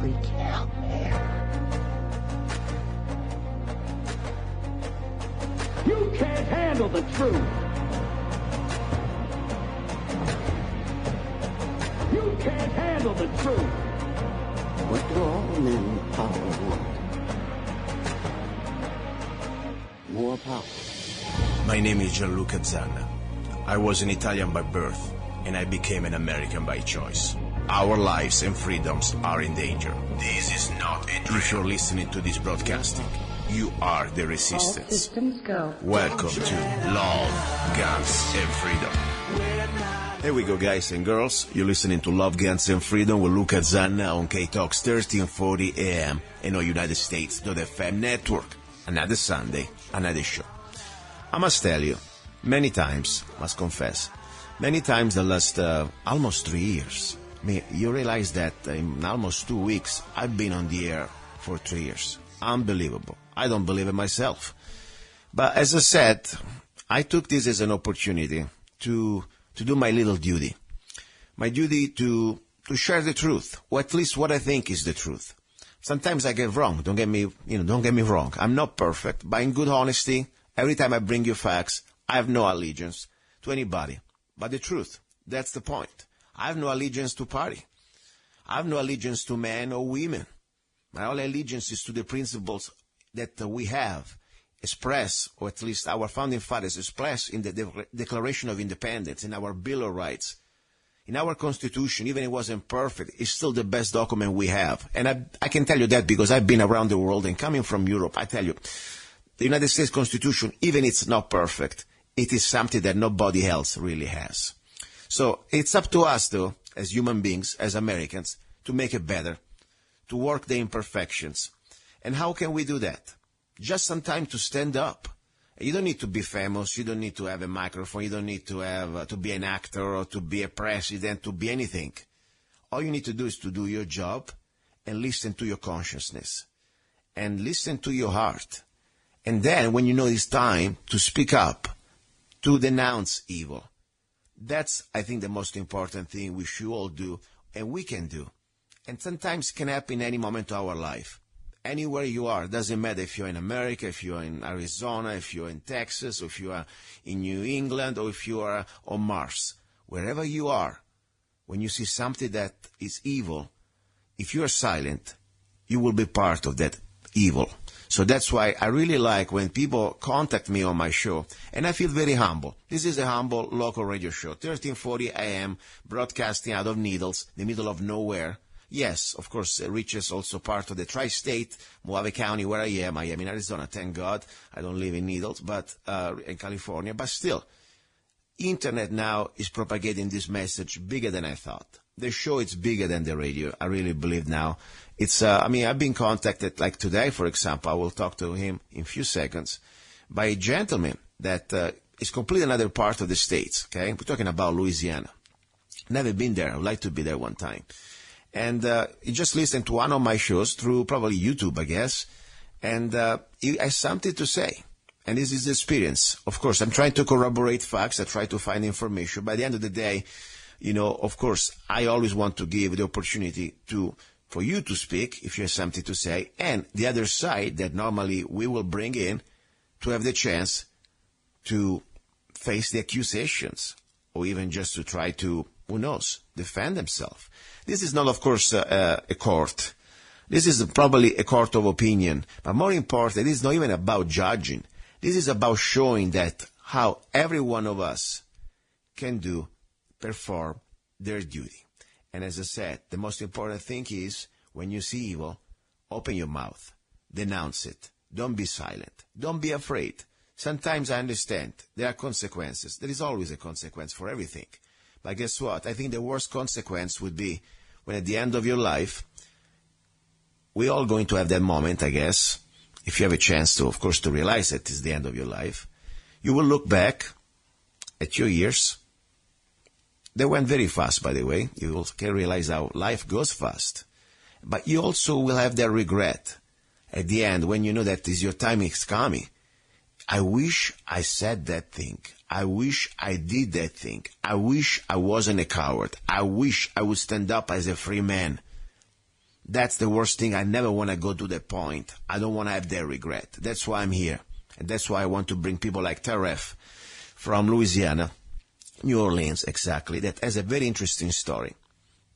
Freaking out, man. You can't handle the truth. You can't handle the truth. What do all men power want? More power. My name is luca-zanna. I was an Italian by birth, and I became an American by choice. Our lives and freedoms are in danger. This is not a drill. If you're listening to this broadcasting, you are the resistance. All systems go. Welcome to Love, Guns, and Freedom. Here we go, guys and girls. You're listening to Love, Guns, and Freedom with luca-zanna on KTOX 1340 AM in our United States.FM network. Another Sunday, another show. I must tell you, many times, must confess, many times the last almost 3 years. I mean, you realize that in almost 2 weeks, I've been on the air for 3 years. Unbelievable. I don't believe it myself. But as I said, I took this as an opportunity to do my little duty. My duty to share the truth, or at least what I think is the truth. Sometimes I get wrong. Don't get me wrong. I'm not perfect, but in good honesty, every time I bring you facts, I have no allegiance to anybody. But the truth, that's the point. I have no allegiance to party. I have no allegiance to men or women. My only allegiance is to the principles that we have expressed, or at least our founding fathers expressed in the Declaration of Independence, in our Bill of Rights. In our Constitution, even if it wasn't perfect, it's still the best document we have. And I can tell you that because I've been around the world, and coming from Europe, I tell you, the United States Constitution, even if it's not perfect, it is something that nobody else really has. So it's up to us, though, as human beings, as Americans, to make it better, to work the imperfections. And how can we do that? Just some time to stand up. You don't need to be famous. You don't need to have a microphone. You don't need to have to be an actor or to be a president, to be anything. All you need to do is to do your job and listen to your consciousness and listen to your heart. And then when you know it's time to speak up, to denounce evil. That's, I think, the most important thing we should all do and we can do. And sometimes it can happen in any moment of our life. Anywhere you are, doesn't matter if you're in America, if you're in Arizona, if you're in Texas, or if you are in New England, or if you are on Mars. Wherever you are, when you see something that is evil, if you are silent, you will be part of that evil. So that's why I really like when people contact me on my show, and I feel very humble. This is a humble local radio show, 1340 AM, broadcasting out of Needles, the middle of nowhere. Yes, of course, it reaches also part of the tri-state, Mojave County, where I am in Arizona, thank God. I don't live in Needles, but in California. But still, Internet now is propagating this message bigger than I thought. The show is bigger than the radio. I really believe now. It's, I've been contacted, like today, for example, I will talk to him in a few seconds, by a gentleman that is completely another part of the States, okay? We're talking about Louisiana. Never been there. I would like to be there one time. And he just listened to one of my shows through probably YouTube, I guess, and he has something to say. And this is the experience. Of course, I'm trying to corroborate facts. I try to find information. By the end of the day, of course, I always want to give the opportunity for you to speak if you have something to say, and the other side that normally we will bring in to have the chance to face the accusations, or even just to try to, who knows, defend themselves. This is not, of course, a court. This is probably a court of opinion. But more important, it is not even about judging. This is about showing that how every one of us can perform their duty. And as I said, the most important thing is when you see evil, open your mouth, denounce it. Don't be silent. Don't be afraid. Sometimes I understand there are consequences. There is always a consequence for everything. But guess what? I think the worst consequence would be when at the end of your life, we're all going to have that moment, I guess, if you have a chance to, of course, to realize that it's the end of your life. You will look back at your years. They went very fast, by the way. You can realize how life goes fast. But you also will have that regret at the end when you know that your time is coming. I wish I said that thing. I wish I did that thing. I wish I wasn't a coward. I wish I would stand up as a free man. That's the worst thing. I never want to go to that point. I don't want to have that regret. That's why I'm here. And that's why I want to bring people like Tarref from Louisiana, New Orleans, exactly, that has a very interesting story.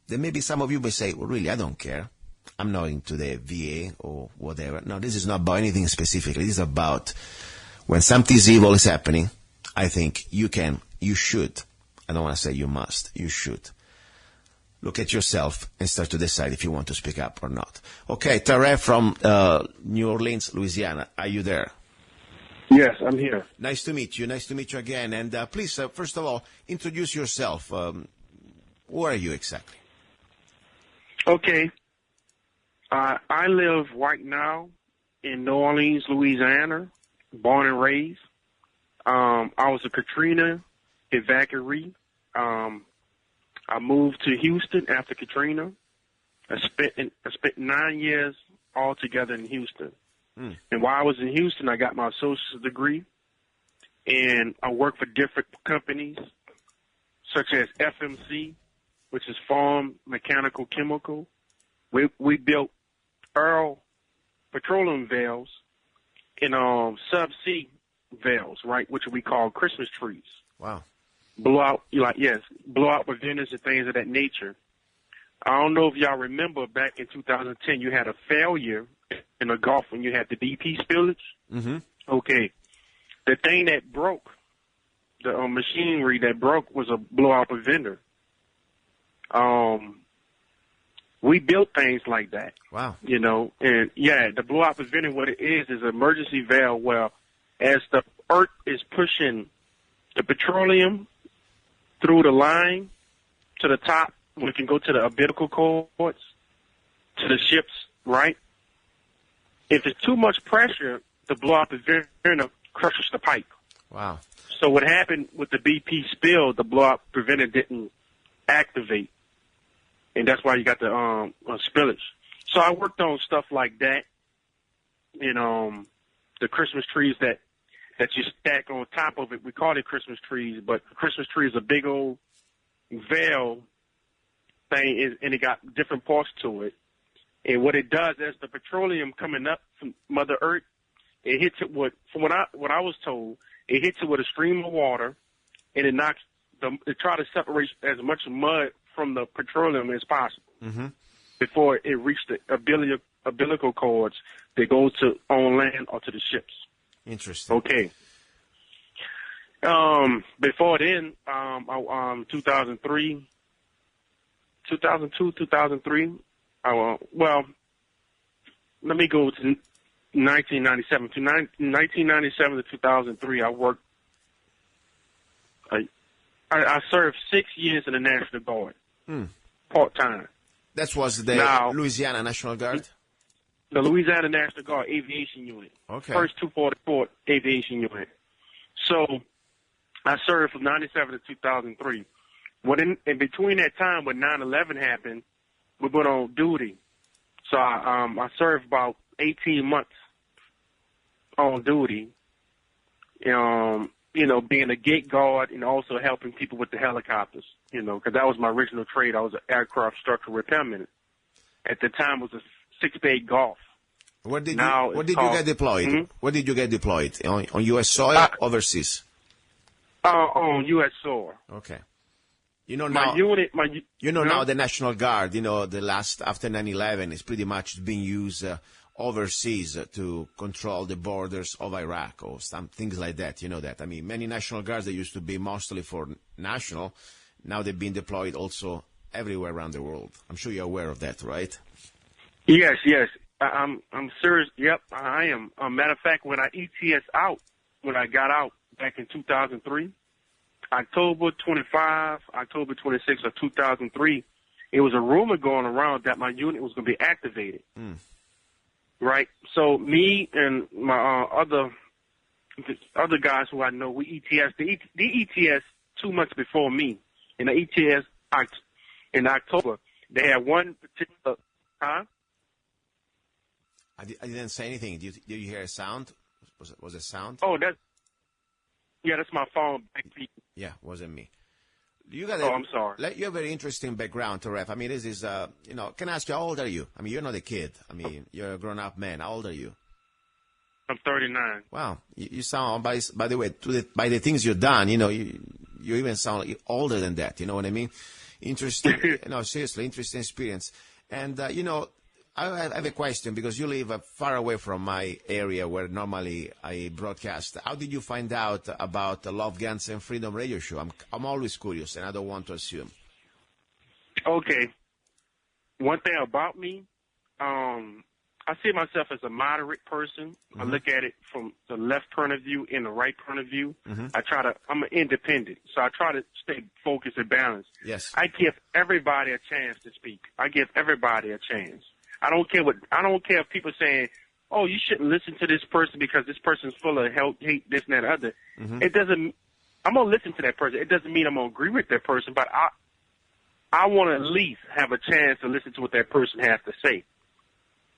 Then maybe some of you may say, well, really, I don't care. I'm not into the VA or whatever. No, this is not about anything specifically. This is about when something evil is happening, I think you should. I don't want to say you must. You should. Look at yourself and start to decide if you want to speak up or not. Okay, Tarref from New Orleans, Louisiana. Are you there? Yes, I'm here. Nice to meet you. Nice to meet you again. And please, first of all, introduce yourself. Where are you exactly? Okay. I live right now in New Orleans, Louisiana, born and raised. I was a Katrina evacuee. I moved to Houston after Katrina. I spent 9 years altogether in Houston. And while I was in Houston, I got my associate's degree, and I worked for different companies, such as FMC, which is Farm Mechanical Chemical. We built petroleum valves and subsea valves, right, which we call Christmas trees. Wow. Blowout preventers and things of that nature. I don't know if y'all remember back in 2010, you had a failure in the Gulf when you had the BP spillage. Mm-hmm. Okay. The thing that broke, the machinery that broke was a blowout preventer. We built things like that. Wow. You know, and yeah, the blowout preventer, what it is an emergency valve where as the earth is pushing the petroleum through the line to the top, we can go to the umbilical cords, to the ships, right? If it's too much pressure, the blowout preventer crushes the pipe. Wow. So what happened with the BP spill, the blowout preventer didn't activate. And that's why you got the spillage. So I worked on stuff like that. And the Christmas trees that you stack on top of it, we call it Christmas trees, but the Christmas tree is a big old veil thing, and it got different parts to it. And what it does is the petroleum coming up from Mother Earth, it hits it with, from what I was told, it hits it with a stream of water, and it try to separate as much mud from the petroleum as possible before it reached the umbilical cords that go to on land or to the ships. Interesting. Okay. Before then, 2002, 2003. Well, let me go to 1997. 1997 to 2003, I worked. I served 6 years in the National Guard, part-time. That was the Louisiana National Guard? The Louisiana National Guard Aviation Unit. Okay. First 244 Aviation Unit. So I served from 97 to 2003. In between that time, when 9/11 happened, we went on duty. So I served about 18 months on duty, being a gate guard and also helping people with the helicopters, because that was my original trade. I was an aircraft structural repairman. At the time, it was a 6-bay Golf. Where did you get deployed? Mm-hmm. Where did you get deployed? On U.S. soil, overseas? On U.S. soil. Okay. Now the National Guard, the last after 9/11 is pretty much being used overseas to control the borders of Iraq or some things like that. You know that. I mean, many National Guards that used to be mostly for national, now they've been deployed also everywhere around the world. I'm sure you're aware of that, right? Yes. I'm serious. Yep, I am. Matter of fact, when I got out back in 2003, October 25, October 26 of 2003, it was a rumor going around that my unit was going to be activated. Right? So me and my other guys who I know, we ETS. The ETS 2 months before me. In the ETS in October, they had one particular... Huh? I didn't say anything. Did you hear a sound? Was it sound? Oh, Yeah, that's my phone. Yeah, wasn't me. You got I'm sorry. You have a very interesting background, Tarref. I mean, this is, can I ask you, how old are you? I mean, you're not a kid. I mean, you're a grown-up man. How old are you? I'm 39. Wow. You sound, by the way, by the things you've done, you even sound older than that. You know what I mean? Interesting. No, seriously, interesting experience. And, I have a question because you live far away from my area where normally I broadcast. How did you find out about the Love, Guns, and Freedom radio show? I'm always curious, and I don't want to assume. Okay. One thing about me, I see myself as a moderate person. Mm-hmm. I look at it from the left point of view and the right point of view. Mm-hmm. I'm an independent, so I try to stay focused and balanced. Yes. I give everybody a chance to speak. I give everybody a chance. I don't care if people saying, "Oh, you shouldn't listen to this person because this person's full of hate, this and that other." Mm-hmm. It doesn't. I'm gonna listen to that person. It doesn't mean I'm gonna agree with that person, but I want to at least have a chance to listen to what that person has to say.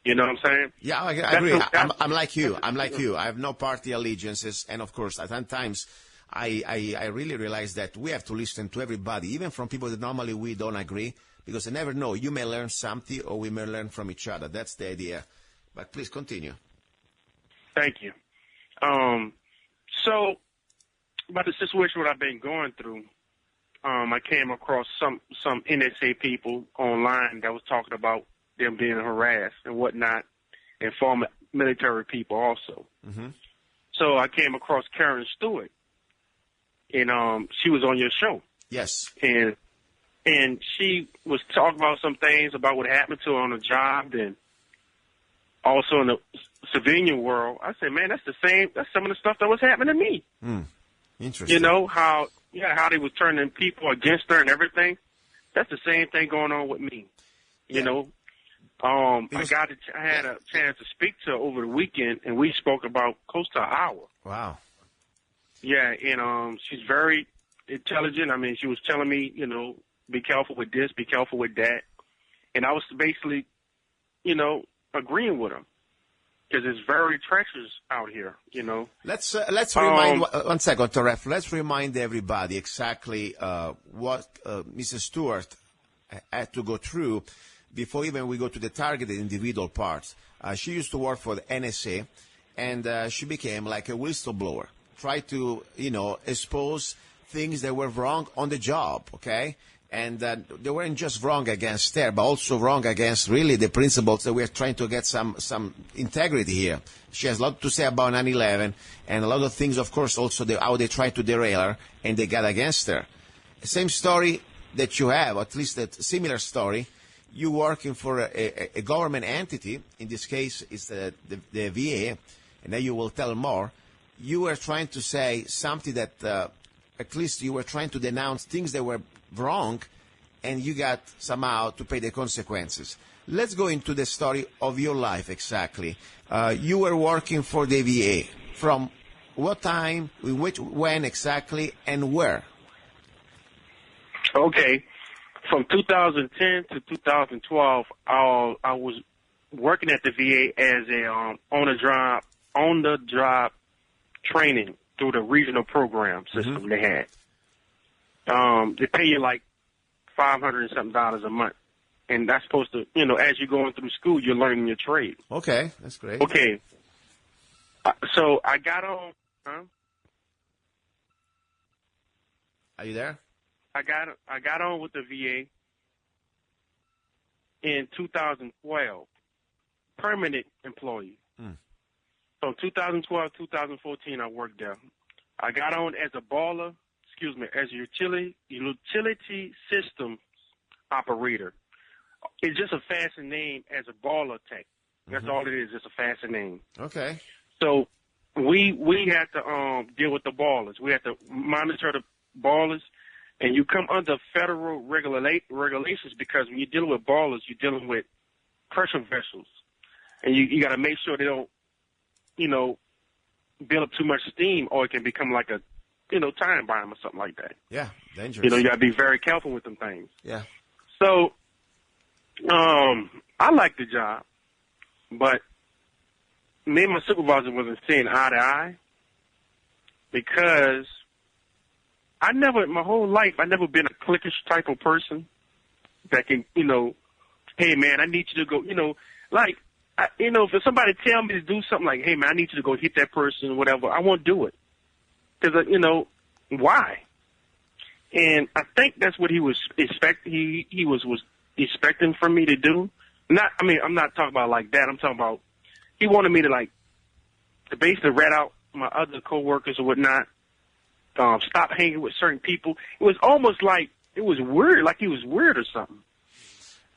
You know what I'm saying? Yeah, I agree. I'm like you. I have no party allegiances, and of course, at times, I really realize that we have to listen to everybody, even from people that normally we don't agree. Because I never know, you may learn something or we may learn from each other. That's the idea. But please continue. Thank you. So, about the situation what I've been going through, I came across some NSA people online that was talking about them being harassed and whatnot, and former military people also. Mm-hmm. So I came across Karen Stewart, and she was on your show. Yes. And she was talking about some things about what happened to her on the job and also in the civilian world. I said, man, that's some of the stuff that was happening to me. Interesting. You know, how they was turning people against her and everything. That's the same thing going on with me. You know, I had a chance to speak to her over the weekend, and we spoke about close to an hour. Wow. Yeah, and she's very intelligent. I mean, she was telling me, be careful with this, be careful with that. And I was basically, agreeing with him because it's very treacherous out here, Let's remind, one second, Tarref. Let's remind everybody exactly what Mrs. Stewart had to go through before even we go to the targeted individual parts. She used to work for the NSA, and she became like a whistleblower. Tried to, expose things that were wrong on the job, okay? And they weren't just wrong against her, but also wrong against really the principles that we're trying to get some integrity here. She has a lot to say about 9/11, and a lot of things, of course, also how they tried to derail her, and they got against her. The same story that you have, at least a similar story, you working for a government entity, in this case it's the VA, and then you will tell more. You were trying to say something that at least you were trying to denounce things that were wrong, and you got somehow to pay the consequences. Let's go into the story of your life exactly. You were working for the VA. From what time, when exactly, and where? Okay. From 2010 to 2012, I was working at the VA as a on the job training through the regional program system they had. They pay you like $500 and something a month, and that's supposed to, as you're going through school, you're learning your trade. Okay, that's great. Okay, so I got on. Are you there? I got on with the VA in 2012, permanent employee. So 2012, 2014, I worked there. I got on as a baller. As a utility systems operator. It's just a fancy name as a baller tech. That's all it is, just a fancy name. Okay. So we had to deal with the ballers. We had to monitor the ballers, and you come under federal regulations because when you're dealing with ballers, you're dealing with pressure vessels, and you got to make sure they don't, build up too much steam, or it can become like a time bomb or something like that. Yeah, dangerous. You got to be very careful with them things. Yeah. So, I liked the job, but me and my supervisor wasn't seeing eye to eye. because my whole life, I never been a cliquish type of person that can, hey man, I need you to go, if somebody tell me to do something like, hey man, I need you to go hit that person, whatever, I won't do it. Because, why? And I think that's what he was he was expecting for me to do. I'm not talking about like that. I'm talking about he wanted me to basically rat out my other coworkers or whatnot, stop hanging with certain people. It was almost like it was weird, like he was weird or something.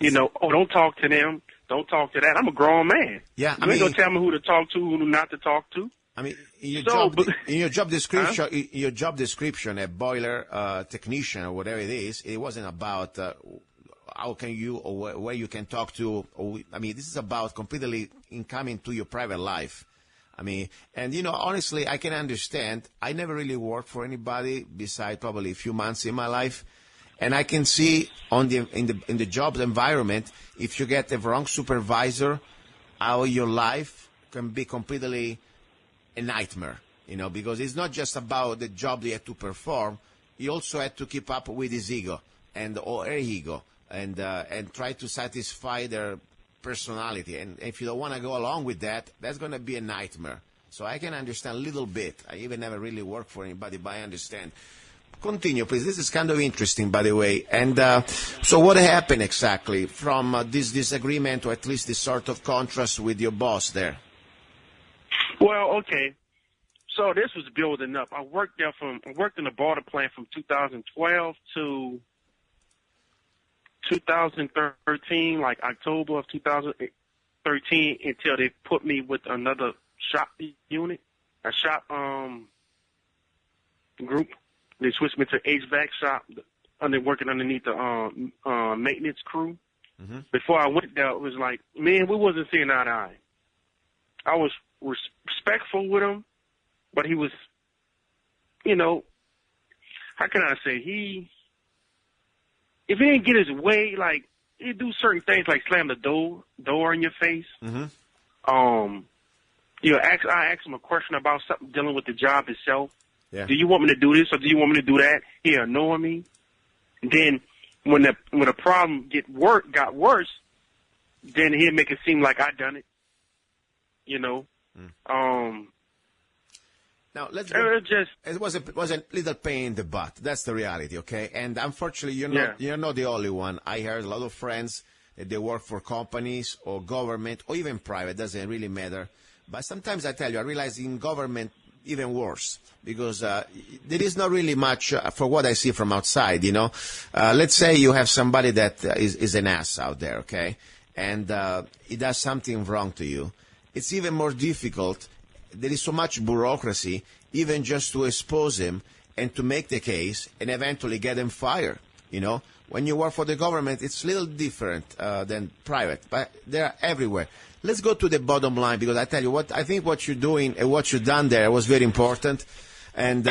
Don't talk to them, don't talk to that. I'm a grown man. Yeah, you ain't gonna tell me who to talk to, who not to talk to. I mean, in your job description, a boiler technician or whatever it is, it wasn't about how can you or where you can talk to. This is about completely incoming to your private life. And honestly, I can understand. I never really worked for anybody besides probably a few months in my life, and I can see in the job environment, if you get the wrong supervisor, how your life can be completely a nightmare, because it's not just about the job that you have to perform. You also have to keep up with his ego or her ego and try to satisfy their personality. And if you don't want to go along with that, that's going to be a nightmare. So I can understand a little bit. I even never really worked for anybody, but I understand. Continue, please. This is kind of interesting, by the way. And so what happened exactly from this disagreement, or at least this sort of contrast with your boss there? Well, okay. So this was building up. I worked in the border plant from 2012 to 2013, like October of 2013, until they put me with another shop unit, a shop group. They switched me to HVAC shop, working underneath the maintenance crew. Mm-hmm. Before I went there, it was like, man, we wasn't seeing eye to eye. I was respectful with him, but he was, how can I say, if he didn't get his way, like, he'd do certain things like slam the door in your face. Mm-hmm. I asked him a question about something dealing with the job itself. Yeah. Do you want me to do this or do you want me to do that? He'd annoy me. And then when the problem got worse, then he'd make it seem like I done it. Now let's go. It was a little pain in the butt. That's the reality, okay? And unfortunately, you're not the only one. I heard a lot of friends that they work for companies or government or even private. Doesn't really matter. But sometimes I tell you, I realize in government even worse, because there is not really much for what I see from outside. Let's say you have somebody that is an ass out there, okay, and he does something wrong to you. It's even more difficult. There is so much bureaucracy, even just to expose him and to make the case and eventually get him fired. When you work for the government, it's a little different than private, but they're everywhere. Let's go to the bottom line, because I tell you what, I think what you're doing and what you've done there was very important. And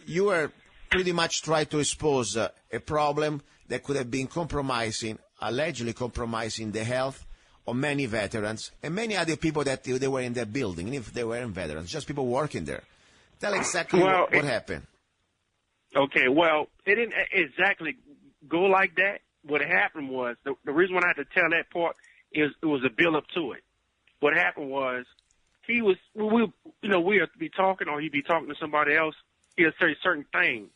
you were pretty much trying to expose a problem that could have been allegedly compromising the health of many veterans and many other people that they were in that building, even if they weren't veterans, just people working there. Tell exactly what happened. Okay, well, it didn't exactly go like that. What happened was, the reason why I had to tell that part is it was a build-up to it. What happened was, we'd be talking, or he'd be talking to somebody else. He'll say certain things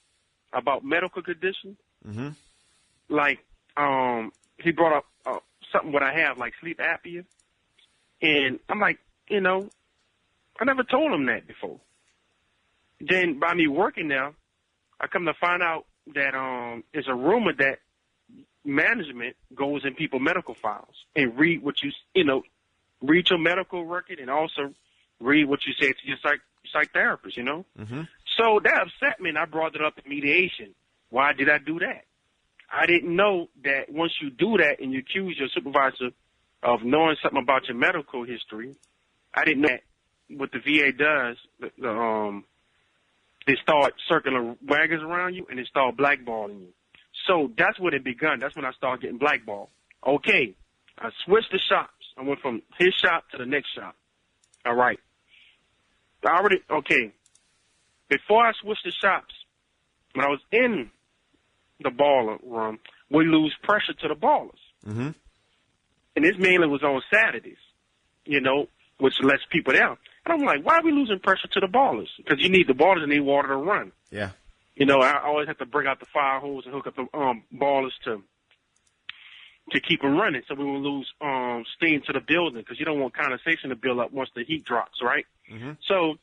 about medical conditions. Mm-hmm. Like, he brought up something what I have, like sleep apnea. And I'm like, I never told him that before. Then by me working now, I come to find out that it's a rumor that management goes in people's medical files and read what read your medical record and also read what you say to your psych therapist, Mm-hmm. So that upset me, and I brought it up in mediation. Why did I do that? I didn't know that once you do that and you accuse your supervisor of knowing something about your medical history, I didn't know that what the VA does, they start circular wagons around you and they start blackballing you. So that's when it begun. That's when I started getting blackballed. Okay, I switched the shops. I went from his shop to the next shop. All right. Okay. before I switched to shops, when I was in the baller room, we lose pressure to the ballers. Mm-hmm. And this mainly was on Saturdays, which lets people down. And I'm like, why are we losing pressure to the ballers? Because you need the ballers and need water to run. Yeah. I always have to bring out the fire hose and hook up the ballers to keep them running, so we will lose steam to the building, because you don't want condensation to build up once the heat drops, right? Mm-hmm. So,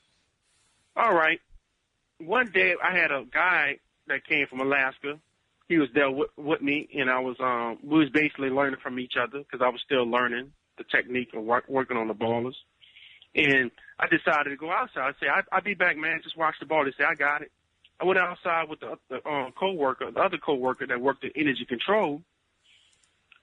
all right. One day I had a guy that came from Alaska. He was there with me, and we was basically learning from each other, because I was still learning the technique of working on the ballers. And I decided to go outside. I said, I'll be back, man. Just watch the ball. They said, I got it. I went outside with the other co-worker that worked in energy control.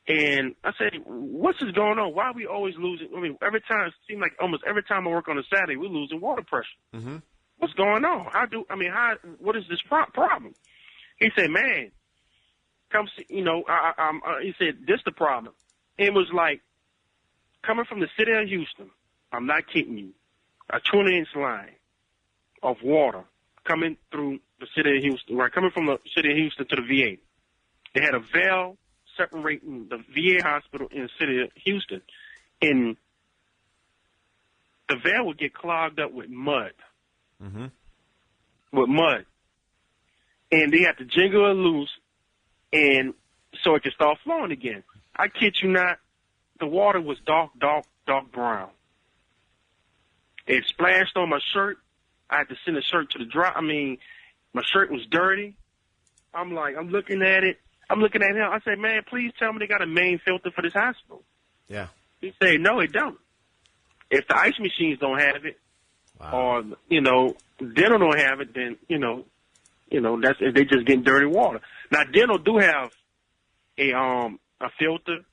And I said, what's this going on? Why are we always losing? I mean, every time, it seems like almost every time I work on a Saturday, we're losing water pressure. Mm-hmm. What's going on? What is this problem? He said, man, come see, he said, this the problem. It was like, coming from the city of Houston, I'm not kidding you, a 20-inch line of water coming through the city of Houston, right? Coming from the city of Houston to the VA. They had a valve separating the VA hospital in the city of Houston, and the valve would get clogged up with mud. Mm-hmm. With mud. And they had to jingle it loose, and so it could start flowing again. I kid you not, the water was dark brown. It splashed on my shirt. I had to send the shirt to the dry. My shirt was dirty. I'm looking at it. I'm looking at him. I said, man, please tell me they got a main filter for this hospital. Yeah. He said, no, it don't. If the ice machines don't have it, wow. or, dental don't have it, then, that's if they just getting dirty water. Now, dental do have a filter.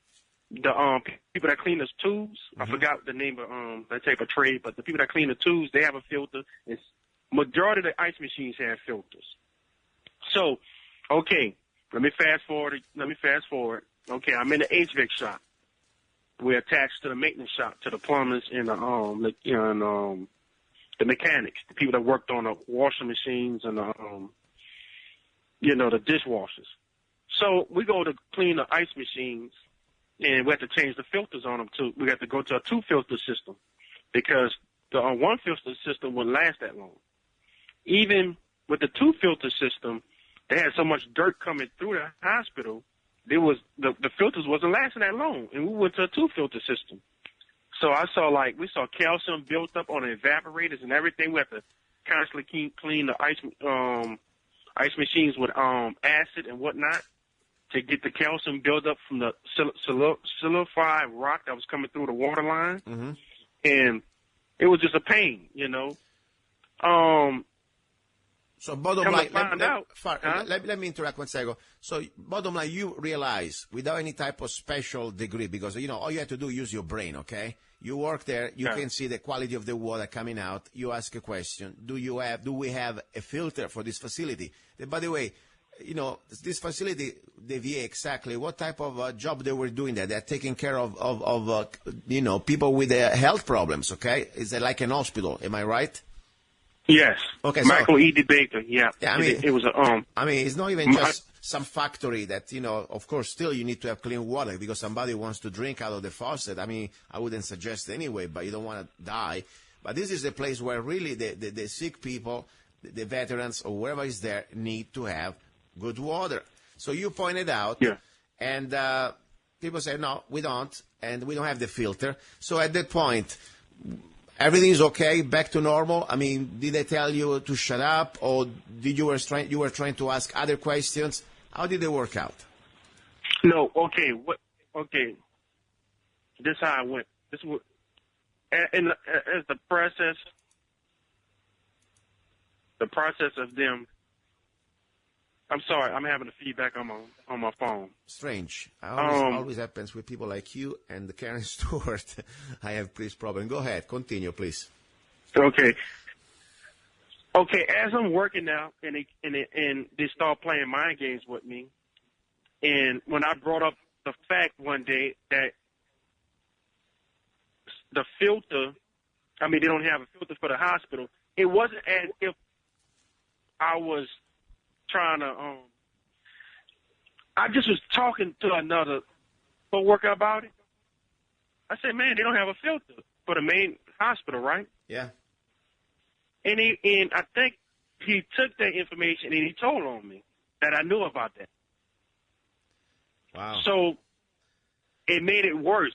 The people that clean those tubes, mm-hmm. I forgot the name of that type of trade, but the people that clean the tubes, they have a filter. It's majority of the ice machines have filters. So, okay, let me fast forward. Okay, I'm in the HVAC shop. We're attached to the maintenance shop, to the plumbers and the mechanics, the people that worked on the washing machines and the dishwashers. So we go to clean the ice machines, and we have to change the filters on them too. We have to go to a 2-filter system, because the 1-filter system wouldn't last that long. Even with the 2-filter system, they had so much dirt coming through the hospital, the filters wasn't lasting that long, and we went to a 2-filter system. So we saw calcium built up on the evaporators and everything. We have to constantly clean the ice machines with acid and whatnot to get the calcium build up from the solidified rock that was coming through the water line. Mm-hmm. And it was just a pain, So bottom line, let me interrupt 1 second. So bottom line, you realize without any type of special degree, because all you have to do is use your brain, okay? You work there, you can see the quality of the water coming out. You ask a question: do we have a filter for this facility? By the way, this facility, the VA, exactly what type of job they were doing there? They're taking care of people with health problems, okay? Is it like an hospital? Am I right? Yes. Okay. Michael E. D. Baker. Yeah. Yeah. It was a. It's not even just some factory that Of course, still you need to have clean water because somebody wants to drink out of the faucet. I wouldn't suggest anyway, but you don't want to die. But this is the place where really the sick people, the veterans, or whoever is there, need to have good water. So you pointed out, and people say, no, we don't, and we don't have the filter. So at that point, everything is okay, back to normal? Did they tell you to shut up, or you were trying to ask other questions? How did it work out? No, okay. Okay. This is how I went. This was, as the process of them. I'm sorry, I'm having a feedback on my phone. Strange. Always happens with people like you and Karen Stewart. I have this problem. Go ahead. Continue, please. Okay. Okay, as I'm working now, and they start playing mind games with me, and when I brought up the fact one day that the filter, they don't have a filter for the hospital, it wasn't as if I was trying to, I just was talking to another coworker about it. I said, man, they don't have a filter for the main hospital, right? Yeah. And I think he took that information and he told on me that I knew about that. Wow. So it made it worse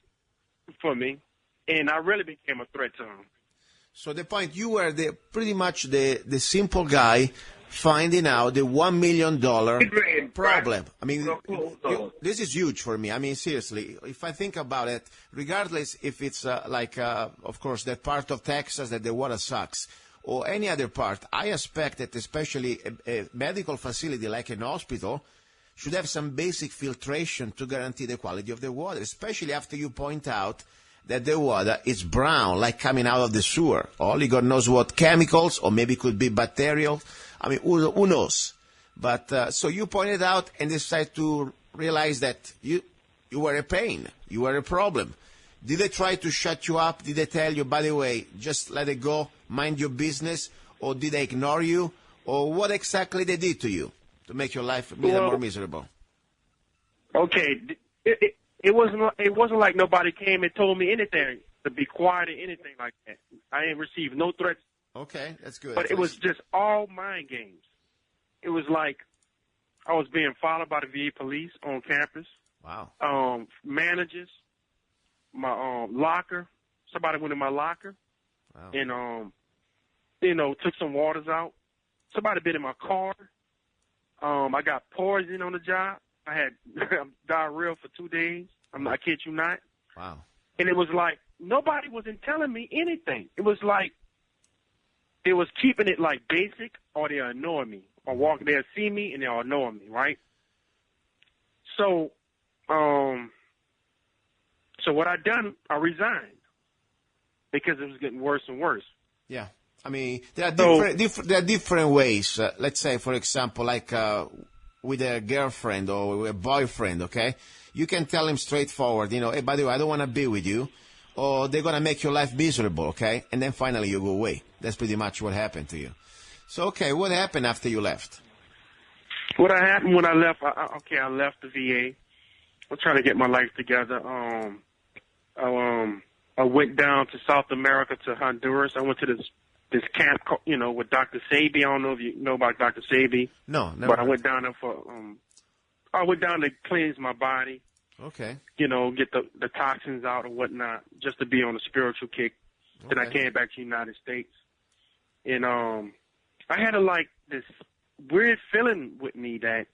for me, and I really became a threat to him. So the point, you were pretty much the simple guy finding out the $1 million problem. I mean, this is huge for me. I mean, seriously, if I think about it, regardless if it's of course, that part of Texas that the water sucks, or any other part, I expect that especially a medical facility like an hospital should have some basic filtration to guarantee the quality of the water, especially after you point out that the water is brown, like coming out of the sewer. Only God knows what chemicals, or maybe it could be bacterial. I mean, who knows? But so you pointed out and decided to realize that you were a pain, you were a problem. Did they try to shut you up? Did they tell you, by the way, just let it go, mind your business? Or did they ignore you? Or what exactly they did to you to make your life more miserable? Okay, it wasn't like nobody came and told me anything to be quiet or anything like that. I ain't received no threats. Okay, that's good. But it was just all mind games. It was like I was being followed by the VA police on campus. Wow. Managers, my locker. Somebody went in my locker. Wow. And took some waters out. Somebody been in my car. I got poison on the job. I had diarrhea for 2 days. I kid you not. Wow. And it was like nobody wasn't telling me anything. It was like they was keeping it like basic, or they'll annoy me, or they'll see me and they'll annoy me, right? So, what I done, I resigned because it was getting worse and worse. Yeah. I mean, there are different ways. Let's say, for example, like with a girlfriend or with a boyfriend, okay? You can tell him straightforward, hey, by the way, I don't want to be with you, or they're going to make your life miserable, okay? And then finally you go away. That's pretty much what happened to you. So, okay, what happened after you left? What happened when I left, I left the VA. I'm trying to get my life together. I went down to South America, to Honduras. I went to this camp, with Dr. Sabi. I don't know if you know about Dr. Sabi. No, never. But I went down there I went down to cleanse my body. Okay. Get the toxins out and whatnot, just to be on a spiritual kick. Okay. Then I came back to the United States. And I had this weird feeling with me that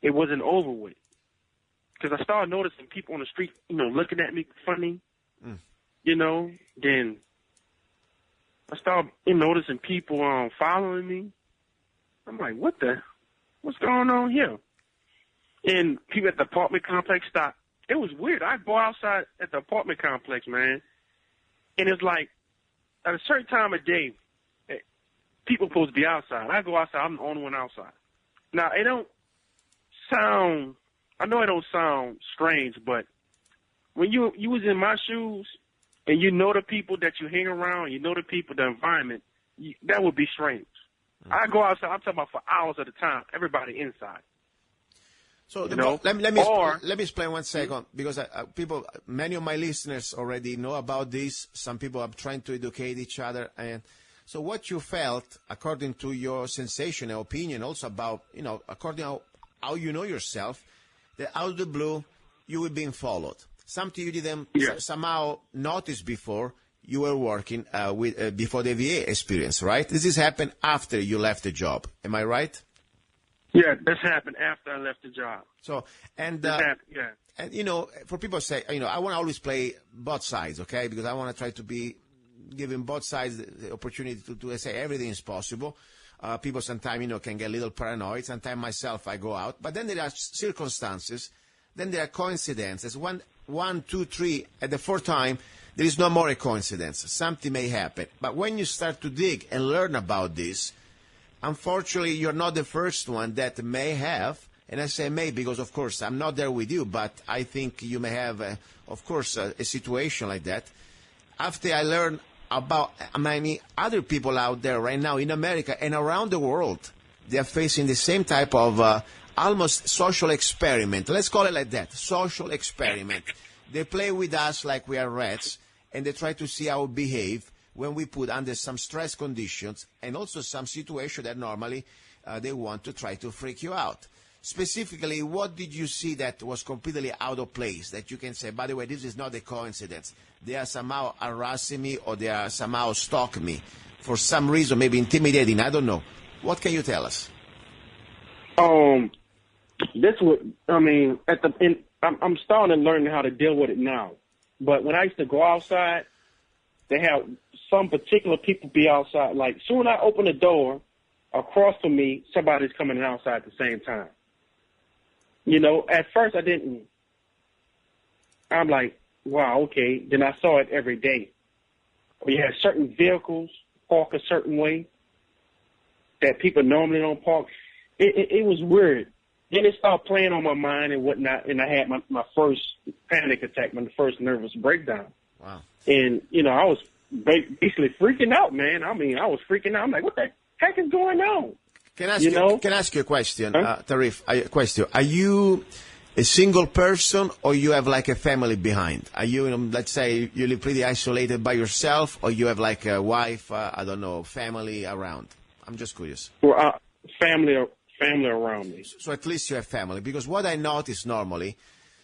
it wasn't over with. Because I started noticing people on the street, looking at me funny. Then I started noticing people following me. I'm like, what's going on here? And people at the apartment complex stopped. It was weird. I'd go outside at the apartment complex, man, and it's like at a certain time of day, people supposed to be outside. I go outside. I'm the only one outside. Now, I know it don't sound strange, but when you was in my shoes and the people that you hang around, the people, the environment, that would be strange. Mm-hmm. I go outside. I'm talking about for hours at a time. Everybody inside. So let me explain 1 second, because many of my listeners already know about this. Some people are trying to educate each other, and so what you felt, according to your sensation and opinion, also about according to how you know yourself, that out of the blue you were being followed. Something you didn't somehow notice before you were working before the VA experience, right? This happened after you left the job. Am I right? Yeah, this happened after I left the job. So, and for people to say, I want to always play both sides, okay? Because I want to try to be giving both sides the opportunity to say everything is possible. People sometimes, can get a little paranoid. Sometimes myself, I go out. But then there are circumstances. Then there are coincidences. One, two, three. At the fourth time, there is no more a coincidence. Something may happen. But when you start to dig and learn about this, unfortunately, you're not the first one that may have, and I say may because, of course, I'm not there with you, but I think you may have, a situation like that. After I learned about many other people out there right now in America and around the world. They are facing the same type of almost social experiment. Let's call it like that, social experiment. They play with us like we are rats, and they try to see how we behave when we put under some stress conditions and also some situation that normally they want to try to freak you out. Specifically, what did you see that was completely out of place that you can say, by the way, this is not a coincidence. They are somehow harassing me or they are somehow stalking me for some reason, maybe intimidating, I don't know. What can you tell us? This would, I mean, I'm starting to learn how to deal with it now. But when I used to go outside, they have some particular people be outside. Like, soon I open the door, across from me, somebody's coming outside at the same time. You know, at first I didn't. I'm like, wow, okay. Then I saw it every day. We had certain vehicles park a certain way that people normally don't park. It was weird. Then it started playing on my mind and whatnot, and I had my first panic attack, my first nervous breakdown. Wow. And, you know, I was basically freaking out, man. I mean, I was freaking out. I'm like, what the heck is going on? Can I ask you a question, Tarref? A question. Are you a single person or you have like a family behind? Are you, let's say, you live pretty isolated by yourself or you have like a wife, I don't know, family around? I'm just curious. Well, family around me. So at least you have family. Because what I notice normally,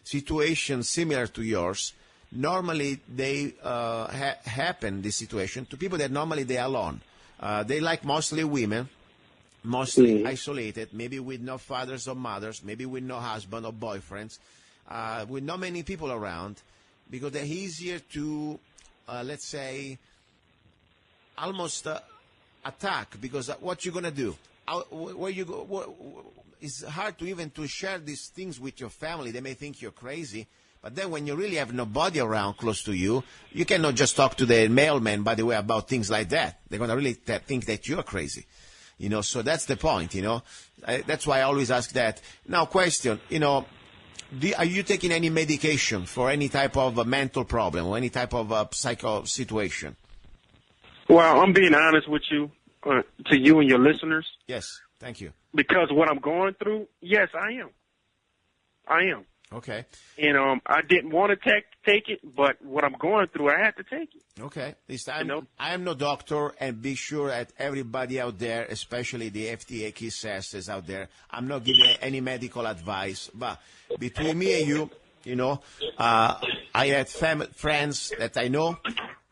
situations similar to yours, normally they happen, this situation, to people that normally they are alone. They like mostly women, mostly isolated, maybe with no fathers or mothers, maybe with no husband or boyfriends, with not many people around, because they're easier to, let's say, almost attack, because what you're going to do? Where you go? It's hard to even to share these things with your family. They may think you're crazy, but then when you really have nobody around close to you, you cannot just talk to the mailman, by the way, about things like that. They're going to really think that you're crazy. You know, so that's the point, you know. That's why I always ask that. Now, question, you know, are you taking any medication for any type of mental problem or any type of psycho situation? Well, I'm being honest with you, to you and your listeners. Yes, thank you. Because what I'm going through, yes, I am. Okay. And I didn't want to take it, but what I'm going through, I had to take it. Okay. I am no doctor, and be sure that everybody out there, especially the FDA key is out there, I'm not giving any medical advice. But between me and you know, I had friends that I know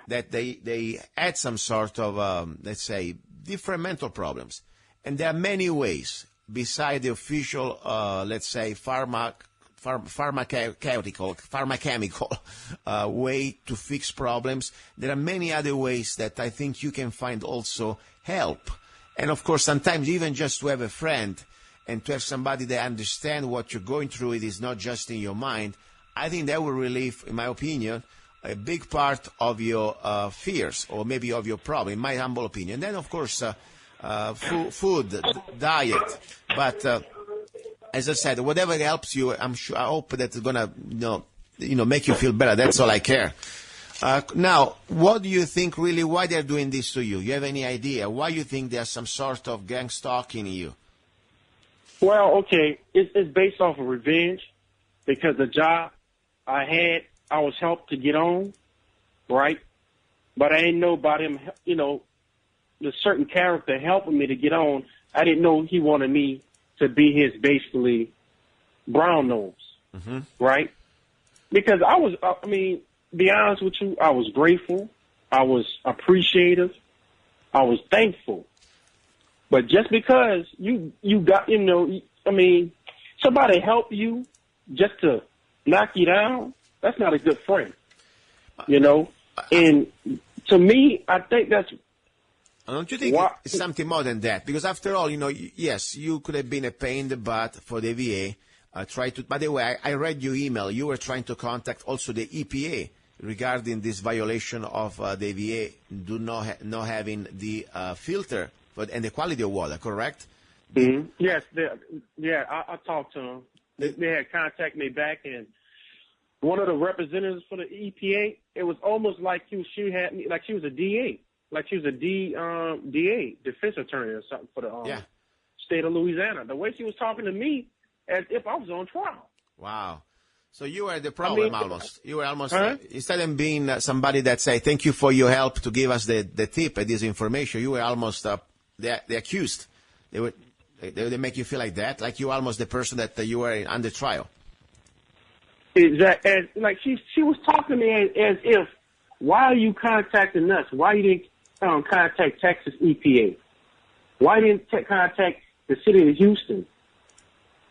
that they had some sort of, let's say, different mental problems. And there are many ways, beside the official, let's say, pharmachemical way to fix problems. There are many other ways that I think you can find also help. And of course, sometimes even just to have a friend and to have somebody that understands what you're going through, it is not just in your mind. I think that will relieve, in my opinion, a big part of your fears or maybe of your problem, in my humble opinion. Then, of course, food, diet, but as I said, whatever helps you, I hope that it's gonna, make you feel better. That's all I care. Now, what do you think really? Why they're doing this to you? You have any idea why you think there's some sort of gang stalking you? Well, okay, it's based off of revenge, because the job I had, I was helped to get on, right? But I didn't know about him, the certain character helping me to get on. I didn't know he wanted me to be his basically brown nose, right? Because be honest with you, I was grateful, I was appreciative, I was thankful. But just because you got, somebody help you just to knock you down, that's not a good friend, And to me, I think that's. Don't you think it's something more than that? Because after all, yes, you could have been a pain in the butt for the VA. By the way, I read your email. You were trying to contact also the EPA regarding this violation of the VA not having the filter and the quality of water, correct? Yes, I talked to them. They had contacted me back, and one of the representatives for the EPA, it was almost like she had me, like she was a DA, like she was a DA, defense attorney or something for the state of Louisiana. The way she was talking to me, as if I was on trial. Wow. So you were the problem almost. You were almost, instead of being somebody that say, thank you for your help to give us the tip and this information, you were almost the accused. They make you feel like that, like you were almost the person that you were under trial. Exactly. Like she was talking to me as if, why are you contacting us? Why you didn't contact Texas EPA? Why didn't contact the city of Houston?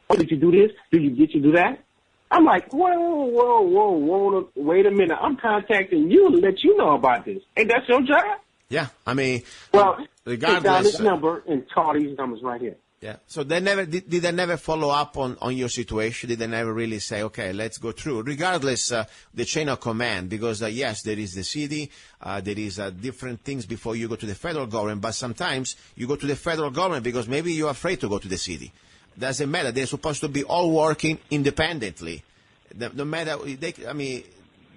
Oh, did you do this? Did you do that? I'm like, whoa, wait a minute. I'm contacting you to let you know about this. Ain't that your job? Yeah, I mean, well, regardless. Take down this number and call these numbers right here. Yeah. So they never did they never follow up on your situation? Did they never really say, okay, let's go through, regardless the chain of command? Because yes, there is the city, there is different things before you go to the federal government. But sometimes you go to the federal government because maybe you're afraid to go to the city. Doesn't matter. They're supposed to be all working independently. No matter,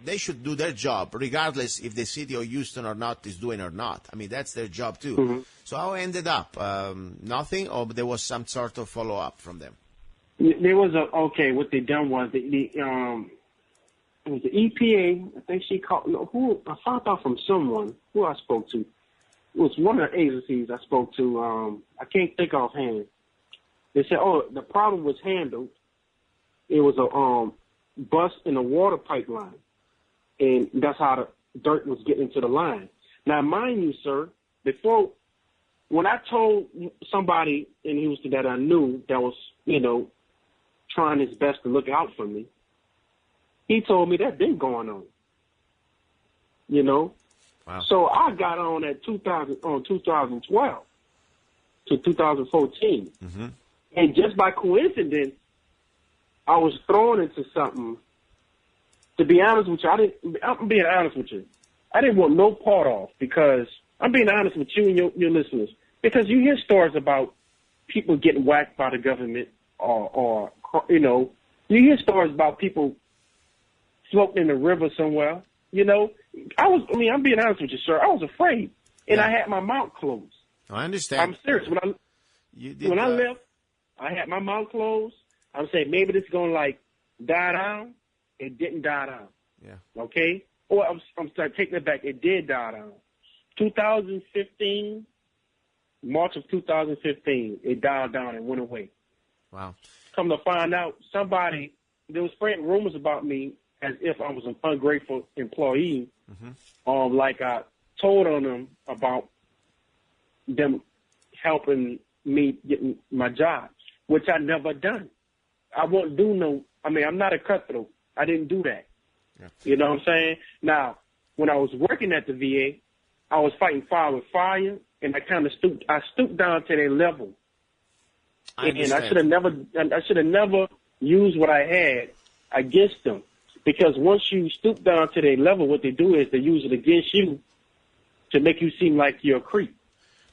they should do their job, regardless if the city of Houston or not is doing or not. I mean, that's their job too. Mm-hmm. So how it ended up? Nothing, or there was some sort of follow-up from them? There was what they done was it was the EPA. I think she called. Who I found out from someone who I spoke to. It was one of the agencies I spoke to. I can't think offhand. They said, the problem was handled. It was a bust in a water pipeline. And that's how the dirt was getting into the line. Now, mind you, sir, when I told somebody in Houston that I knew that was, trying his best to look out for me, he told me that's been going on. Wow. So I got on at 2012 to 2014. Mm-hmm. And just by coincidence, I was thrown into something. To be honest with you, I'm being honest with you. I didn't want no part off because I'm being honest with you and your listeners. Because you hear stories about people getting whacked by the government or you hear stories about people floating in the river somewhere. I'm being honest with you, sir. I was afraid. And I had my mouth closed. I understand. I'm serious. When I left, I had my mouth closed. I'm saying maybe this is going to die down. It didn't die down. Yeah. Okay? Or I'm sorry, taking it back. It did die down. 2015, March of 2015, it died down and went away. Wow. Come to find out, they were spreading rumors about me as if I was an ungrateful employee. Mm-hmm. Like I told on them about them helping me getting my job, which I never done. I won't do I'm not a cutthroat. I didn't do that. Yeah. You know what I'm saying? Now, when I was working at the VA, I was fighting fire with fire, and I stooped down to their level. And I should have never used what I had against them. Because once you stoop down to their level, what they do is they use it against you to make you seem like you're a creep.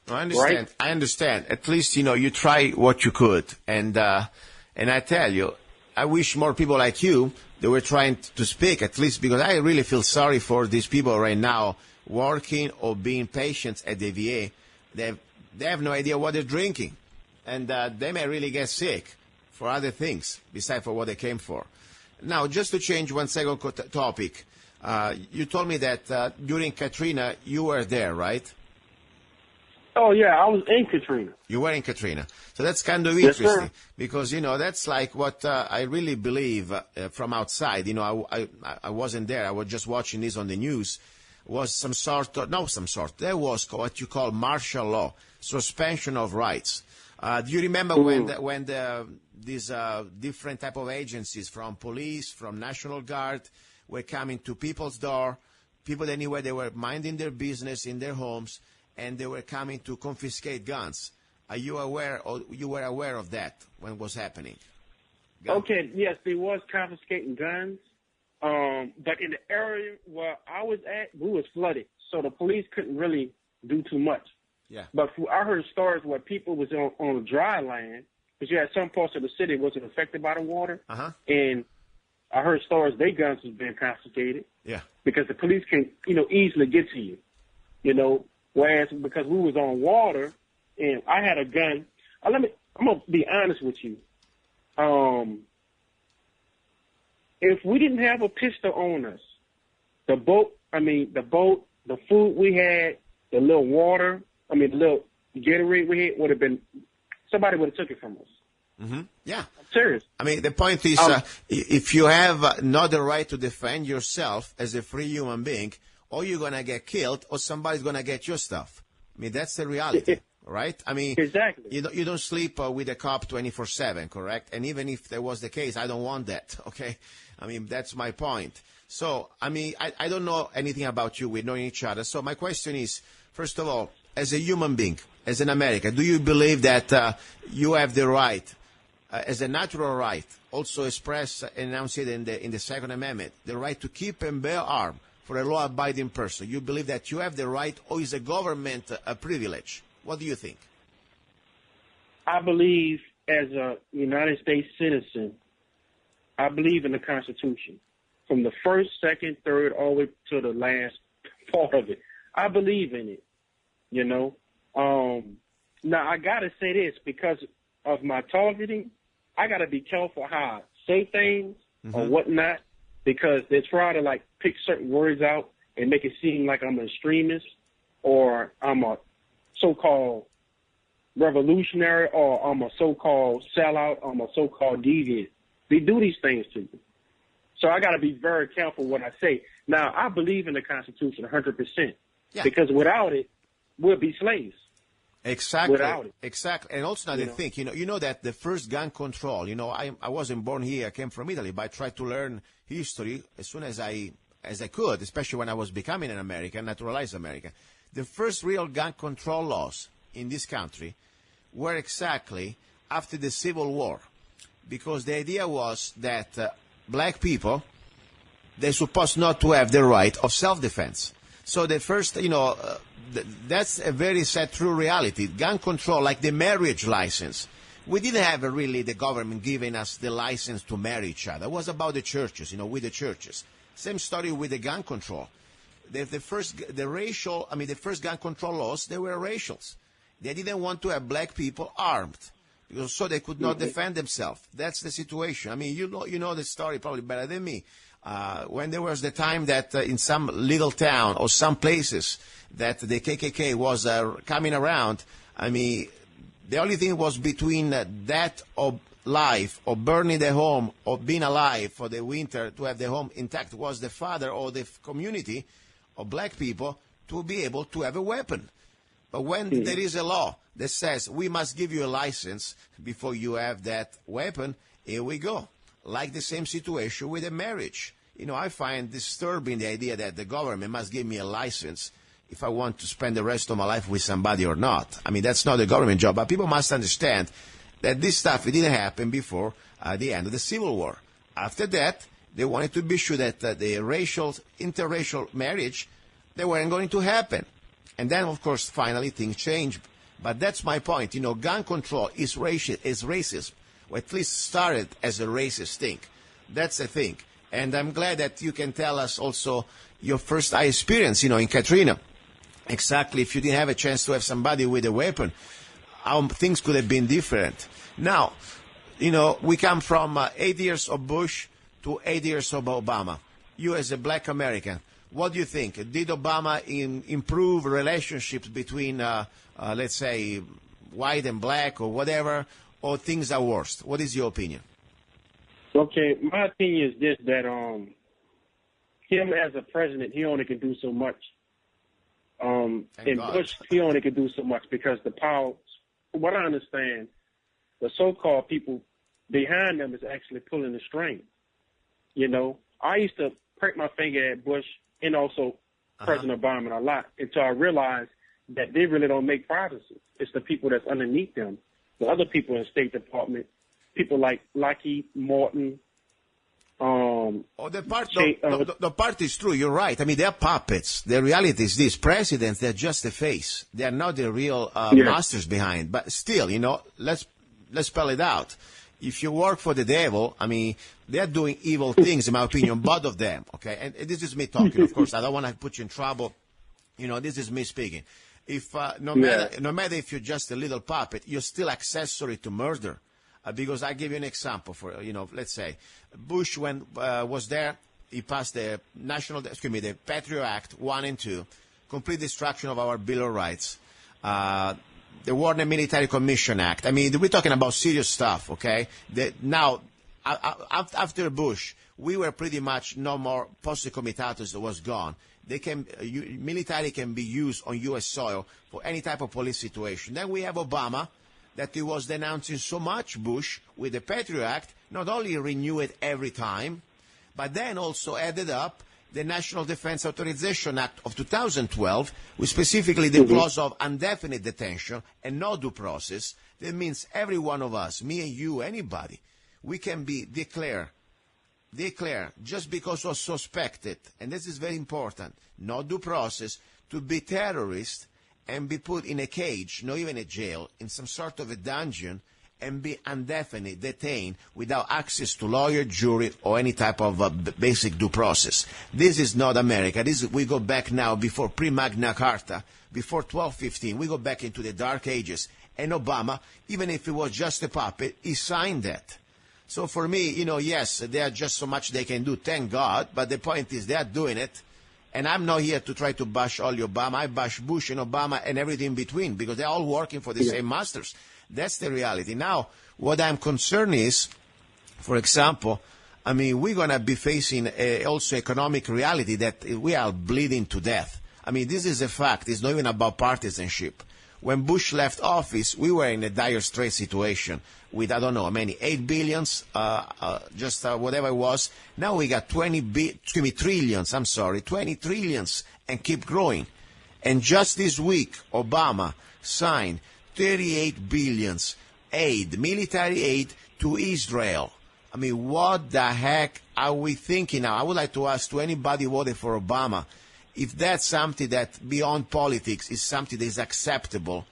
I understand. Right? I understand. At least, you try what you could. And I tell you, I wish more people like you, they were trying to speak, at least because I really feel sorry for these people right now working or being patients at the VA. They have no idea what they're drinking. And they may really get sick for other things besides for what they came for. Now, just to change one second topic, you told me that during Katrina, you were there, right? Oh, yeah, I was in Katrina. You were in Katrina. So that's kind of interesting because, that's like what I really believe from outside. I wasn't there. I was just watching this on the news. Was there was what you call martial law, suspension of rights. Do you remember when these different type of agencies from police, from National Guard were coming to people's door, people anywhere they were minding their business in their homes, and they were coming to confiscate guns? Are you aware, or you were aware of that when it was happening? Okay, yes, they was confiscating guns, but in the area where I was at, we was flooded, so the police couldn't really do too much. Yeah. But I heard stories where people was on dry land, because you had some parts of the city wasn't affected by the water, and I heard stories their guns was being confiscated. Yeah. Because the police can, easily get to you. Whereas because we was on water and I had a gun. I'm gonna be honest with you. If we didn't have a pistol on us, the boat, the food we had, the little water, the little Gatorade we had would have been, somebody would have took it from us. Mm-hmm. Yeah. I'm serious. The point is, if you have not the right to defend yourself as a free human being, or you're going to get killed, or somebody's going to get your stuff. That's the reality, right? Exactly. You don't sleep with a cop 24/7, correct? And even if there was the case, I don't want that, okay? That's my point. So, I don't know anything about you. We know each other. So my question is, first of all, as a human being, as an American, do you believe that you have the right, as a natural right, also expressed and announced it in the Second Amendment, the right to keep and bear arms for a law-abiding person? You believe that you have the right, or is a government a privilege? What do you think? I believe, as a United States citizen, I believe in the Constitution. From the first, second, third, all the way to the last part of it. I believe in it, Now, I got to say this, because of my targeting, I got to be careful how I say things or whatnot, because they try to, pick certain words out and make it seem like I'm an extremist or I'm a so-called revolutionary or I'm a so-called sellout, I'm a so-called deviant. They do these things to you. So I got to be very careful what I say. Now, I believe in the Constitution 100%, because without it, we'll be slaves. Exactly. Without it. Exactly. And also another thing, you know that the first gun control, I wasn't born here, I came from Italy, but I tried to learn history as soon as I could, especially when I was becoming an American, naturalized American. The first real gun control laws in this country were exactly after the Civil War, because the idea was that black people, they're supposed not to have the right of self-defense. So the first, that's a very sad true reality. Gun control, like the marriage license, we didn't have really the government giving us the license to marry each other. It was about the churches, with the churches. Same story with the gun control. The first gun control laws, they were racials. They didn't want to have black people armed, so they could not defend themselves. That's the situation. You know the story probably better than me. When there was the time that in some little town or some places that the KKK was coming around, the only thing was between that or life or burning the home or being alive for the winter to have the home intact was the father or the community of black people to be able to have a weapon. But when there is a law that says we must give you a license before you have that weapon, here we go. Like the same situation with a marriage. I find disturbing the idea that the government must give me a license if I want to spend the rest of my life with somebody or not. That's not a government job. But people must understand that this stuff, it didn't happen before the end of the Civil War. After that, they wanted to be sure that the interracial marriage, they weren't going to happen. And then, of course, finally things changed. But that's my point. Gun control is racist, or at least started as a racist thing. That's the thing. And I'm glad that you can tell us also your first experience, in Katrina. Exactly, if you didn't have a chance to have somebody with a weapon, how things could have been different. Now, we come from 8 years of Bush to 8 years of Obama. You as a black American, what do you think? Did Obama improve relationships between, let's say, white and black or whatever, or things are worse? What is your opinion? Okay, my opinion is this, that him as a president, he only can do so much. And Bush, he only can do so much because the power, from what I understand, the so-called people behind them is actually pulling the string. I used to prick my finger at Bush and also President Obama a lot until I realized that they really don't make promises. It's the people that's underneath them, the other people in the State Department, people like Lockheed Martin. The part is true. You're right. They're puppets. The reality is this: presidents, they're just a face. They're not the real masters behind. But still, let's spell it out. if you work for the devil, I mean, they're doing evil things, in my opinion, both of them, okay? And this is me talking, of course. I don't want to put you in trouble. You know, this is me speaking. If no matter if you're just a little puppet, you're still accessory to murder. Because I give you an example. For let's say Bush, when was there, he passed the the Patriot Act 1 and 2, complete destruction of our Bill of Rights, the War and Military Commission Act. I mean, we're talking about serious stuff, okay? Now, after Bush, we were pretty much no more posse comitatus was gone. Military can be used on U.S. soil for any type of police situation. Then we have Obama, that he was denouncing so much Bush with the Patriot Act, not only renew it every time, but then also added up the National Defense Authorization Act of 2012, with specifically the clause of indefinite detention and no due process. That means every one of us, me and you, anybody, we can be declared just because we're suspected, and this is very important, no due process, to be terrorist and be put in a cage, not even a jail, in some sort of a dungeon, and be indefinitely detained without access to lawyer, jury, or any type of basic due process. This is not America. We go back now before pre-Magna Carta, before 1215. We go back into the dark ages. And Obama, even if it was just a puppet, he signed that. So for me, yes, there are just so much they can do, thank God, but the point is they are doing it. And I'm not here to try to bash all Obama. I bash Bush and Obama and everything in between, because they're all working for the same masters. That's the reality. Now, what I'm concerned is, for example, I mean, we're going to be facing also economic reality that we are bleeding to death. I mean, this is a fact. It's not even about partisanship. When Bush left office, we were in a dire straight situation with, I don't know how many, 8 billions, whatever it was. Now we got 20 trillions, and keep growing. And just this week, Obama signed 38 billions aid, military aid to Israel. I mean, what the heck are we thinking now? I would like to ask to anybody who voted for Obama, if that's something that beyond politics is something that is acceptable,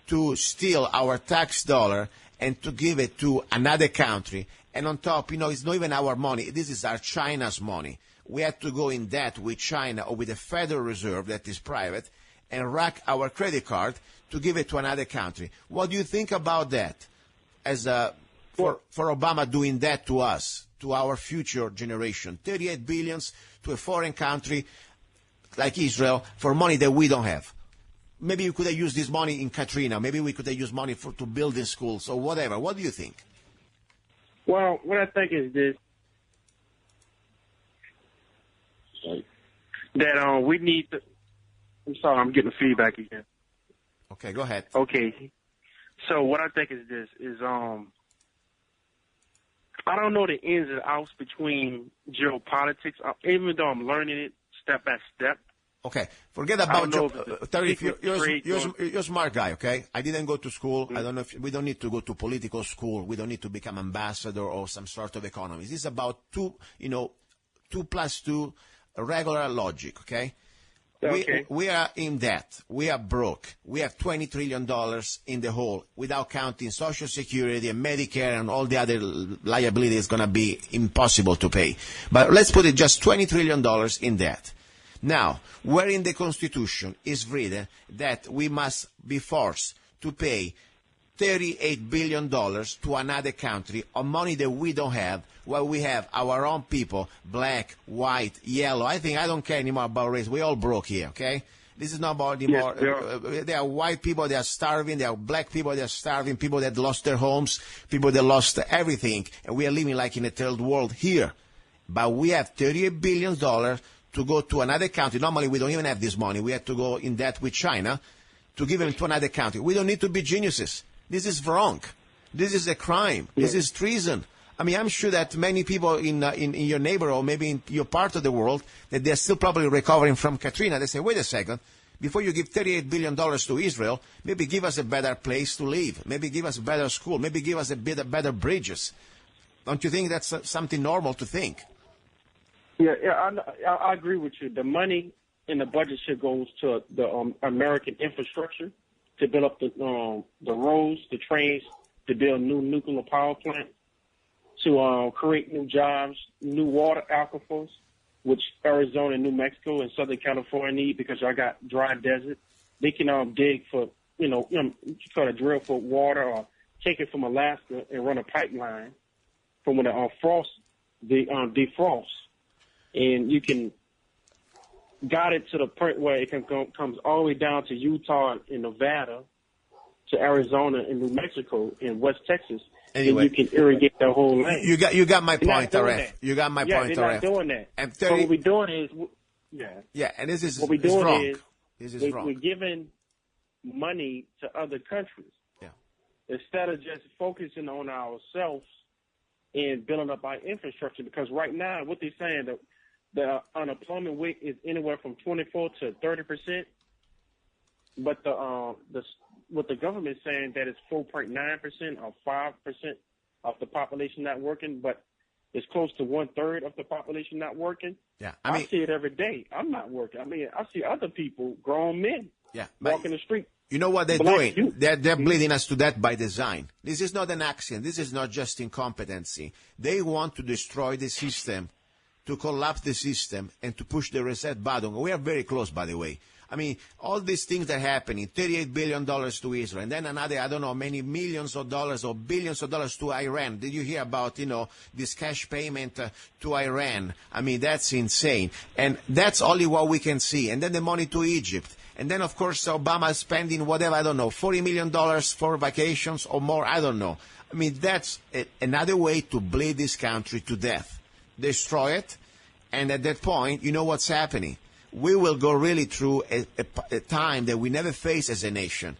to steal our tax dollar and to give it to another country. And on top, it's not even our money. This is our China's money. We have to go in debt with China or with the Federal Reserve that is private and rack our credit card to give it to another country. What do you think about that for Obama doing that to us, to our future generation? 38 billions to a foreign country like Israel for money that we don't have. Maybe we could have used this money in Katrina. Maybe we could have used money to build in schools or whatever. What do you think? Well, what I think is this, that we need to, I'm sorry, I'm getting feedback again. Okay, go ahead. Okay. So what I think is this, is I don't know the ins and outs between geopolitics, even though I'm learning it step by step. Okay, forget about Tarref. You're a smart guy, okay? I didn't go to school. I don't know we don't need to go to political school. We don't need to become ambassador or some sort of economist. This is about 2 plus 2, regular logic, okay? Okay. We are in debt. We are broke. We have $20 trillion in the hole, without counting Social Security and Medicare and all the other liability is going to be impossible to pay. But let's put it just $20 trillion in debt. Now, where in the Constitution is written that we must be forced to pay $38 billion to another country on money that we don't have, while we have our own people, black, white, yellow. I don't care anymore about race. We're all broke here, okay? This is not about anymore. Yes, there are white people, they are starving. There are black people, they are starving. People that lost their homes, people that lost everything. And we are living like in a third world here. But we have $38 billion to go to another country. Normally, we don't even have this money. We have to go in debt with China to give them to another country. We don't need to be geniuses. This is wrong. This is a crime. This is treason. I mean, I'm sure that many people in your neighborhood, or maybe in your part of the world, that they're still probably recovering from Katrina. They say, wait a second, before you give $38 billion to Israel, maybe give us a better place to live. Maybe give us a better school. Maybe give us a bit better bridges. Don't you think that's something normal to think? Yeah, I agree with you. The money in the budget should go to the American infrastructure to build up the roads, the trains, to build new nuclear power plant. to create new jobs, new water aquifers, which Arizona and New Mexico and Southern California need because I got dry desert. They can dig for, try to drill for water or take it from Alaska and run a pipeline from when the frost, defrost. And you can got it to the point where it comes all the way down to Utah and Nevada, to Arizona and New Mexico and West Texas. Anyway, and you can irrigate the whole land. You got my point, Tarref. You got my point, Tarref. They're not doing that. And so what we're doing is, and this is what we're doing wrong. We're giving money to other countries. Yeah. Instead of just focusing on ourselves and building up our infrastructure, because right now what they're saying that the unemployment rate is anywhere from 24 to 30%, but what the government is saying that it's 4.9% or 5% of the population not working, but it's close to 1/3 of the population not working. Yeah, I see it every day. I'm not working. I mean, I see other people, grown men, walking the street. You know what they're doing? They're bleeding us to death by design. This is not an accident. This is not just incompetency. They want to destroy the system, to collapse the system, and to push the reset button. We are very close, by the way. I mean, all these things that are happening, $38 billion to Israel, and then another, I don't know, many millions of dollars or billions of dollars to Iran. Did you hear about, this cash payment to Iran? I mean, that's insane. And that's only what we can see. And then the money to Egypt. And then, of course, Obama is spending whatever, I don't know, $40 million for vacations or more, I don't know. I mean, that's another way to bleed this country to death. Destroy it. And at that point, you know what's happening. We will go really through a time that we never faced as a nation.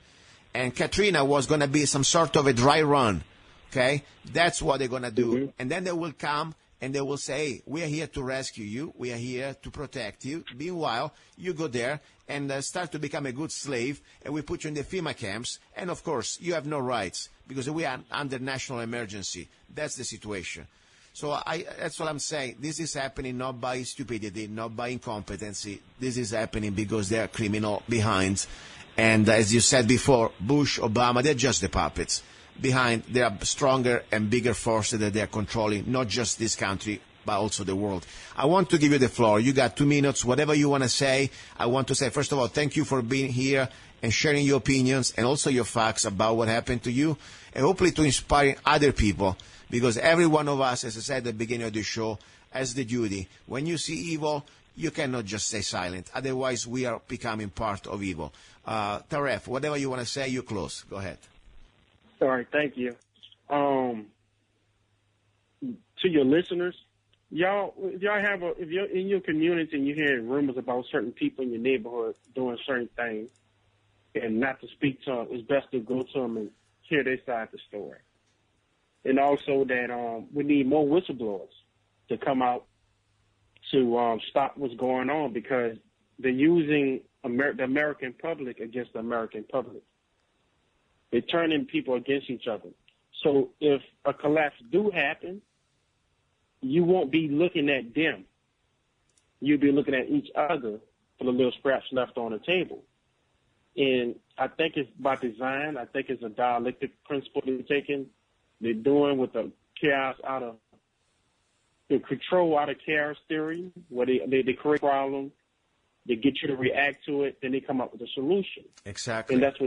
And Katrina was going to be some sort of a dry run, okay? That's what they're going to do. Mm-hmm. And then they will come and they will say, hey, we are here to rescue you. We are here to protect you. Meanwhile, you go there and start to become a good slave, and we put you in the FEMA camps. And, of course, you have no rights because we are under national emergency. That's the situation. So that's what I'm saying. This is happening not by stupidity, not by incompetency. This is happening because there are criminal behind. And as you said before, Bush, Obama, they're just the puppets. Behind, there are stronger and bigger forces that they're controlling, not just this country, but also the world. I want to give you the floor. You got 2 minutes, whatever you want to say. I want to say, first of all, thank you for being here and sharing your opinions and also your facts about what happened to you, and hopefully to inspire other people. Because every one of us, as I said at the beginning of the show, has the duty. When you see evil, you cannot just stay silent. Otherwise, we are becoming part of evil. Tarref, whatever you want to say, you close. Go ahead. All right, thank you. To your listeners, if you're in your community and you're hearing rumors about certain people in your neighborhood doing certain things, and not to speak to them, it's best to go to them and hear their side of the story. And also that we need more whistleblowers to come out to stop what's going on, because they're using the American public against the American public. They're turning people against each other. So if a collapse do happen, you won't be looking at them. You'll be looking at each other for the little scraps left on the table. And I think it's by design. I think it's a dialectic principle they're doing with the chaos the control out of chaos theory, where they create problems, they get you to react to it, then they come up with a solution. Exactly. And that's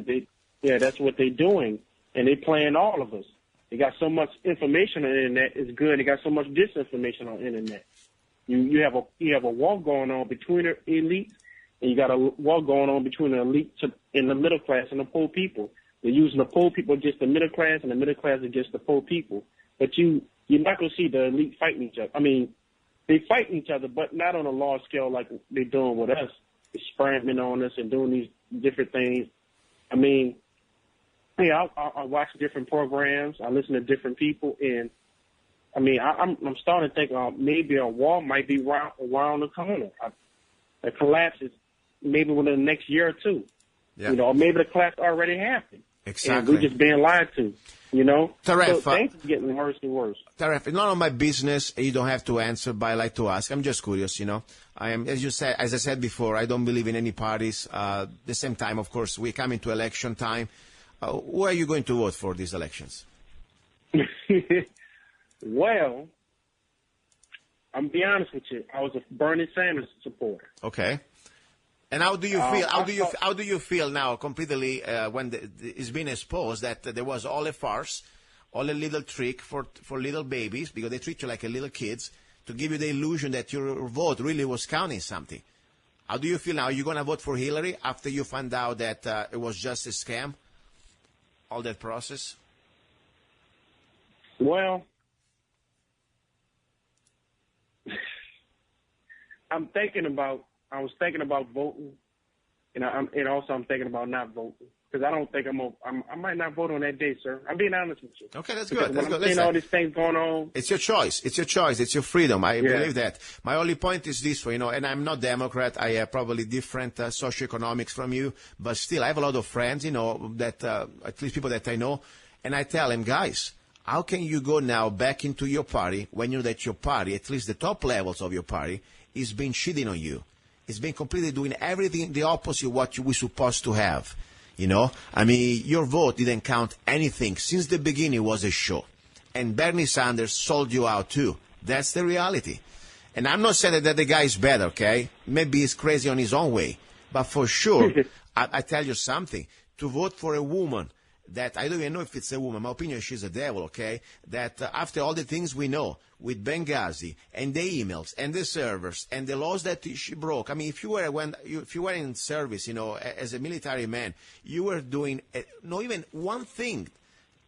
what they're doing. And they're playing all of us. They got so much information on the internet, it's good. They got so much disinformation on the internet. You have a war going on between the elite, and you got a war going on between the elite and the middle class and the poor people. They're using the poor people against the middle class and the middle class against the poor people. But you're not going to see the elite fighting each other. I mean, they fight each other, but not on a large scale like they're doing with us. They're spamming on us and doing these different things. I mean, I watch different programs. I listen to different people. And, I mean, I'm starting to think maybe a war might be around the corner. A collapse is maybe within the next year or two. Yeah. Maybe the collapse already happened. Exactly. And we're just being lied to, Tarref, so things are getting worse and worse. Tarref, it's none of my business. You don't have to answer, but I like to ask. I'm just curious, I am, as I said before, I don't believe in any parties. At the same time, of course, we're coming to election time. Who are you going to vote for these elections? Well, I'm gonna be honest with you. I was a Bernie Sanders supporter. Okay. And how do you feel? How do you feel now, completely when it's been exposed that there was all a farce, all a little trick for little babies, because they treat you like a little kids, to give you the illusion that your vote really was counting something? How do you feel now? Are you going to vote for Hillary after you found out that it was just a scam, all that process? Well, I was thinking about voting, and I'm thinking about not voting, because I don't think I might not vote on that day, sir. I'm being honest with you. Okay, that's because good. That's good. Seeing all these things going on. It's your choice. It's your choice. It's your freedom. I believe that. My only point is this, and I'm not Democrat. I have probably different socioeconomics from you, but still, I have a lot of friends, that at least people that I know, and I tell them, guys, how can you go now back into your party when you know that your party, at least the top levels of your party, is being cheating on you? It's been completely doing everything the opposite of what we're supposed to have. I mean, your vote didn't count anything. Since the beginning, it was a show. And Bernie Sanders sold you out too. That's the reality. And I'm not saying that the guy is bad, okay? Maybe he's crazy on his own way. But for sure, I tell you something. To vote for a woman that, I don't even know if it's a woman, my opinion, she's a devil, okay? That after all the things we know with Benghazi and the emails and the servers and the laws that she broke, I mean, if you were in service, as a military man, you were doing not even one thing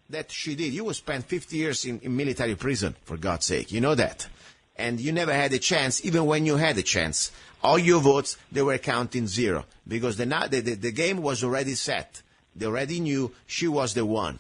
that she did. You would spend 50 years in military prison, for God's sake. You know that. And you never had a chance, even when you had a chance. All your votes, they were counting zero, because the game was already set. They already knew she was the one.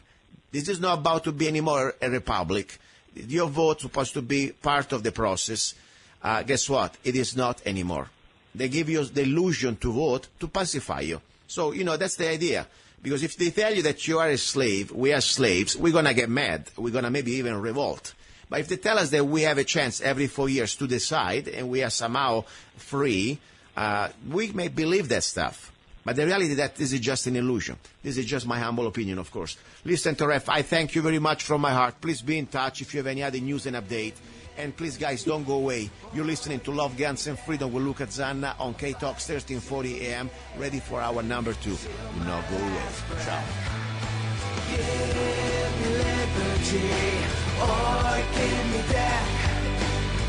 This is not about to be anymore a republic. Your vote supposed to be part of the process. Guess what? It is not anymore. They give you the illusion to vote to pacify you. So, that's the idea. Because if they tell you that you are a slave, we are slaves, we're going to get mad. We're going to maybe even revolt. But if they tell us that we have a chance every 4 years to decide and we are somehow free, we may believe that stuff. But the reality is that this is just an illusion. This is just my humble opinion, of course. Listen, Tarref, I thank you very much from my heart. Please be in touch if you have any other news and update. And please, guys, don't go away. You're listening to Love, Guns, and Freedom with luca-zanna on KTOX 1340 AM. Ready for our number 2. Do not go away. Ciao. Give me liberty or give me death.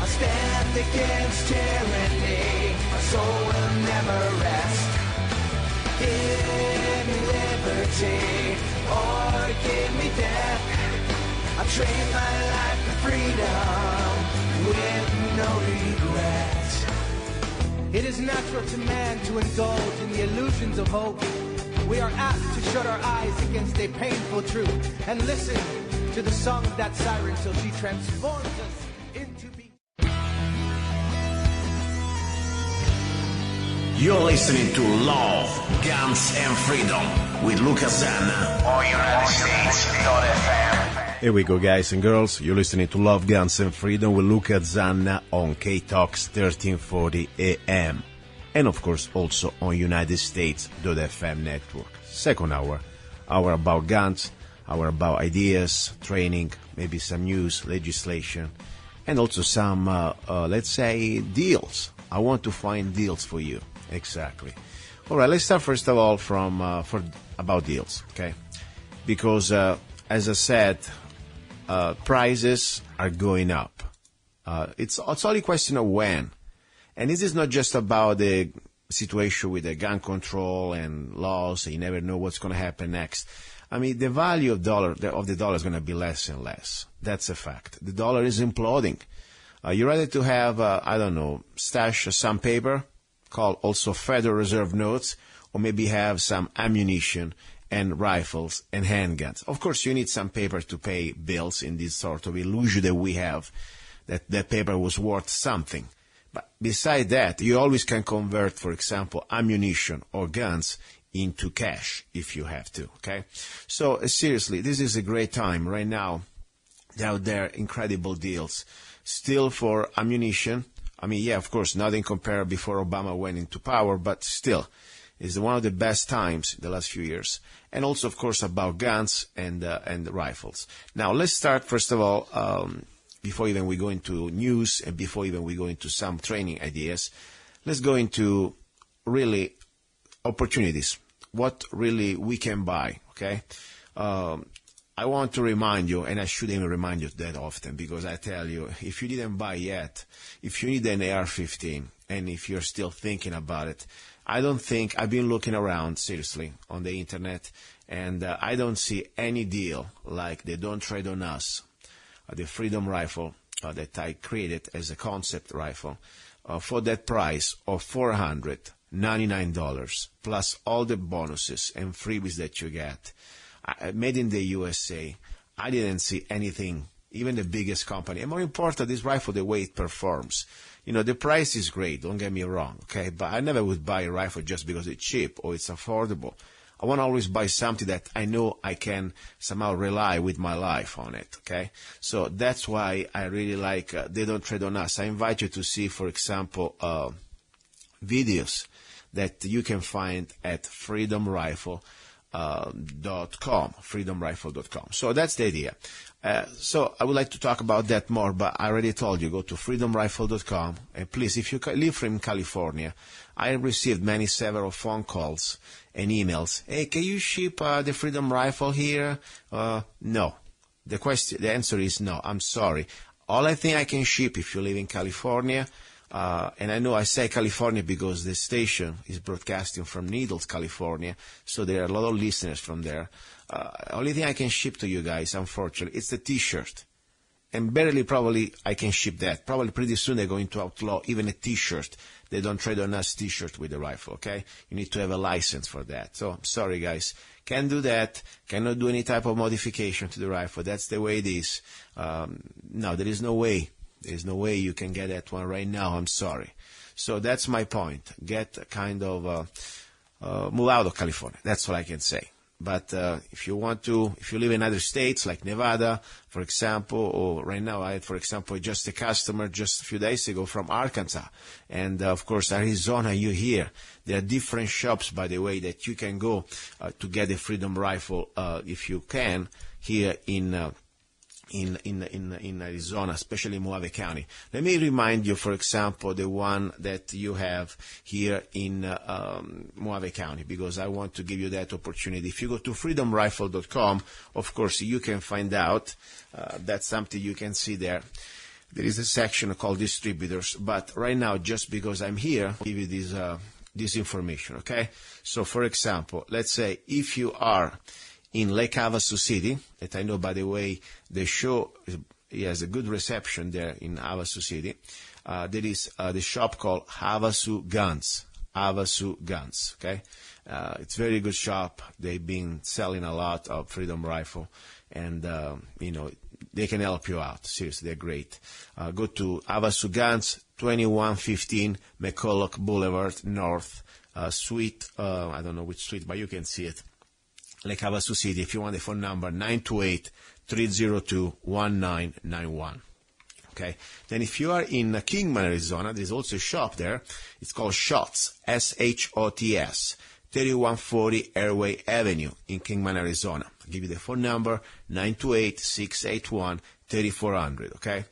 I stand against tyranny. My soul will never rest. Give me liberty or give me death. I trade my life for freedom with no regrets. It is natural to man to indulge in the illusions of hope. We are apt to shut our eyes against a painful truth and listen to the song of that siren till she transforms us into being. You're listening to Love, Guns, and Freedom with luca-zanna on United States.fm. Here we go, guys and girls. You're listening to Love, Guns, and Freedom with luca-zanna on KTOX 1340 AM. And, of course, also on United States.fm network. Second hour about guns, hour about ideas, training, maybe some news, legislation, and also some, let's say, deals. I want to find deals for you. Exactly. All right, let's start first of all about deals, okay? Because as I said, prices are going up. It's only a question of when, and this is not just about the situation with the gun control and laws. You never know what's going to happen next. I mean, the value of the dollar is going to be less and less. That's a fact. The dollar is imploding. You're ready to have, stash some paper, called also Federal Reserve notes, or maybe have some ammunition and rifles and handguns. Of course, you need some paper to pay bills in this sort of illusion that we have, that the paper was worth something. But beside that, you always can convert, for example, ammunition or guns into cash if you have to, okay? So seriously, this is a great time right now. Out there, incredible deals. Still for ammunition. I mean, yeah, of course, nothing compared before Obama went into power, but still, it's one of the best times in the last few years. And also, of course, about guns and rifles. Now, let's start, first of all, before even we go into news and before even we go into some training ideas, let's go into really opportunities, what really we can buy, okay? I want to remind you, and I shouldn't even remind you that often, because I tell you, if you didn't buy yet, if you need an AR-15, and if you're still thinking about it, I've been looking around seriously on the internet, and I don't see any deal like the Don't Trade on Us, the Freedom Rifle that I created as a concept rifle, for that price of $499, plus all the bonuses and freebies that you get. Made in the USA. I didn't see anything, even the biggest company. And more important, this rifle, the way it performs. You know, the price is great, don't get me wrong, okay? But I never would buy a rifle just because it's cheap or it's affordable. I want to always buy something that I know I can somehow rely with my life on it, okay? So that's why I really like They Don't Trade on Us. I invite you to see, for example, videos that you can find at freedomrifle.com. freedomrifle.com. So that's the idea. So I would like to talk about that more, but I already told you, go to freedomrifle.com. And please, if you live from California, I received several phone calls and emails. Hey, can you ship the Freedom Rifle here? No. The answer is no. I'm sorry. All I think I can ship if you live in California, and I know I say California because the station is broadcasting from Needles, California, so there are a lot of listeners from there. Only thing I can ship to you guys, unfortunately, it's the T-shirt. And barely probably I can ship that. Probably pretty soon they're going to outlaw even a T-shirt. They don't trade on us T-shirt with the rifle, okay? You need to have a license for that. So, sorry guys. Can't do that. Cannot do any type of modification to the rifle. That's the way it is. No, there is no way. There's no way you can get that one right now. I'm sorry. So that's my point. Get kind of, move out of California. That's what I can say. But if you want to, if you live in other states like Nevada, for example, or right now I had, for example, just a customer just a few days ago from Arkansas. And, of course, Arizona, you hear. There are different shops, by the way, that you can go to get a Freedom Rifle, if you can, here in Arizona, especially in Mojave County. Let me remind you, for example, the one that you have here in Mojave County, because I want to give you that opportunity. If you go to freedomrifle.com, of course, you can find out. That's something you can see there. There is a section called distributors, but right now, just because I'm here, I'll give you this information, okay? So, for example, let's say if you are in Lake Havasu City, that I know, by the way, the show has a good reception there in Havasu City. There is the shop called Havasu Guns. Havasu Guns, okay? It's a very good shop. They've been selling a lot of Freedom Rifle, and, they can help you out. Seriously, they're great. Go to Havasu Guns, 2115 McCulloch Boulevard North, suite, I don't know which suite, but you can see it. Lake Havasu City. If you want the phone number, 928-302-1991. Okay. Then if you are in Kingman, Arizona, there's also a shop there. It's called Shots, SHOTS, 3140 Airway Avenue in Kingman, Arizona. I'll give you the phone number, 928-681-3400. Okay.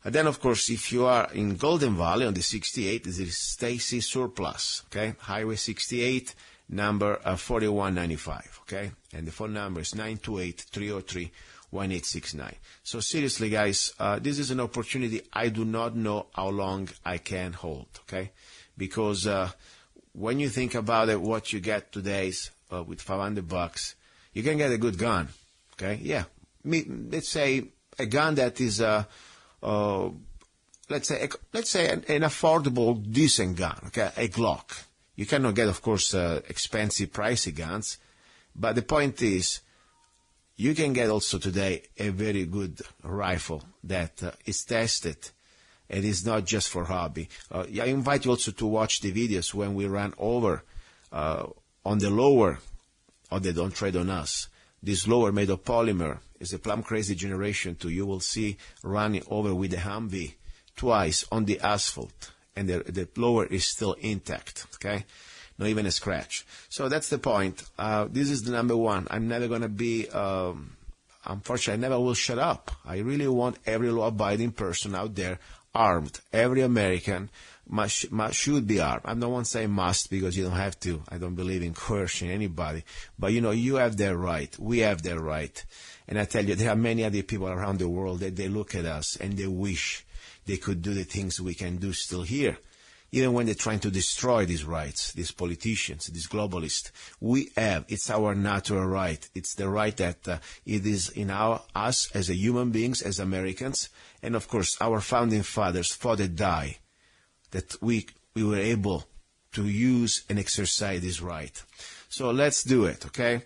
And then, of course, if you are in Golden Valley on the 68, this is Stacy Surplus. Okay. Highway 68. Number 4195, okay? And the phone number is 928-303-1869. So seriously, guys, this is an opportunity I do not know how long I can hold, okay? Because when you think about it, what you get today with $500, you can get a good gun, okay? Yeah, let's say a gun that is let's say an affordable, decent gun, okay? A Glock. You cannot get, of course, expensive, pricey guns, but the point is, you can get also today a very good rifle that is tested and is not just for hobby. I invite you also to watch the videos when we ran over on the lower, or they don't trade on us. This lower made of polymer is a plum crazy generation 2. You will see running over with the Humvee twice on the asphalt. And the lower is still intact, okay? Not even a scratch. So that's the point. This is the number one. I'm never going to be unfortunately, I never will shut up. I really want every law-abiding person out there armed. Every American should be armed. I don't want to say must because you don't have to. I don't believe in coercing anybody. But, you have their right. We have their right. And I tell you, there are many other people around the world that they look at us and they wish they could do the things we can do still here. Even when they're trying to destroy these rights, these politicians, these globalists, it's our natural right. It's the right that it is in us as human beings, as Americans, and of course our founding fathers fought and died that we were able to use and exercise this right. So let's do it, okay?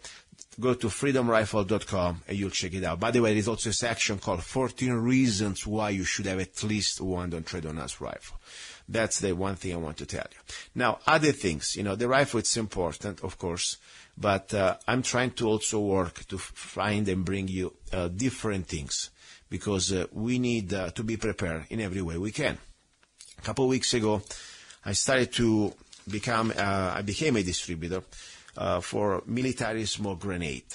Go to freedomrifle.com and you'll check it out. By the way, there's also a section called 14 Reasons Why You Should Have at least one Don't Trade on Us rifle. That's the one thing I want to tell you. Now, other things, the rifle is important, of course, but I'm trying to also work to find and bring you different things because we need to be prepared in every way we can. A couple of weeks ago, I became a distributor for military smoke grenade.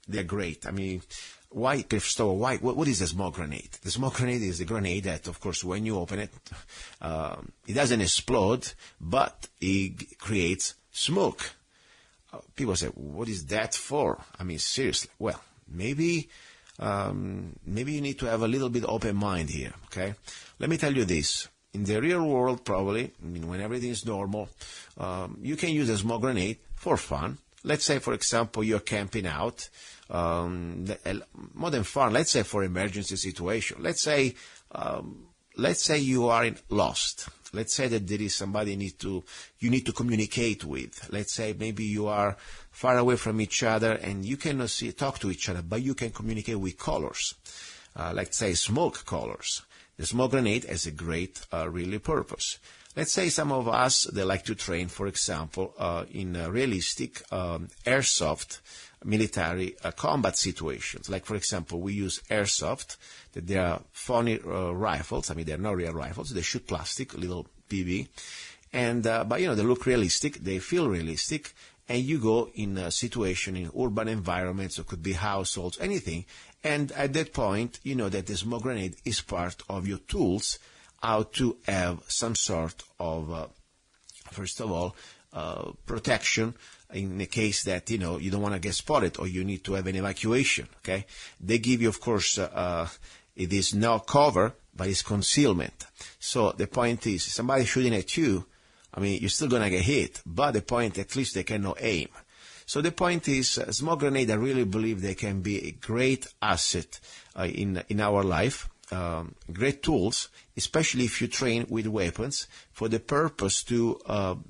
They're great. I mean, why, first of all, what is a smoke grenade? The smoke grenade is a grenade that, of course, when you open it, it doesn't explode, but it creates smoke. People say, what is that for? I mean, seriously. Well, maybe you need to have a little bit open mind here, okay? Let me tell you this. In the real world, probably, when everything is normal, you can use a smoke grenade for fun. Let's say, for example, you're camping out. More than fun, let's say for emergency situation. Let's say you are lost. Let's say that there is somebody you need to communicate with. Let's say maybe you are far away from each other and you cannot talk to each other, but you can communicate with colors. Let's say smoke colors. The smoke grenade has a great, really purpose. Let's say some of us, they like to train, for example, in realistic airsoft military combat situations. Like, for example, we use airsoft, that they are phony rifles. I mean, they're not real rifles. They shoot plastic, little BB. And, but, they look realistic. They feel realistic. And you go in a situation in urban environments, or could be households, anything. And at that point, you know that the smoke grenade is part of your tools, how to have some sort of, first of all, protection in the case that, you don't want to get spotted or you need to have an evacuation, okay? They give you, of course, it is not cover, but it's concealment. So the point is, somebody shooting at you, I mean, you're still going to get hit, but the point, at least they cannot aim. So the point is, smoke grenade, I really believe they can be a great asset in our life. Great tools, especially if you train with weapons for the purpose to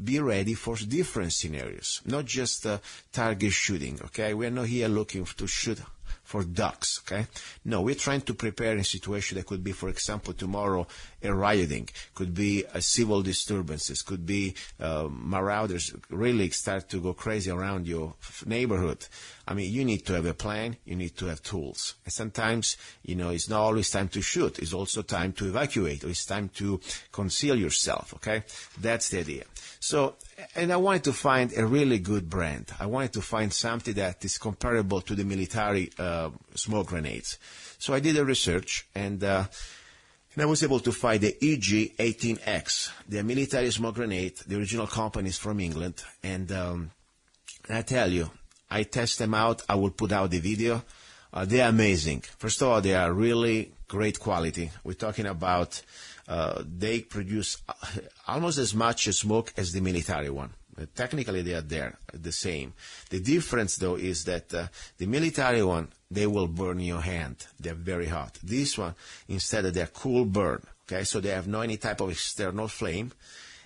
be ready for different scenarios, not just target shooting, okay? We're not here looking to shoot for ducks, okay? No, we're trying to prepare a situation that could be, for example, tomorrow a rioting, could be a civil disturbances, could be marauders really start to go crazy around your neighborhood. I mean, you need to have a plan, you need to have tools. And sometimes, it's not always time to shoot, it's also time to evacuate, or it's time to conceal yourself, okay? That's the idea. So, and I wanted to find a really good brand. I wanted to find something that is comparable to the military smoke grenades. So I did a research, and I was able to find the EG-18X, the military smoke grenade. The original company is from England, and I tell you, I test them out. I will put out the video. They are amazing. First of all, they are really great quality. We're talking about they produce almost as much smoke as the military one. Technically, they are the same. The difference, though, is that the military one, they will burn your hand. They're very hot. This one, instead, they're cool burn. Okay, so they have no any type of external flame.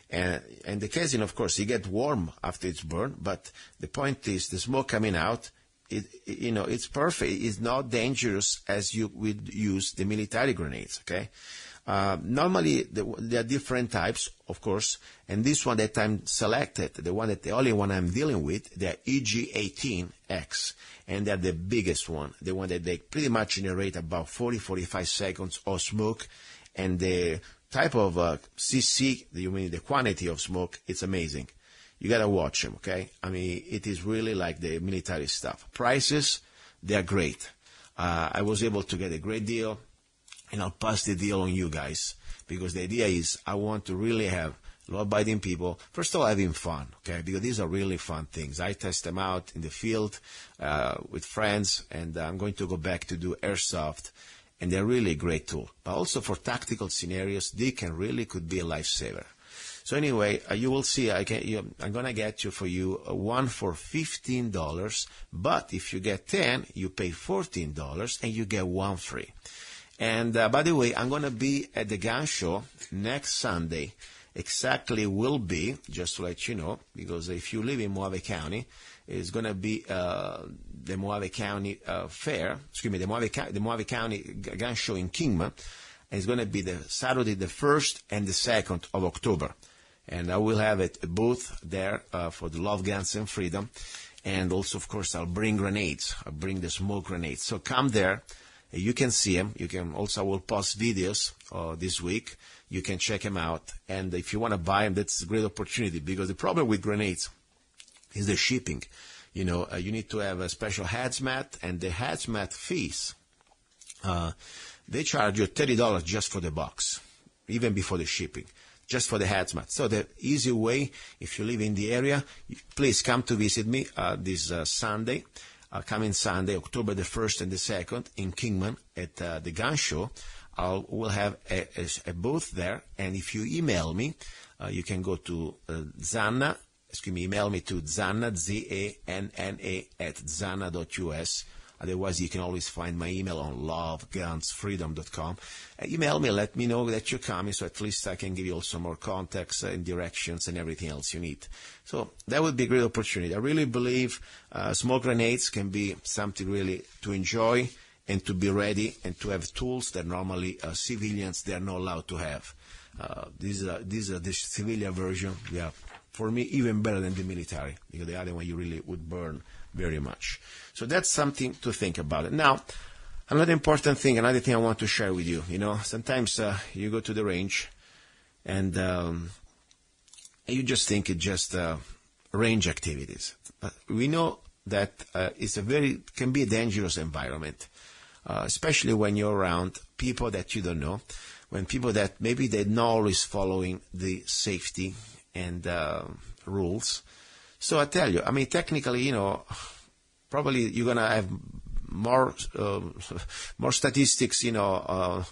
And the casing, of course, it gets warm after it's burned. But the point is, the smoke coming out, it's perfect. It's not dangerous as you would use the military grenades. Okay. Normally, there are different types, of course, and this one that I'm selected, the only one I'm dealing with, they're EG-18X, and they're the biggest one, the one that they pretty much generate about 40-45 seconds of smoke, and the type of CC, the quantity of smoke, it's amazing. You gotta watch them, okay? I mean, it is really like the military stuff. Prices, they're great. I was able to get a great deal, and I'll pass the deal on you guys, because the idea is I want to really have law-abiding people, first of all, having fun, okay, because these are really fun things. I test them out in the field with friends, and I'm going to go back to do airsoft, and they're really a great tool. But also for tactical scenarios, they could be a lifesaver. So anyway, you will see, I'm going to get for you one for $15, but if you get 10, you pay $14, and you get one free. And by the way, I'm going to be at the gun show next Sunday. Exactly will be, just to let you know, because if you live in Mojave County, it's going to be the Mojave County Fair, the Mojave County Gun Show in Kingman, and it's going to be the Saturday the 1st and the 2nd of October. And I will have a booth there for the Love Guns and Freedom, and also, of course, I'll bring grenades. I'll bring the smoke grenades. So come there. You can see them. You can also, I will post videos this week. You can check them out. And if you want to buy them, that's a great opportunity, because the problem with grenades is the shipping. You need to have a special hazmat, and the hazmat fees, they charge you $30 just for the box, even before the shipping, just for the hazmat. So the easy way, if you live in the area, please come to visit me this Sunday. Coming Sunday, October the 1st and the 2nd in Kingman at the gun show. We'll have a booth there, and if you email me, you can go to Zanna, email me to Zanna, Z-A-N-N-A, @zanna.us. Otherwise, you can always find my email on lovegunsfreedom.com. Email me, let me know that you're coming, so at least I can give you also more context and directions and everything else you need. So that would be a great opportunity. I really believe smoke grenades can be something really to enjoy and to be ready and to have tools that normally civilians, they're not allowed to have. These are the civilian version. Yeah, for me, even better than the military, because the other one you really would burn very much. So that's something to think about. Now, another important thing, another thing I want to share with you. Sometimes you go to the range and you just think it's just range activities. But we know that can be a dangerous environment, especially when you're around people that you don't know, when people that maybe they're not always following the safety and rules. So I tell you, technically, probably you're going to have more statistics, that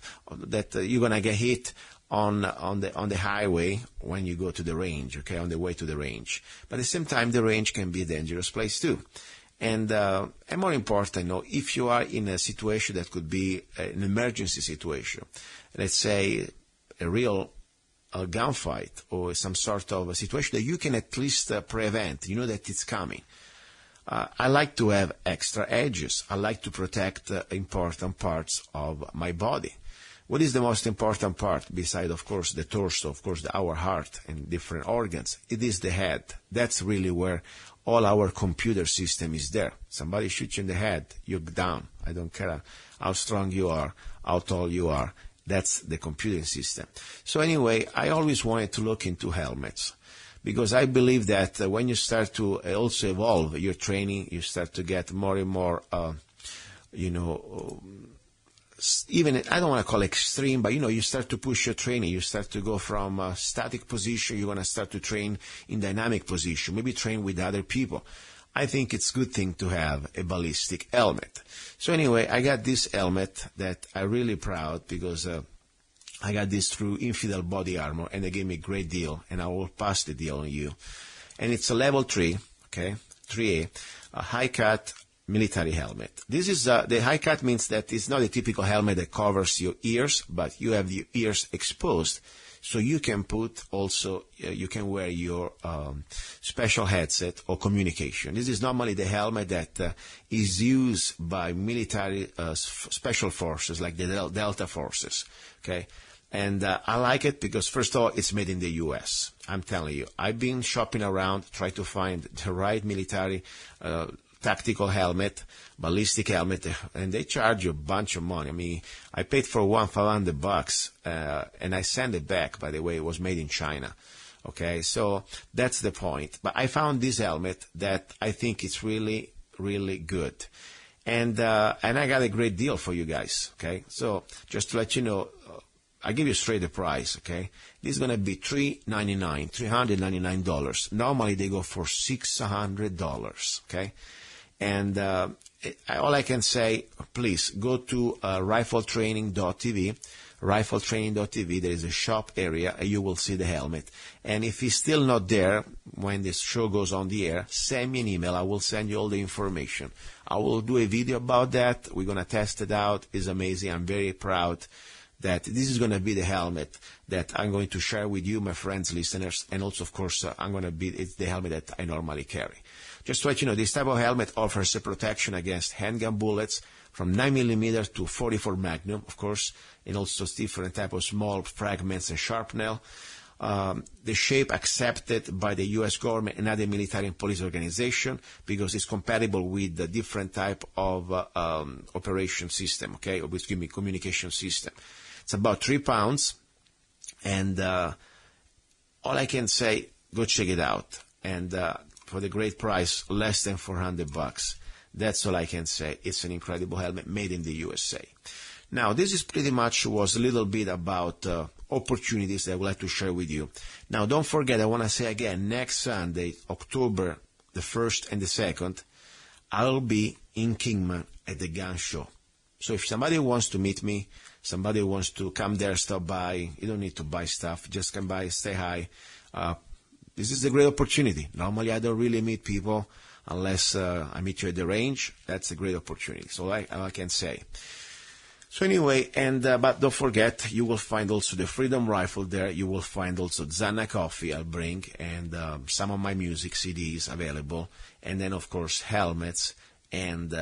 you're going to get hit on the highway when you go to the range, okay, on the way to the range. But at the same time, the range can be a dangerous place too. And more important, if you are in a situation that could be an emergency situation, let's say a real a gunfight or some sort of a situation that you can at least prevent, that it's coming. I like to have extra edges. I like to protect important parts of my body. What is the most important part besides, of course, the torso, of course, our heart and different organs? It is the head. That's really where all our computer system is there. Somebody shoots you in the head, you're down. I don't care how strong you are, how tall you are. That's the computing system. So anyway, I always wanted to look into helmets, because I believe that when you start to also evolve your training, you start to get more and more, even, I don't want to call it extreme, but you start to push your training. You start to go from a static position, you're going to start to train in dynamic position, maybe train with other people. I think it's a good thing to have a ballistic helmet. So anyway, I got this helmet that I'm really proud, because I got this through Infidel Body Armor, and they gave me a great deal, and I will pass the deal on you. And it's a level 3, okay, 3A, a high-cut military helmet. This is the high-cut means that it's not a typical helmet that covers your ears, but you have your ears exposed. So you can put also, you can wear your special headset or communication. This is normally the helmet that is used by military special forces, like the Delta forces, okay? And I like it because, first of all, it's made in the U.S. I'm telling you, I've been shopping around, trying to find the right military tactical helmet, ballistic helmet, and they charge you a bunch of money. I paid for one $500, and I sent it back. By the way, it was made in China. Okay, so that's the point. But I found this helmet that I think it's really, really good. And I got a great deal for you guys, okay? So just to let you know, I give you straight the price, okay? This is going to be $399. Normally they go for $600, okay? And all I can say, please go to rifletraining.tv. Rifletraining.tv, there is a shop area, and you will see the helmet. And if it's still not there when this show goes on the air, send me an email. I will send you all the information. I will do a video about that. We're going to test it out. It's amazing. I'm very proud that this is going to be the helmet that I'm going to share with you, my friends, listeners, and also, of course, it's the helmet that I normally carry. Just to let you know, this type of helmet offers a protection against handgun bullets from 9mm to 44 Magnum, of course, and also different type of small fragments and shrapnel. The shape accepted by the U.S. government and other military and police organization because it's compatible with the different type of operation system, okay, or communication system. It's about 3 pounds, and all I can say, go check it out. And for the great price, less than $400. That's all I can say. It's an incredible helmet made in the USA. Now, this is pretty much was a little bit about opportunities that I would like to share with you. Now, don't forget, I want to say again, next Sunday, October the 1st and the 2nd, I'll be in Kingman at the gun show. So if somebody wants to meet me, somebody wants to come there, stop by, you don't need to buy stuff, just come by, say hi. This is a great opportunity. Normally, I don't really meet people unless I meet you at the range. That's a great opportunity. So I can say. So anyway, but don't forget, you will find also the Freedom Rifle there. You will find also Zanna coffee I'll bring, and some of my music CDs available. And then, of course, helmets. And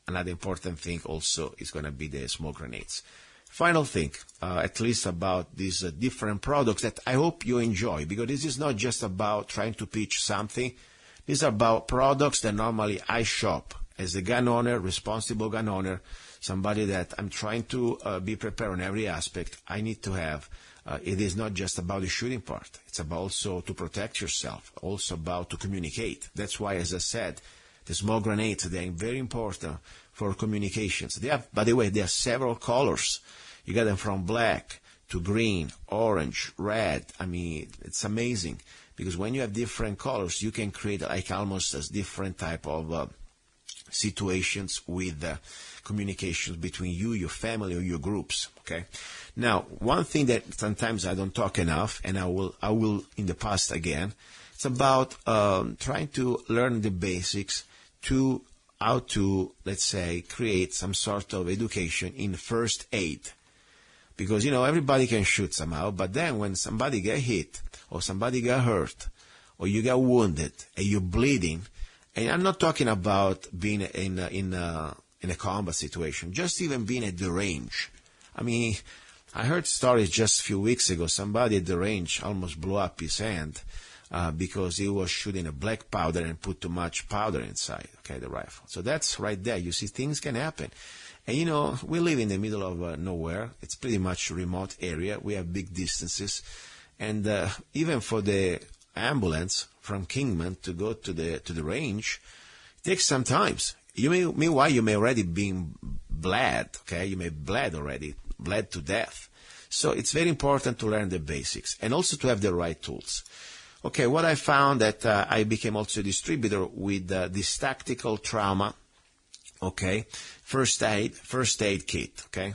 another important thing also is going to be the smoke grenades. Final thing, at least about these different products that I hope you enjoy, because this is not just about trying to pitch something. These are about products that normally I shop as a gun owner, responsible gun owner, somebody that I'm trying to be prepared on every aspect. I need to have. It is not just about the shooting part. It's about also to protect yourself, also about to communicate. That's why, as I said, the smoke grenades, they are very important for communications. They have, by the way, there are several colors. You get them from black to green, orange, red. I mean, it's amazing because when you have different colors, you can create like almost as different type of situations with communications between you, your family, or your groups. Okay. Now, one thing that sometimes I don't talk enough, and I will in the past again. It's about trying to learn the basics to how to, let's say, create some sort of education in first aid. Because, everybody can shoot somehow, but then when somebody get hit, or somebody get hurt, or you get wounded, and you're bleeding, and I'm not talking about being in a combat situation, just even being at the range. I mean, I heard stories just a few weeks ago, somebody at the range almost blew up his hand, because he was shooting a black powder and put too much powder inside, okay, the rifle. So that's right there. You see, things can happen. And, we live in the middle of nowhere. It's pretty much a remote area. We have big distances. And even for the ambulance from Kingman to go to the range, it takes some time. Meanwhile, you may already been bled, okay? You may bled to death. So it's very important to learn the basics and also to have the right tools. Okay, what I found that I became also a distributor with this tactical trauma, okay, first aid kit, okay?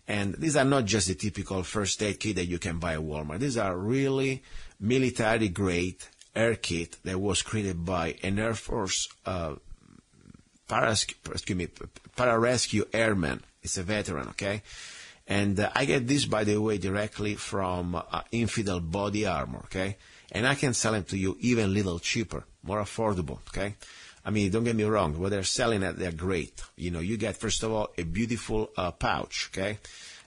And these are not just the typical first aid kit that you can buy at Walmart. These are really military-grade air kit that was created by an Air Force pararescue airman. It's a veteran, okay? And I get this, by the way, directly from Infidel Body Armor, okay? And I can sell them to you even a little cheaper, more affordable, okay? I mean, don't get me wrong. What they're selling at, they're great. You get, first of all, a beautiful pouch, okay?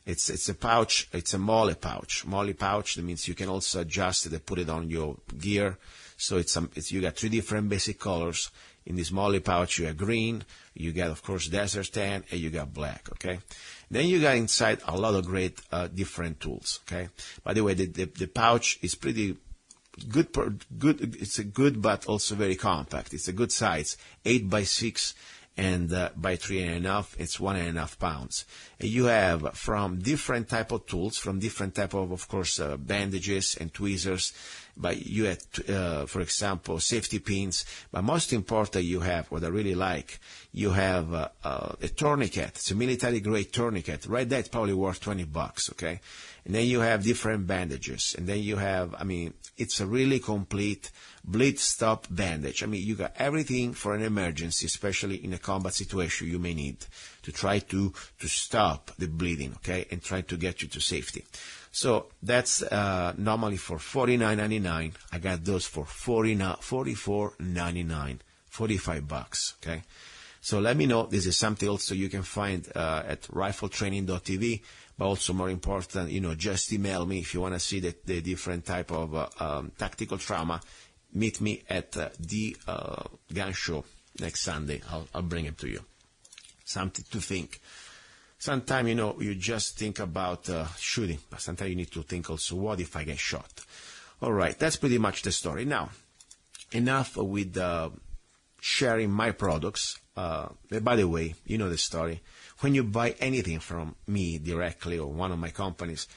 It's a pouch. It's a MOLLE pouch. MOLLE pouch, that means you can also adjust it and put it on your gear. So you got 3 different basic colors. In this MOLLE pouch, you have green, you got, of course, desert tan, and you got black, okay? Then you got inside a lot of great different tools, okay? By the way, the pouch is pretty good. It's a good, but also very compact. It's a good size, 8x6, and by 3.5, it's 1.5 pounds. And you have from different type of tools, from different type of course, bandages and tweezers. But you have, for example, safety pins. But most important, you have what I really like. You have a tourniquet. It's a military-grade tourniquet. Right there, it's probably worth $20. Okay, and then you have different bandages, and then you have, I mean, it's a really complete bleed stop bandage. I mean, you got everything for an emergency, especially in a combat situation you may need to try to stop the bleeding, okay, and try to get you to safety. So that's normally for $49.99. I got those for $44.99, $45, okay? So let me know. This is something also you can find at rifletraining.tv, but also more important, just email me if you want to see the different type of tactical trauma. Meet me at the gun show next Sunday. I'll bring it to you. Something to think. Sometimes, you just think about shooting, but sometimes you need to think also, what if I get shot? All right, that's pretty much the story. Now, enough with sharing my products. By the way, you know the story. When you buy anything from me directly or one of my companies,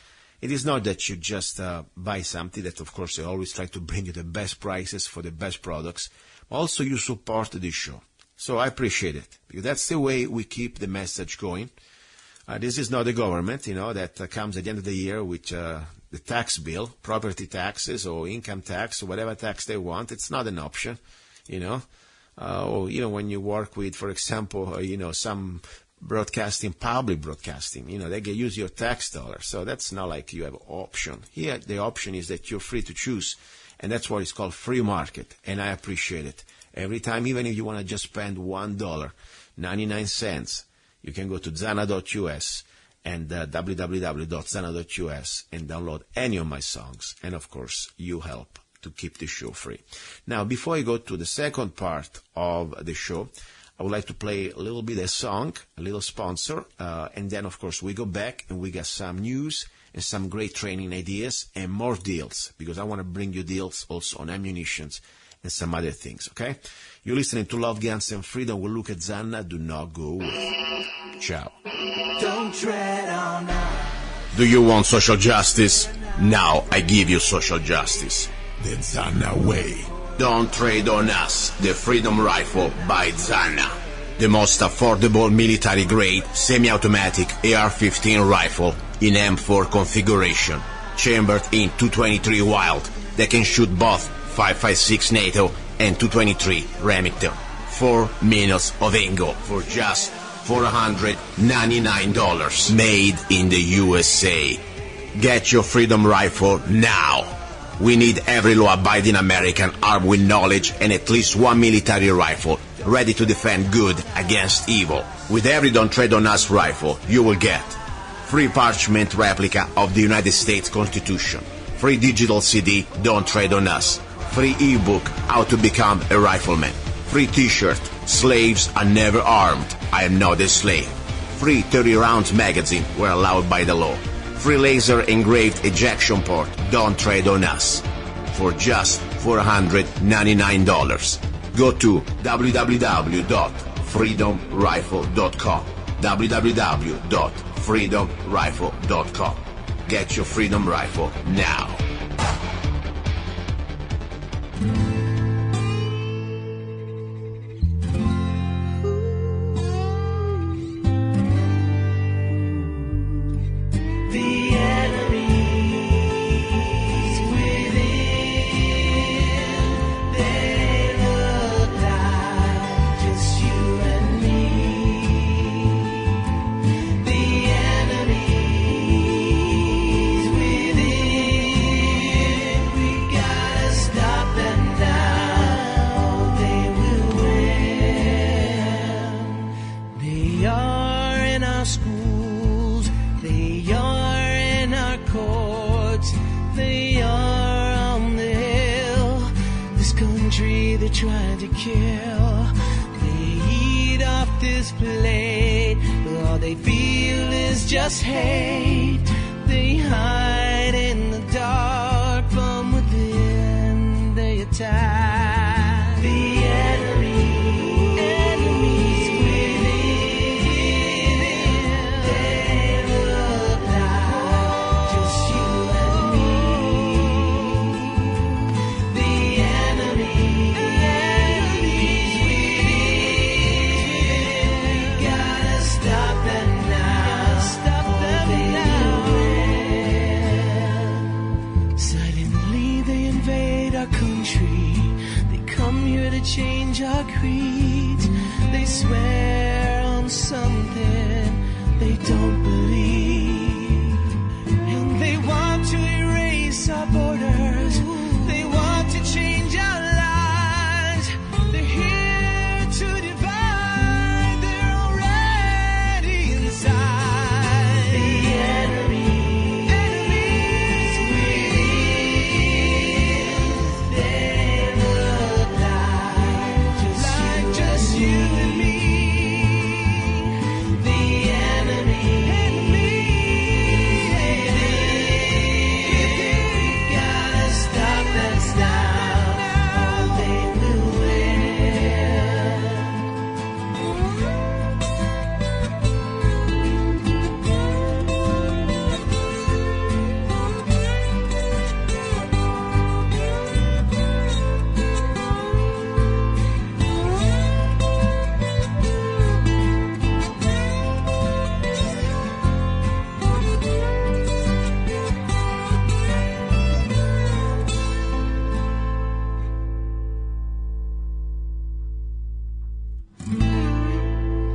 it is not that you just buy something that, of course, I always try to bring you the best prices for the best products. Also, you support the show. So I appreciate it, because that's the way we keep the message going. This is not the government, that comes at the end of the year with the tax bill, property taxes or income tax or whatever tax they want. It's not an option, or, when you work with, for example, some public broadcasting, they can use your tax dollars. So that's not like you have an option. Here, the option is that you're free to choose. And that's what is called free market. And I appreciate it. Every time, even if you want to just spend $1.99, you can go to zanna.us and www.zanna.us and download any of my songs. And, of course, you help to keep the show free. Now, before I go to the second part of the show, I would like to play a little bit of song, a little sponsor, and then, of course, we go back and we got some news and some great training ideas and more deals, because I want to bring you deals also on ammunitions and some other things, okay? You're listening to Love, Guns, and Freedom with luca-zanna. Do not go away. Ciao. Don't tread on us. Do you want social justice? Now I give you social justice. The Zanna way. Don't trade on us. The Freedom Rifle by Zanna. The most affordable military-grade semi-automatic AR-15 rifle in M4 configuration. Chambered in 223 Wild that can shoot both 5.56 NATO and 223 Remington. 4 minutes of angle for just $499. Made in the USA. Get your Freedom Rifle now. We need every law-abiding American armed with knowledge and at least one military rifle ready to defend good against evil. With every Don't Trade on Us rifle, you will get free parchment replica of the United States Constitution, free digital CD, Don't Trade on Us, free ebook, How to Become a Rifleman, free t-shirt, Slaves Are Never Armed, I Am Not a Slave, free 30-round magazine where allowed by the law, free laser engraved ejection port, Don't Trade on Us, for just $499. Go to www.freedomrifle.com, www.freedomrifle.com. Get your Freedom Rifle now. Trying to kill, they eat off this plate, but all they feel is just hate. They hide in the dark, from within they attack. The enemies our country. They come here to change our creed. They swear on something they don't believe. And they want to erase our borders. They want to change our lives. They're here to divide. They're already inside. The enemy is within. They look like just you and me. The enemy is within. We gotta stop them now, or they will win.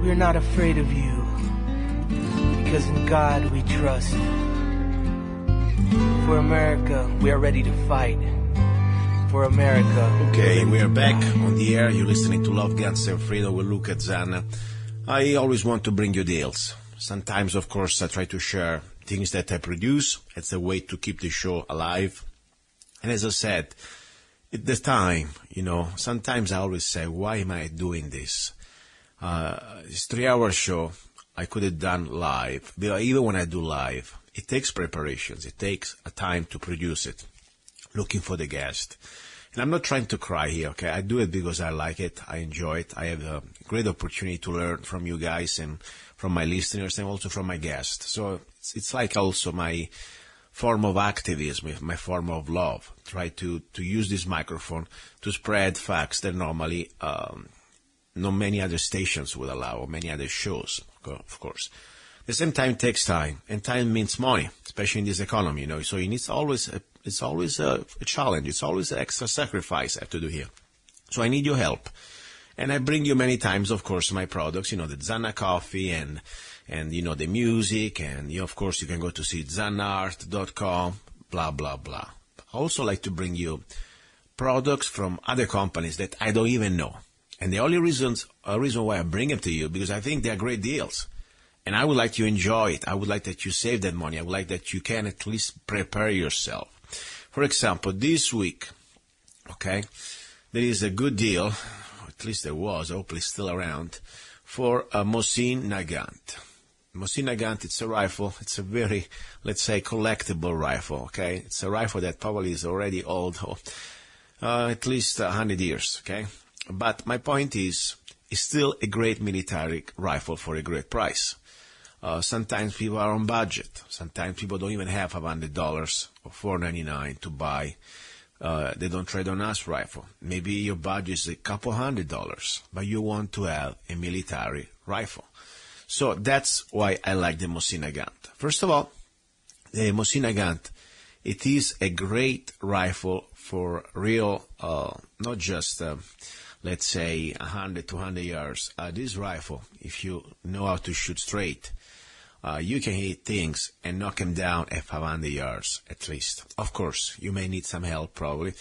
We're not afraid of you, because in God we trust. For America, we are ready to fight. For America. Okay, we are back on the air. You're listening to Love, Guns, and Freedom with luca-zanna. I always want to bring you deals. Sometimes, of course, I try to share things that I produce. It's a way to keep the show alive. And as I said, at the time, sometimes I always say, why am I doing this? This 3-hour show, I could have done live. But even when I do live, it takes preparations. It takes a time to produce it, looking for the guest. And I'm not trying to cry here, okay? I do it because I like it. I enjoy it. I have a great opportunity to learn from you guys and from my listeners and also from my guests. So it's like also my form of activism, my form of love. Try to use this microphone to spread facts that normally not many other stations would allow, or many other shows, of course. At the same time, it takes time, and time means money, especially in this economy, So it's always a challenge. It's always an extra sacrifice I have to do here. So I need your help. And I bring you many times, of course, my products, the Zanna coffee and the music, and of course you can go to see zannaart.com, blah, blah, blah. I also like to bring you products from other companies that I don't even know. And the only reason why I bring them to you, because I think they're great deals. And I would like you to enjoy it. I would like that you save that money. I would like that you can at least prepare yourself. For example, this week, okay, there is a good deal, at least there was, hopefully still around, for a Mosin Nagant. Mosin Nagant, it's a rifle. It's a very, let's say, collectible rifle, okay? It's a rifle that probably is already old, at least 100 years, okay? But my point is, it's still a great military rifle for a great price. Sometimes people are on budget. Sometimes people don't even have $500 or $499 to buy. They don't trade on us rifle. Maybe your budget is a couple $100, but you want to have a military rifle. So that's why I like the Mosin Nagant. First of all, the Mosin Nagant, it is a great rifle for real, not just let's say 100, 200 yards. This rifle, if you know how to shoot straight, you can hit things and knock them down at 500 yards at least. Of course, you may need some help probably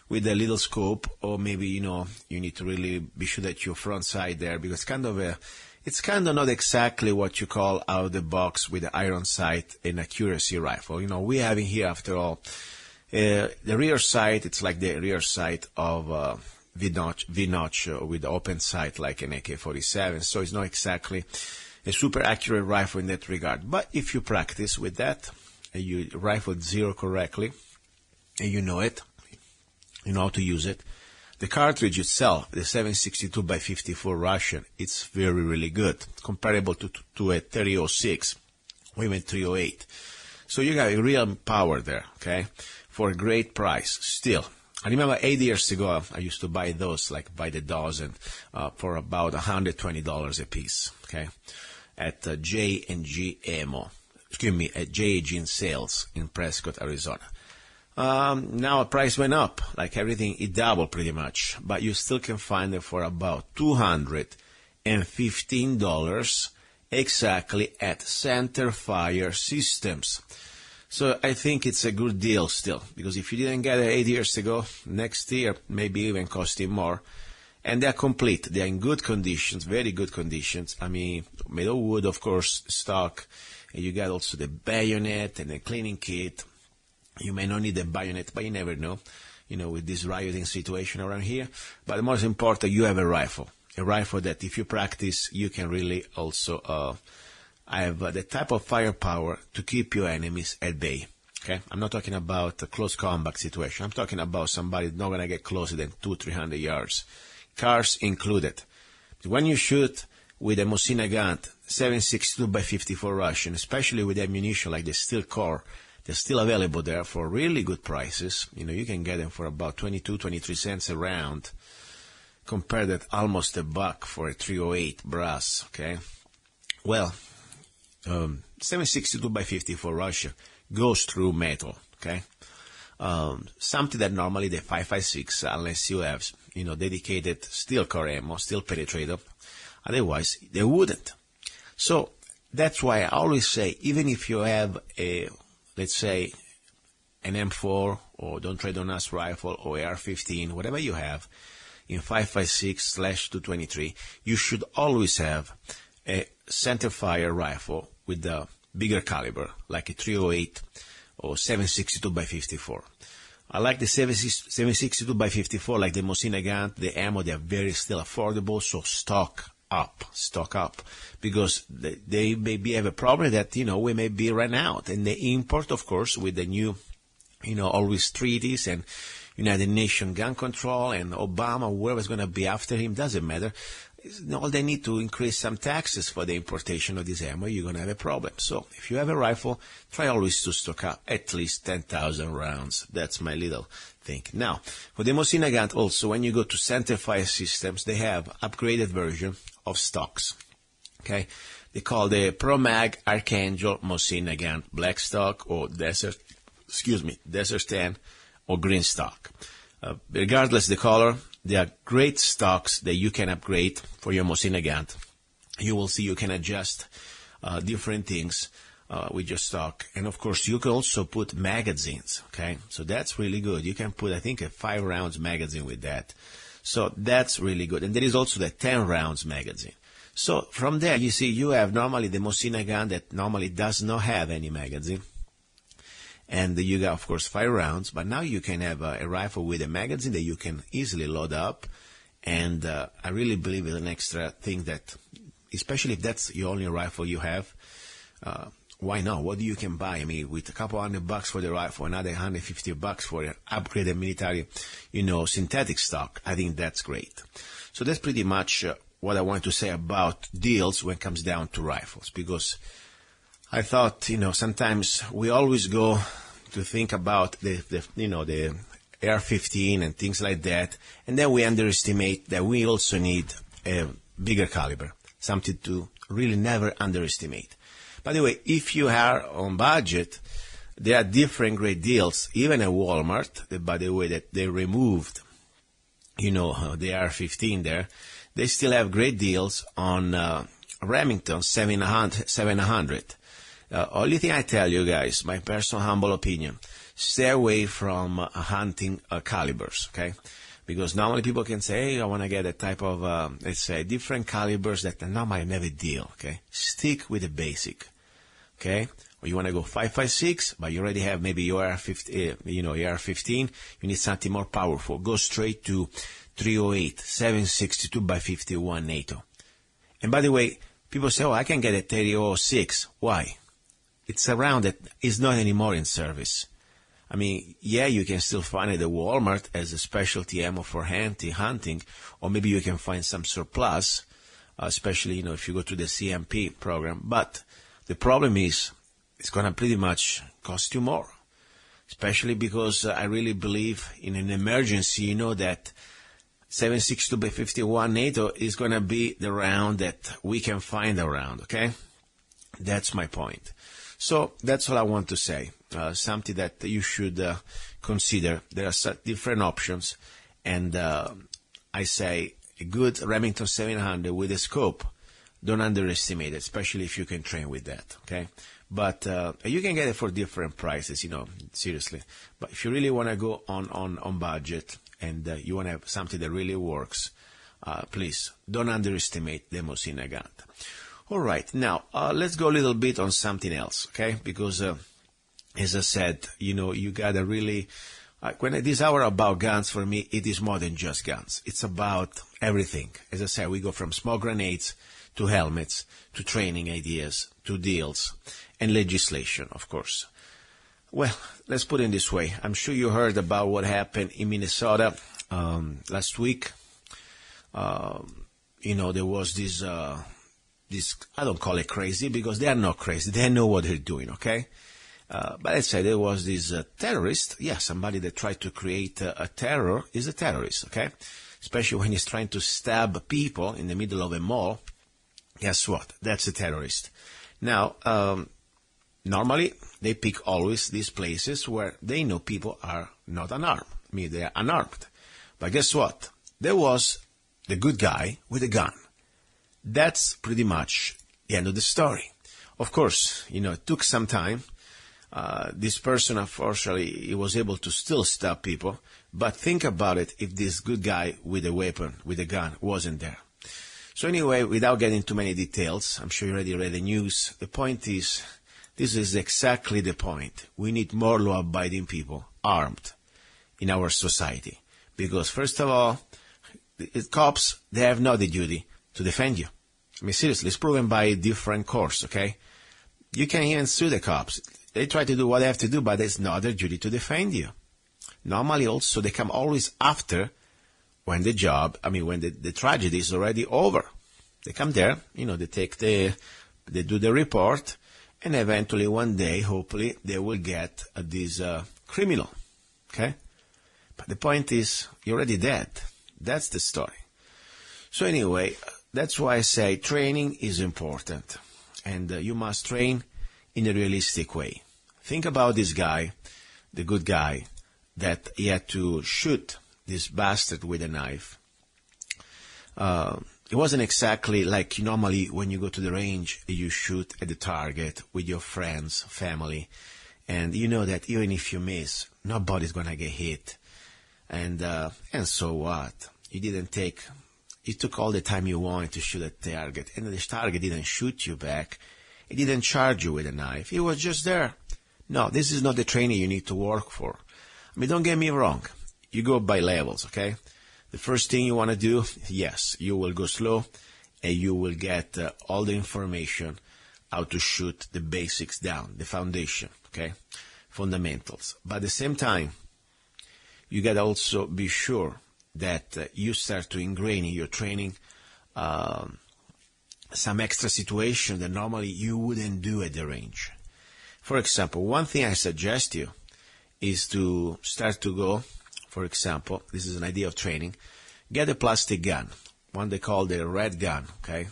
with a little scope, or maybe, you need to really be sure that your front sight there, because it's kind of not exactly what you call out of the box with the iron sight and accuracy rifle. We have in here, after all, the rear sight, it's like the rear sight of V-notch with open sight like an AK-47, so it's not exactly a super accurate rifle in that regard. But if you practice with that, and you rifle zero correctly, and you know it, you know how to use it, the cartridge itself, the 7.62x54 Russian, it's very, really good, comparable to a 30.06 or even 3.08. So you got a real power there, okay, for a great price still. I remember 8 years ago, I used to buy those, like by the dozen, for about $120 a piece, okay, at J&G Ammo, at J&G in Sales in Prescott, Arizona. Now the price went up, like everything, it doubled pretty much, but you still can find it for about $215 exactly at Center Fire Systems. So I think it's a good deal still, because if you didn't get it 8 years ago, next year maybe even costing more. And they're complete. They're in good conditions, very good conditions. I mean, made of wood, of course, stock. And you got also the bayonet and the cleaning kit. You may not need the bayonet, but you never know, with this rioting situation around here. But the most important, you have a rifle that if you practice, you can really also have the type of firepower to keep your enemies at bay. Okay, I'm not talking about a close combat situation. I'm talking about somebody not going to get closer than 200-300 yards. Cars included. When you shoot with a Mosin Nagant 7.62x54 Russian, especially with ammunition like the steel core, they're still available there for really good prices. You can get them for about 22-23 cents a round. Compare that almost $1 for a 308 brass. Okay, well, 7.62x54 Russian goes through metal. Okay. Something that normally the 5.56, unless you have, dedicated steel core ammo, steel penetrator, otherwise they wouldn't. So that's why I always say, even if you have let's say, an M4 or Don't Trade on Us rifle or AR-15, whatever you have, in 5.56/223, you should always have a centerfire rifle with the bigger caliber, like a 308 or 7.62x54. I like the 7.62x54, like the Mosin Nagant, the ammo, they're very still affordable, so stock up, because they maybe have a problem that, we may be run out. And the import, of course, with the new, always treaties and United Nations gun control and Obama, whoever's going to be after him, doesn't matter. All they need to increase some taxes for the importation of this ammo, you're going to have a problem. So if you have a rifle, try always to stock up at least 10,000 rounds. That's my little thing. Now, for the Mosin Nagant also, when you go to Center Fire Systems, they have upgraded version of stocks. Okay, they call the Pro Mag Archangel Mosin Nagant black stock or desert tan or green stock. Regardless the color, they are great stocks that you can upgrade for your Mosin Nagant. You will see you can adjust different things with your stock. And of course, you can also put magazines, okay? So that's really good. You can put, I think, a 5 rounds magazine with that. So that's really good. And there is also the 10 rounds magazine. So from there, you see, you have normally the Mosin Nagant that normally does not have any magazine. And you got, of course, 5 rounds, but now you can have a rifle with a magazine that you can easily load up. And I really believe it's an extra thing that, especially if that's your only rifle you have, why not? What you can buy? I mean, with a couple $100 for the rifle, another $150 for an upgraded military, synthetic stock, I think that's great. So that's pretty much what I want to say about deals when it comes down to rifles, because I thought, sometimes we always go to think about the AR-15 and things like that, and then we underestimate that we also need a bigger caliber, something to really never underestimate. By the way, if you are on budget, there are different great deals, even at Walmart, by the way, that they removed, the AR-15 there. They still have great deals on Remington 700. Only thing I tell you guys, my personal humble opinion, stay away from hunting calibers, okay? Because normally people can say, hey, I want to get a type of, let's say, different calibers that normally never deal, okay? Stick with the basic, okay? Or you want to go 5.56, but you already have maybe your AR-15, you need something more powerful. Go straight to 308, 7.62x51 NATO. And by the way, people say, I can get a 3006. Why? It's a round that is not anymore in service. I mean, yeah, you can still find it at Walmart as a specialty ammo for hunting, or maybe you can find some surplus, especially, if you go to the CMP program. But the problem is, it's going to pretty much cost you more, especially because I really believe in an emergency, that 7.62x51 NATO is going to be the round that we can find around, okay? That's my point. So that's all I want to say. Something that you should consider. There are different options, and I say a good Remington 700 with a scope, don't underestimate it, especially if you can train with that, okay? But you can get it for different prices, seriously. But if you really want to go on budget and you want to have something that really works, please don't underestimate the Mosina gun. All right, now let's go a little bit on something else, okay? Because as I said, you gotta really, when this hour about guns, for me, it is more than just guns. It's about everything. As I said, we go from smoke grenades to helmets, to training ideas, to deals, and legislation, of course. Well, let's put it this way. I'm sure you heard about what happened in Minnesota last week. There was this, I don't call it crazy because they are not crazy. They know what they're doing, okay? But let's say there was this terrorist. Yeah, somebody that tried to create a terror is a terrorist, okay? Especially when he's trying to stab people in the middle of a mall. Guess what? That's a terrorist. Now, normally, they pick always these places where they know people are not unarmed. I mean, they are unarmed. But guess what? There was the good guy with a gun. That's pretty much the end of the story. Of course, it took some time. This person, unfortunately, he was able to still stop people. But think about it if this good guy with a weapon, with a gun, wasn't there. So anyway, without getting too many details, I'm sure you already read the news. The point is, this is exactly the point. We need more law-abiding people, armed, in our society. Because, first of all, the cops, they have not the duty to defend you. I mean, seriously, it's proven by different courts, okay? You can even sue the cops. They try to do what they have to do, but it's not their duty to defend you. Normally, also, they come always after when the tragedy is already over. They come there, they do the report, and eventually one day, hopefully, they will get this criminal, okay? But the point is, you're already dead. That's the story. So anyway, that's why I say training is important, and you must train in a realistic way. Think about this guy, the good guy, that he had to shoot this bastard with a knife. It wasn't exactly like normally when you go to the range, you shoot at the target with your friends, family, and you know that even if you miss, nobody's gonna get hit. And so what? You took all the time you wanted to shoot at the target, and the target didn't shoot you back. It didn't charge you with a knife. It was just there. No, this is not the training you need to work for. I mean, don't get me wrong. You go by levels, okay? The first thing you want to do, yes, you will go slow, and you will get all the information how to shoot the basics down, the foundation, okay? Fundamentals. But at the same time, you got to also be sure that you start to ingrain in your training some extra situation that normally you wouldn't do at the range. For example, one thing I suggest you is to start to go, for example, this is an idea of training, get a plastic gun, one they call the red gun, okay?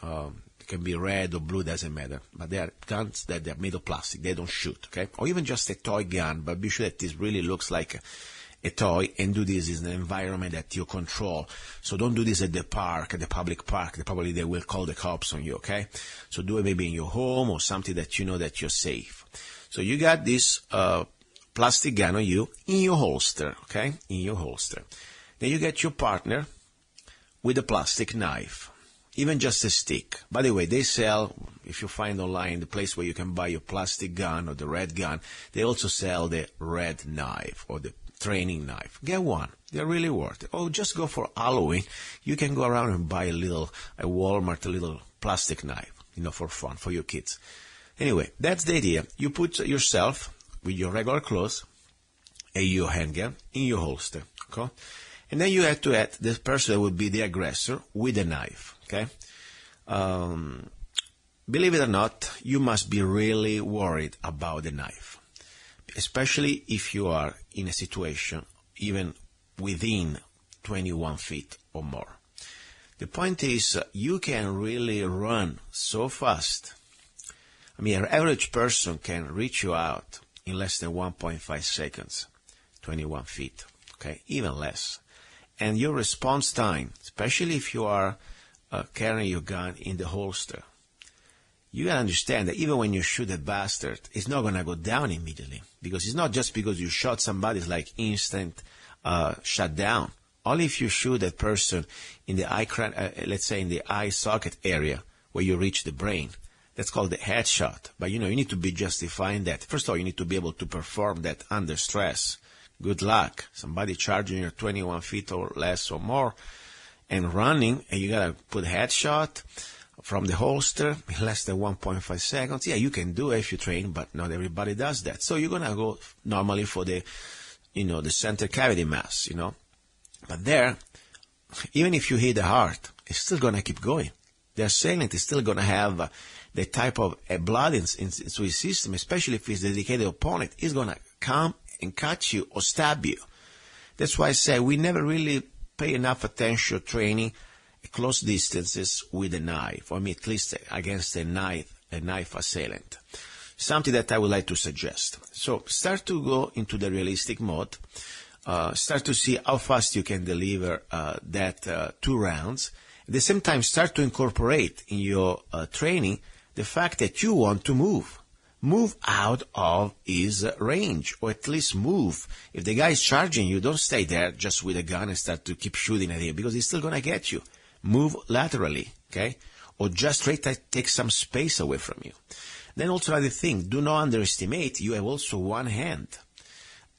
It can be red or blue, doesn't matter. But they are guns that they're made of plastic, they don't shoot, okay? Or even just a toy gun, but be sure that this really looks like a toy, and do this in an environment that you control. So don't do this at the park, at the public park. Probably they will call the cops on you, okay? So do it maybe in your home or something that you know that you're safe. So you got this plastic gun on you in your holster, okay? In your holster. Then you get your partner with a plastic knife, even just a stick. By the way, they sell, if you find online the place where you can buy your plastic gun or the red gun, they also sell the red knife or the training knife. Get one. They're really worth it. Or just go for Halloween. You can go around and buy a Walmart, a little plastic knife, for fun, for your kids. Anyway, that's the idea. You put yourself with your regular clothes and your handgun in your holster, okay? And then you have to add the person that would be the aggressor with a knife, okay? Believe it or not, you must be really worried about the knife. Especially if you are in a situation even within 21 feet or more. The point is, you can really run so fast. I mean, an average person can reach you out in less than 1.5 seconds, 21 feet, okay, even less. And your response time, especially if you are carrying your gun in the holster, you gotta understand that even when you shoot a bastard, it's not gonna go down immediately, because it's not just because you shot somebody, it's like instant shut down. Only if you shoot that person in the eye, let's say in the eye socket area where you reach the brain. That's called the headshot. But you need to be justifying that. First of all, you need to be able to perform that under stress. Good luck. Somebody charging you 21 feet or less or more and running, and you gotta put headshot from the holster in less than 1.5 seconds. Yeah, you can do it if you train, but not everybody does that. So you're gonna go normally for the, the center cavity mass, But there, even if you hit the heart, it's still gonna keep going. The assailant is still gonna have the type of blood into his system, especially if he's a dedicated opponent. He's gonna come and catch you or stab you. That's why I say we never really pay enough attention training at close distances with a knife, or at least against a knife assailant. Something that I would like to suggest. So start to go into the realistic mode. Start to see how fast you can deliver that 2 rounds. At the same time, start to incorporate in your training the fact that you want to move. Move out of his range, or at least move. If the guy is charging you, don't stay there just with a gun and start to keep shooting at him, because he's still going to get you. Move laterally, okay? Or just try to take some space away from you. Then also another thing, do not underestimate, you have also one hand.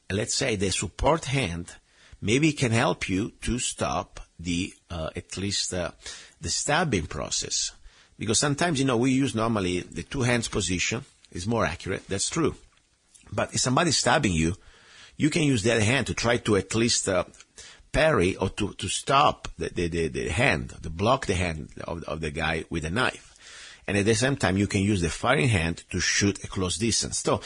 Let's say the support hand maybe can help you to stop the at least the stabbing process. Because sometimes, we use normally the 2 hands position is more accurate. That's true. But if somebody's stabbing you, you can use that hand to try to at least parry or to stop the hand, to block the hand of the guy with a knife. And at the same time, you can use the firing hand to shoot a close distance. So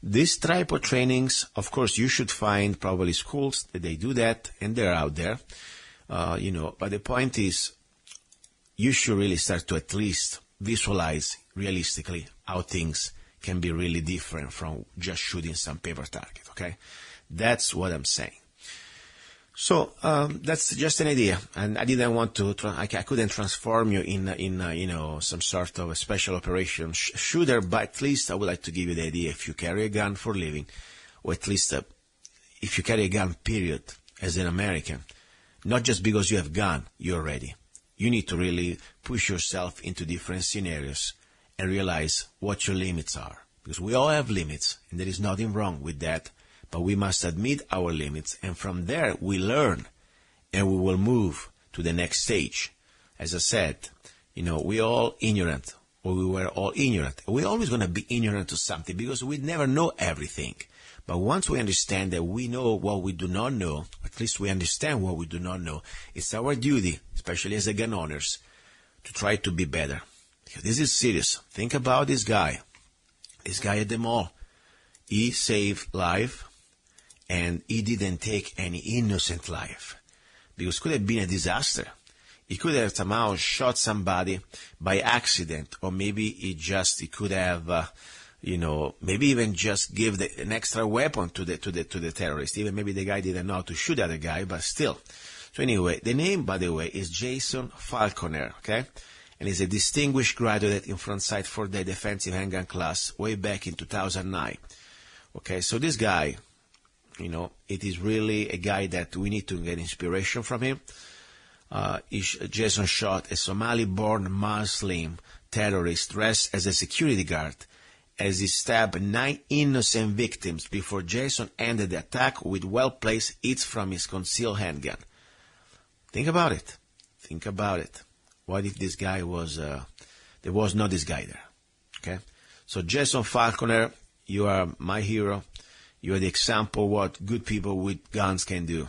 these type of trainings, of course, you should find probably schools that they do that, and they're out there, But the point is, you should really start to at least visualize realistically how things can be really different from just shooting some paper target, okay? That's what I'm saying. So that's just an idea, and I didn't want to. I couldn't transform you in some sort of a special operation shooter, but at least I would like to give you the idea. If you carry a gun for a living, or at least if you carry a gun, period, as an American, not just because you have a gun, you're ready. You need to really push yourself into different scenarios and realize what your limits are, because we all have limits, and there is nothing wrong with that. But we must admit our limits, and from there we learn, and we will move to the next stage. As I said, we're all ignorant, or we were all ignorant. We're always going to be ignorant to something, because we never know everything. But once we understand that we know what we do not know, at least we understand what we do not know, it's our duty, especially as a gun owners, to try to be better. Because this is serious. Think about this guy at the mall. He saved life. And he didn't take any innocent life, because it could have been a disaster. He could have somehow shot somebody by accident, or maybe he could have, maybe even just give an extra weapon to the terrorist. Even maybe the guy didn't know how to shoot at the guy, but still. So anyway, the name, by the way, is Jason Falconer, okay? And he's a distinguished graduate in Frontside 4-Day defensive handgun class way back in 2009. Okay, so this guy, it is really a guy that we need to get inspiration from him. Jason shot a Somali-born Muslim terrorist dressed as a security guard as he stabbed 9 innocent victims before Jason ended the attack with well-placed hits from his concealed handgun. Think about it. What if this guy was, there was not this guy there? Okay? So Jason Falconer, you are my hero. You are the example of what good people with guns can do.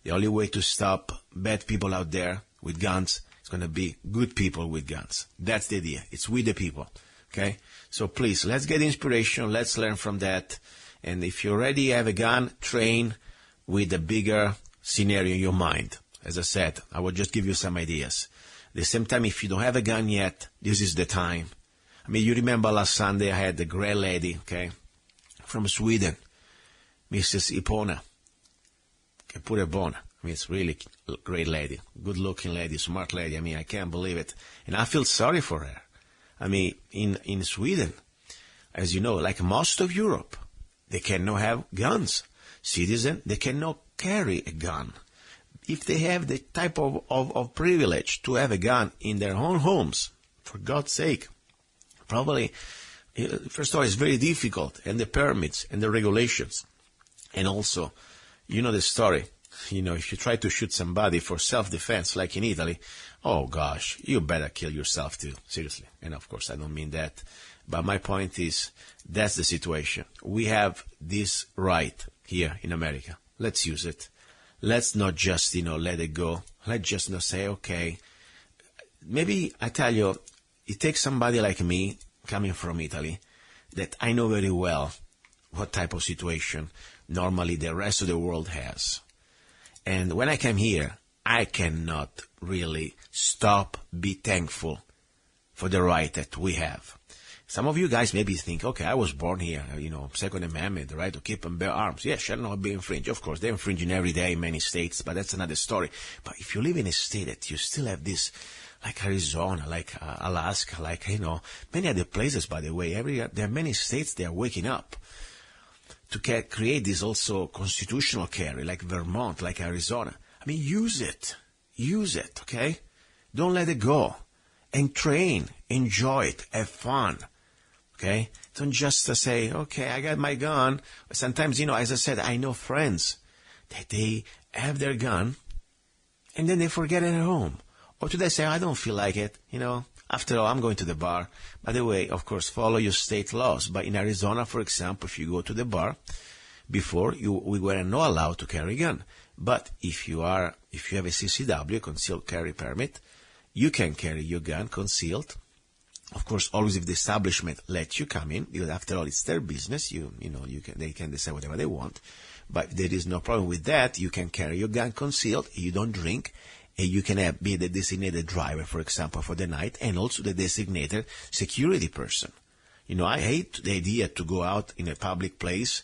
The only way to stop bad people out there with guns is going to be good people with guns. That's the idea. It's with the people. Okay? So please, let's get inspiration. Let's learn from that. And if you already have a gun, train with a bigger scenario in your mind. As I said, I will just give you some ideas. At the same time, if you don't have a gun yet, this is the time. I mean, you remember last Sunday I had the great lady, okay, from Sweden, Mrs. Ipona. Okay, pure buona. I mean, it's really a great lady, good-looking lady, smart lady. I mean, I can't believe it. And I feel sorry for her. I mean, in Sweden, as you know, like most of Europe, they cannot have guns. Citizens, they cannot carry a gun. If they have the type of privilege to have a gun in their own homes, for God's sake, probably, first of all, it's very difficult, and the permits and the regulations. And also, you know the story. You know, if you try to shoot somebody for self-defense, like in Italy, oh gosh, you better kill yourself too, seriously. And of course, I don't mean that. But my point is, that's the situation. We have this right here in America. Let's use it. Let's not just, let it go. Let's just not say, okay. Maybe, I tell you, it takes somebody like me, coming from Italy, that I know very well what type of situation normally the rest of the world has. And when I came here, I cannot really stop, be thankful for the right that we have. Some of you guys maybe think, okay, I was born here, Second Amendment, the right to keep and bear arms. Yes, shall not be infringed. Of course, they're infringing every day in many states, but that's another story. But if you live in a state that you still have this, like Arizona, like Alaska, like, many other places, by the way, there are many states that are waking up to create this also constitutional carry, like Vermont, like Arizona. I mean, use it, okay? Don't let it go. And train, enjoy it, have fun, okay? Don't just say, okay, I got my gun. Sometimes, as I said, I know friends that they have their gun and then they forget it at home. Or do they say, I don't feel like it, After all, I'm going to the bar. By the way, of course, follow your state laws. But in Arizona, for example, if you go to the bar, before we were not allowed to carry a gun. But if you have a CCW, concealed carry permit, you can carry your gun concealed. Of course, always if the establishment lets you come in, because after all, it's their business. They can decide whatever they want. But there is no problem with that. You can carry your gun concealed. You don't drink. And you can be the designated driver, for example, for the night, and also the designated security person. I hate the idea to go out in a public place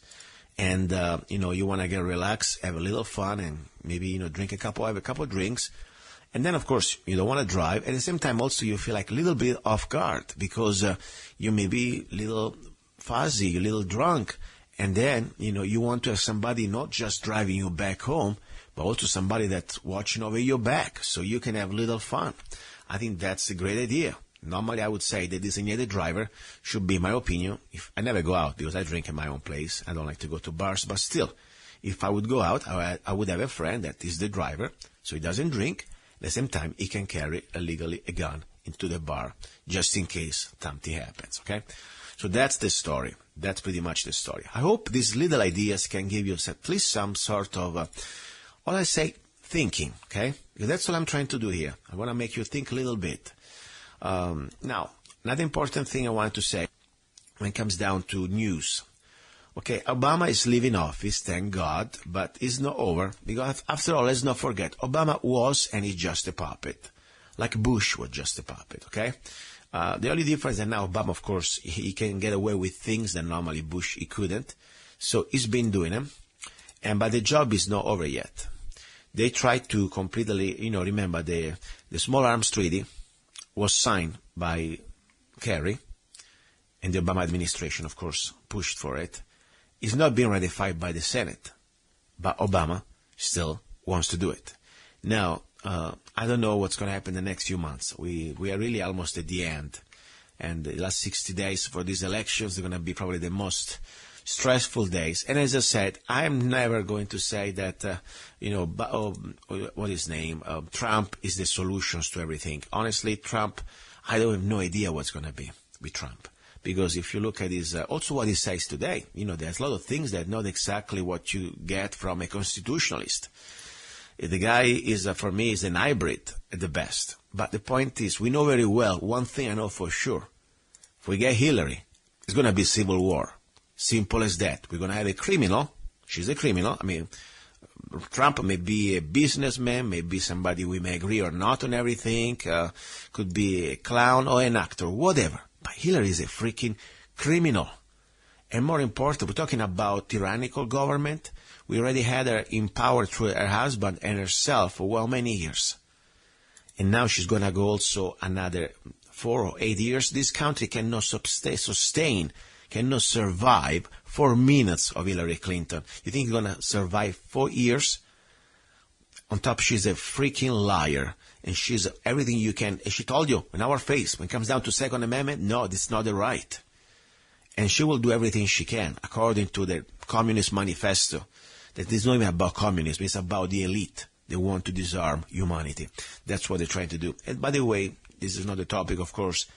and, you want to get relaxed, have a little fun, and maybe, have a couple drinks. And then, of course, you don't want to drive. At the same time, also, you feel like a little bit off guard because you may be a little fuzzy, a little drunk. And then, you want to have somebody not just driving you back home, but also somebody that's watching over your back so you can have a little fun. I think that's a great idea. Normally, I would say the designated driver should be, in my opinion, if I never go out because I drink in my own place. I don't like to go to bars, but still, if I would go out, I would have a friend that is the driver, so he doesn't drink. At the same time, he can carry illegally a gun into the bar just in case something happens, okay? So that's the story. That's pretty much the story. I hope these little ideas can give you at least some sort of, thinking, okay? Because that's what I'm trying to do here. I want to make you think a little bit. Now, another important thing I want to say when it comes down to news. Okay, Obama is leaving office, thank God, but it's not over. Because after all, let's not forget, Obama was and is just a puppet. Like Bush was just a puppet, okay? The only difference is that now Obama, of course, he can get away with things that normally Bush, he couldn't. So he's been doing them. But the job is not over yet. They tried to completely, remember the Small Arms Treaty was signed by Kerry, and the Obama administration, of course, pushed for it. It's not being ratified by the Senate, but Obama still wants to do it. Now, I don't know what's going to happen in the next few months. We are really almost at the end. And the last 60 days for these elections are going to be probably the most stressful days. And as I said, I'm never going to say that, what is his name? Trump is the solutions to everything. Honestly, Trump, I don't have no idea what's going to be with Trump. Because if you look at his, also what he says today, there's a lot of things that are not exactly what you get from a constitutionalist. The guy is, for me, is an hybrid at the best. But the point is, we know very well, one thing I know for sure. If we get Hillary, it's going to be civil war. Simple as that. We're going to have a criminal. She's a criminal. I mean, Trump may be a businessman, may be somebody we may agree or not on everything, could be a clown or an actor, whatever. But Hillary is a freaking criminal. And more important, we're talking about tyrannical government. We already had her in power through her husband and herself for well many years. And now she's going to go also another 4 or 8 years. This country cannot sustain, cannot survive 4 minutes of Hillary Clinton. You think you're going to survive 4 years? On top, she's a freaking liar. And she's everything you can. And she told you in our face, when it comes down to Second Amendment, no, this is not the right. And she will do everything she can, according to the Communist Manifesto. That is not even about communism, it's about the elite. They want to disarm humanity. That's what they're trying to do. And by the way, this is not the topic, of course.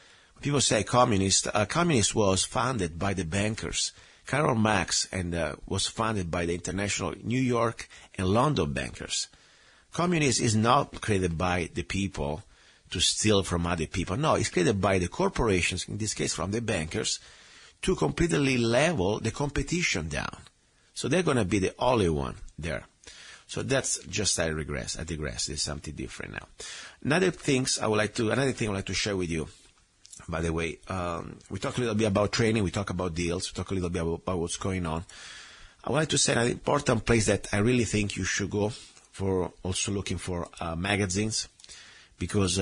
People say communist. Communist was founded by the bankers. Karl Marx was founded by the international New York and London bankers. Communism is not created by the people to steal from other people. No, it's created by the corporations, in this case from the bankers, to completely level the competition down. So they're going to be the only one there. So that's just I digress. There's something different now. Another thing I would like to share with you. By the way, we talk a little bit about training. We talk about deals. We talk a little bit about what's going on. I would like to say an important place that I really think you should go for also looking for magazines, because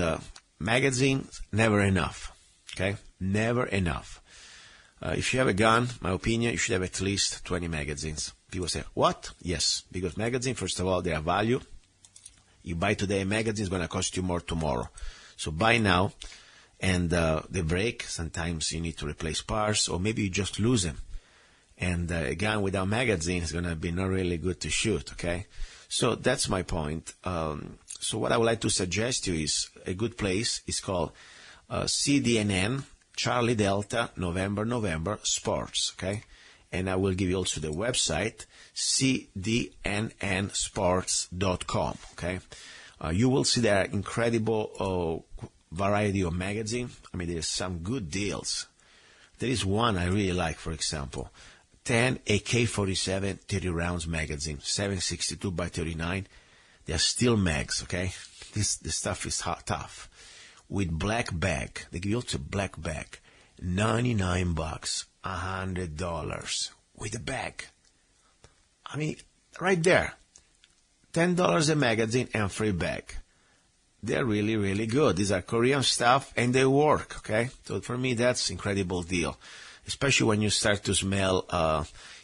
magazines never enough. Okay, never enough. If you have a gun, my opinion, you should have at least 20 magazines. People say, what? Yes, because magazines, first of all, they are value. You buy today a magazine, it's going to cost you more tomorrow. So buy now, and they break. Sometimes you need to replace parts, or maybe you just lose them. And a gun without magazine is going to be not really good to shoot, okay? So that's my point. So what I would like to suggest to you is a good place. It's called CDNN, Charlie Delta, November, Sports, okay? And I will give you also the website, cdnnsports.com, okay? You will see there incredible variety of magazine. I mean, there's some good deals. There is one I really like, for example, 10 AK-47 30 rounds magazine, 762 by 39. They are steel mags, okay? This stuff is tough. With black bag, they give you also black bag, $99, $100 with a bag. I mean, right there, $10 a magazine and free bag. They're really, really good. These are Korean stuff and they work, okay? So for me, that's incredible deal. Especially when you start to smell,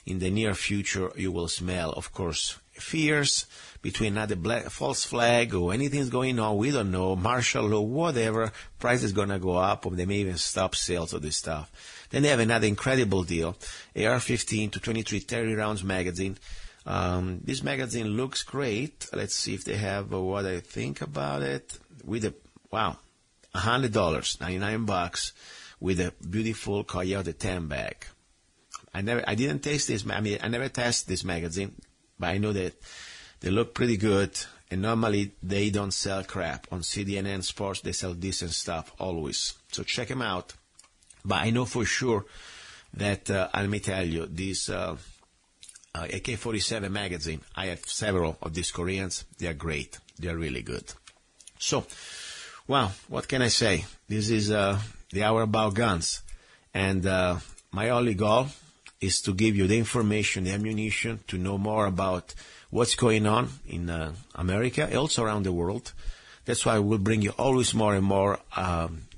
in the near future, you will smell, of course, fears between another false flag or anything's going on. We don't know, martial law, whatever. Price is going to go up, or they may even stop sales of this stuff. Then they have another incredible deal, AR-15 to 23 30 rounds magazine. This magazine looks great. Let's see if they have what I think about it. With $100, $99. With a beautiful Coyote 10 bag. I didn't taste this. I never tested this magazine, but I know that they look pretty good. And normally they don't sell crap on CDNN Sports. They sell decent stuff always. So check them out. But I know for sure that let me tell you, this AK-47 magazine. I have several of these Koreans. They are great. They are really good. So, well, what can I say? This is the hour about guns. And my only goal is to give you the information, the ammunition, to know more about what's going on in America, and also around the world. That's why I will bring you always more and more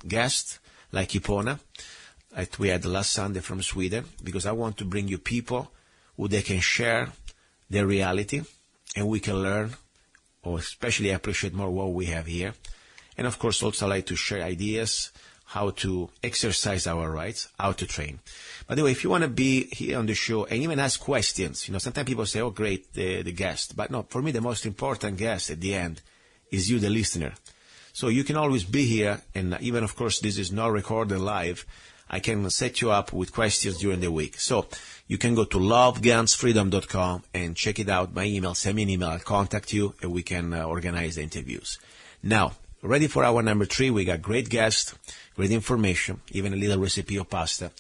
guests, like Ipona, that we had last Sunday from Sweden, because I want to bring you people who they can share their reality, and we can learn, or especially appreciate more what we have here. And of course, also like to share ideas, how to exercise our rights, how to train. By the way, if you want to be here on the show and even ask questions, sometimes people say, oh, great, the guest. But no, for me, the most important guest at the end is you, the listener. So you can always be here, and even, of course, this is not recorded live. I can set you up with questions during the week. So you can go to lovegunsfreedom.com and check it out by email. Send me an email. I'll contact you, and we can organize the interviews. Now, ready for our number 3. We got great guests, great information, even a little recipe of pasta.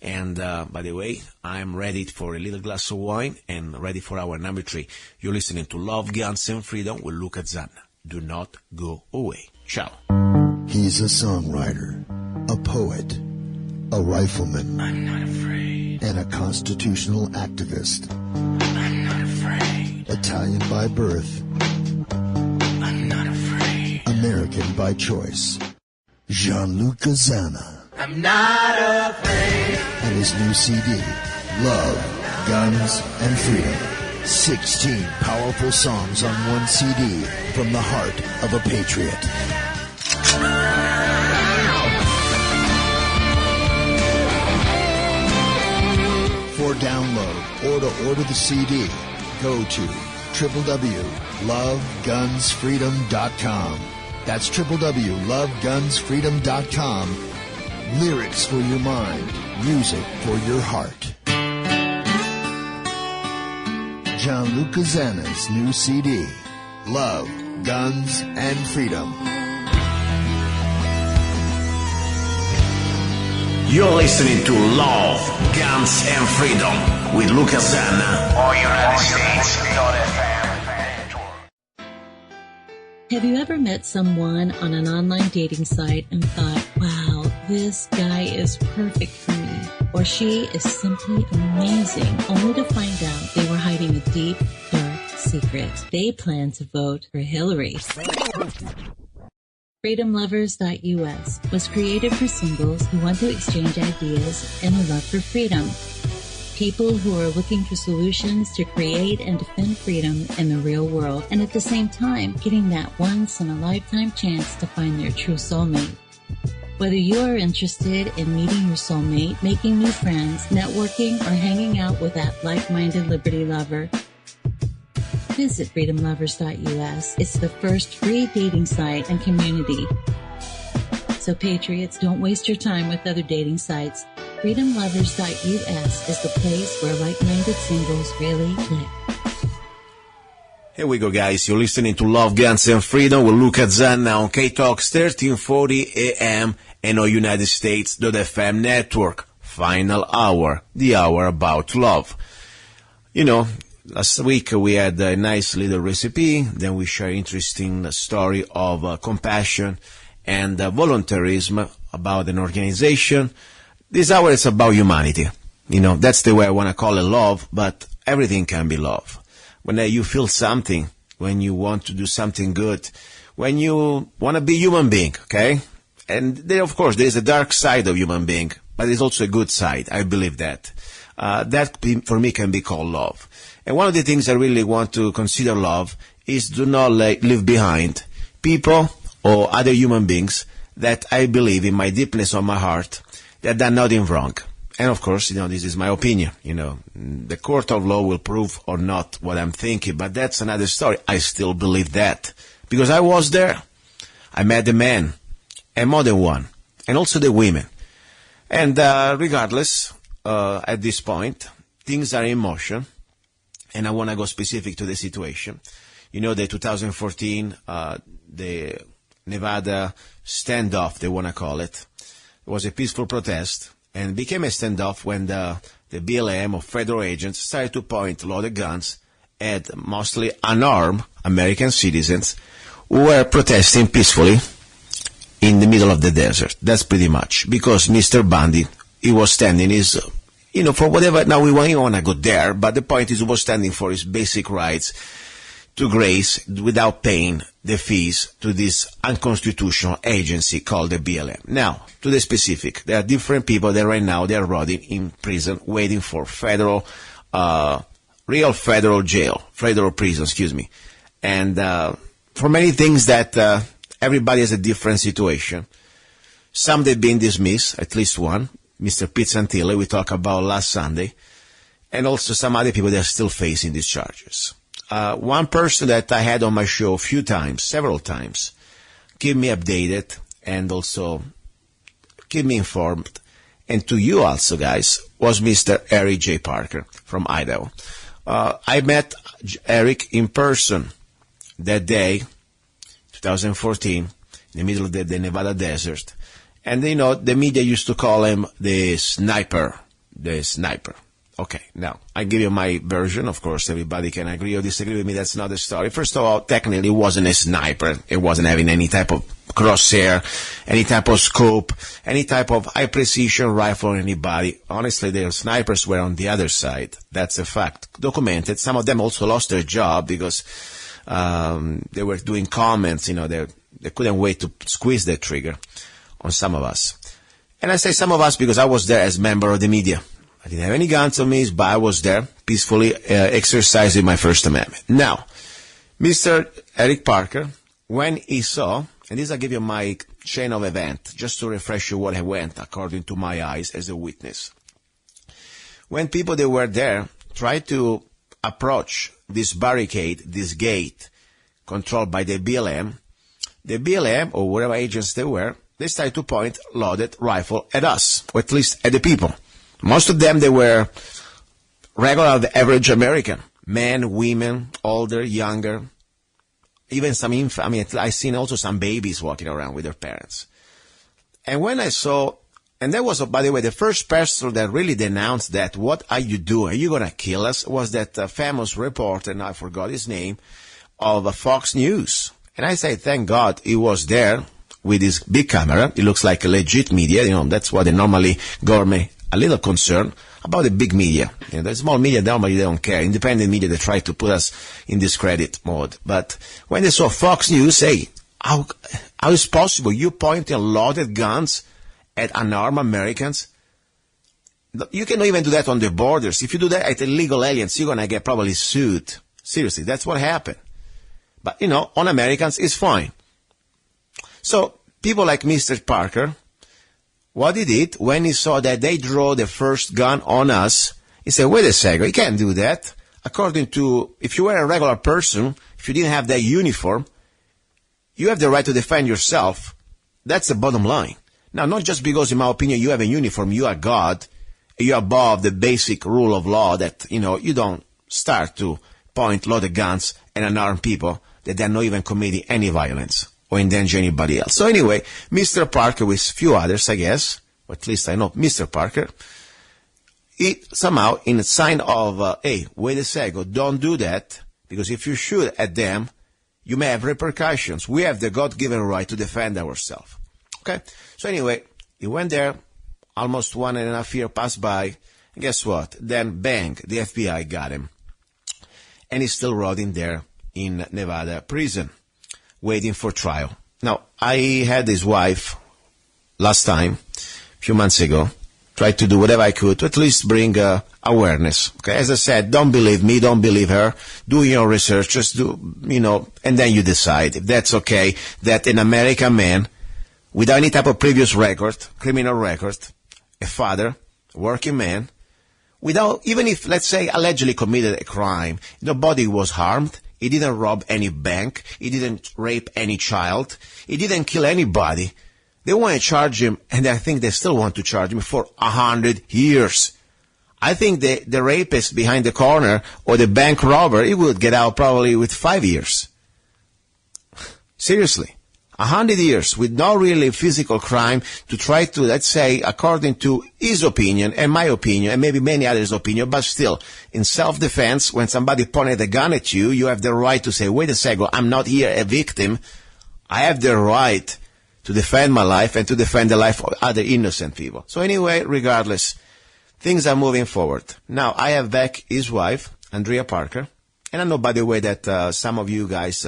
And by the way, I'm ready for a little glass of wine and ready for our number 3. You're listening to Love, Guns, and Freedom with luca-zanna. Do not go away. Ciao. He's a songwriter, a poet, a rifleman, I'm not afraid. and a constitutional activist. I'm not afraid. Italian by birth, I'm not afraid. American by choice. Luca-Zanna. I'm not afraid. And his new CD, Love, Guns, and Freedom. 16 powerful songs on one CD from the heart of a patriot. For download or to order the CD, go to www.lovegunsfreedom.com. That's www.lovegunsfreedom.com. Lyrics for your mind, music for your heart. Luca-Zanna's new CD, Love, Guns, and Freedom. You're listening to Love, Guns, and Freedom with luca-zanna on United States. Have you ever met someone on an online dating site and thought, wow, this guy is perfect for me, or she is simply amazing, only to find out they were hiding a deep, dark secret? They plan to vote for Hillary. FreedomLovers.us was created for singles who want to exchange ideas and a love for freedom. People who are looking for solutions to create and defend freedom in the real world, and at the same time getting that once-in-a-lifetime chance to find their true soulmate. Whether you are interested in meeting your soulmate, making new friends, networking, or hanging out with that like-minded liberty lover, visit FreedomLovers.us. It's the first free dating site and community. So patriots, don't waste your time with other dating sites. FreedomLovers.us is the place where like-minded singles really click. Here we go, guys. You're listening to Love, Guns, and Freedom with luca-zanna on KTOX 1340 AM and on United States.FM network. Final hour, the hour about love. You know, last week we had a nice little recipe, then we share interesting story of compassion and voluntarism about an organization. This hour is about humanity. You know, that's the way I want to call it love, but everything can be love. When you feel something, when you want to do something good, when you want to be a human being, okay? And there, of course, there is a dark side of human being, but there's also a good side. I believe that. That, for me, can be called love. And one of the things I really want to consider love is do not leave behind people or other human beings that I believe in my deepness of my heart that done nothing wrong. And of course, you know, this is my opinion. You know, the court of law will prove or not what I'm thinking, but that's another story. I still believe that because I was there. I met the men and more than one, and also the women. And regardless, at this point, things are in motion, and I want to go specific to the situation. You know, the 2014, the Nevada standoff, they want to call it. It was a peaceful protest and became a standoff when the BLM or federal agents started to point loaded guns at mostly unarmed American citizens who were protesting peacefully in the middle of the desert. That's pretty much because Mr. Bundy, he was standing his, you know, for whatever, now we want to go there, but the point is he was standing for his basic rights to graze without paying the fees to this unconstitutional agency called the BLM. Now, to the specific, there are different people that right now they are rotting in prison waiting for federal, real federal jail, federal prison, and for many things that everybody has a different situation. Some they've been dismissed, at least one, Mr. Pete Santilli, we talked about last Sunday, and also some other people that are still facing these charges. One person that I had on my show several times, keep me updated and also keep me informed. And to you also, guys, was Mr. Eric J. Parker from Idaho. I met Eric in person that day, 2014, in the middle of the Nevada desert. And, you know, the media used to call him the sniper. Okay, now, I give you my version. Of course, everybody can agree or disagree with me. That's not the story. First of all, technically, it wasn't a sniper. It wasn't having any type of crosshair, any type of scope, any type of high-precision rifle on anybody. Honestly, their snipers were on the other side. That's a fact. Documented. Some of them also lost their job because they were doing comments. They couldn't wait to squeeze the trigger on some of us. And I say some of us because I was there as member of the media. I didn't have any guns on me, but I was there peacefully exercising my First Amendment. Now, Mr. Eric Parker, when he saw, and this I'll give you my chain of event, just to refresh you what went according to my eyes as a witness. When people that were there tried to approach this barricade, this gate, controlled by the BLM, or whatever agents they were, they started to point loaded rifle at us, or at least at the people. Most of them, they were regular, the average American. Men, women, older, younger, even some I've seen also some babies walking around with their parents. And when I saw, and that was, by the way, the first person that really denounced that, what are you doing? Are you going to kill us? Was that famous reporter, and I forgot his name, of Fox News. And I say, thank God he was there with his big camera. It looks like a legit media. That's what they normally government a little concerned about the big media. The small media, normally they don't care. Independent media, they try to put us in discredit mode. But when they saw Fox News, hey, how is possible? You pointing loaded guns at unarmed Americans? You cannot even do that on the borders. If you do that at illegal aliens, you're going to get probably sued. Seriously, that's what happened. But, on Americans, it's fine. So, people like Mr. Parker, what he did, when he saw that they draw the first gun on us, he said, wait a second, you can't do that. According to, if you were a regular person, if you didn't have that uniform, you have the right to defend yourself. That's the bottom line. Now, not just because, in my opinion, you have a uniform, you are God, you're above the basic rule of law that, you don't start to point loaded guns at unarmed people that they're not even committing any violence or endanger anybody else. So anyway, Mr. Parker with a few others, I guess, or at least I know Mr. Parker, he somehow, in a sign of, hey, wait a second, don't do that, because if you shoot at them, you may have repercussions. We have the God-given right to defend ourselves. Okay? So anyway, he went there, almost 1.5 years passed by, and guess what? Then, bang, the FBI got him. And he's still rotting there in Nevada prison, waiting for trial. Now, I had his wife last time, a few months ago, tried to do whatever I could to at least bring awareness. Okay, as I said, don't believe me, don't believe her. Do your research, just do, and then you decide if that's okay, that an American man, without any type of previous record, criminal record, a father, a working man, without, even if, let's say, allegedly committed a crime, nobody was harmed, he didn't rob any bank, he didn't rape any child, he didn't kill anybody. They want to charge him, and I think they still want to charge him for 100 years. I think the rapist behind the corner or the bank robber, he would get out probably with 5 years. Seriously. 100 years with no really physical crime to try to, let's say, according to his opinion and my opinion and maybe many others' opinion, but still, in self-defense, when somebody pointed a gun at you, you have the right to say, wait a second, I'm not here a victim. I have the right to defend my life and to defend the life of other innocent people. So anyway, regardless, things are moving forward. Now, I have back his wife, Andrea Parker, and I know, by the way, that some of you guys,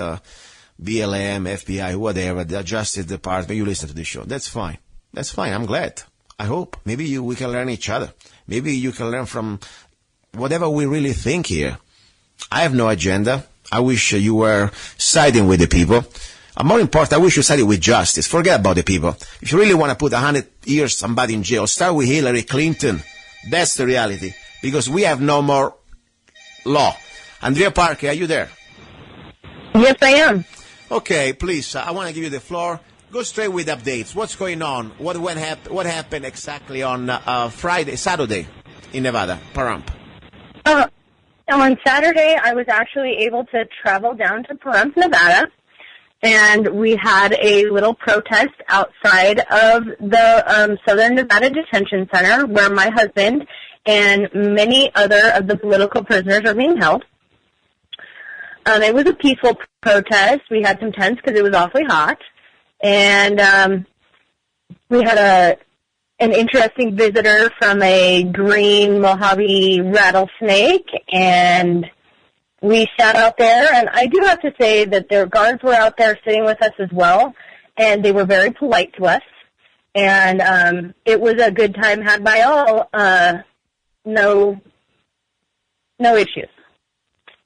BLM, FBI, whatever, the Justice Department, you listen to this show. That's fine. That's fine. I'm glad. I hope. Maybe we can learn each other. Maybe you can learn from whatever we really think here. I have no agenda. I wish you were siding with the people. More important, I wish you sided with justice. Forget about the people. If you really want to put 100 years somebody in jail, start with Hillary Clinton. That's the reality. Because we have no more law. Andrea Parker, are you there? Yes, I am. Okay, please, I want to give you the floor. Go straight with updates. What's going on? What happened exactly on Saturday in Nevada, Pahrump? On Saturday, I was actually able to travel down to Pahrump, Nevada, and we had a little protest outside of the Southern Nevada Detention Center where my husband and many other of the political prisoners are being held. It was a peaceful protest. We had some tents because it was awfully hot. And we had an interesting visitor from a green Mojave rattlesnake, and we sat out there, and I do have to say that their guards were out there sitting with us as well, and they were very polite to us, and it was a good time had by all. No issues.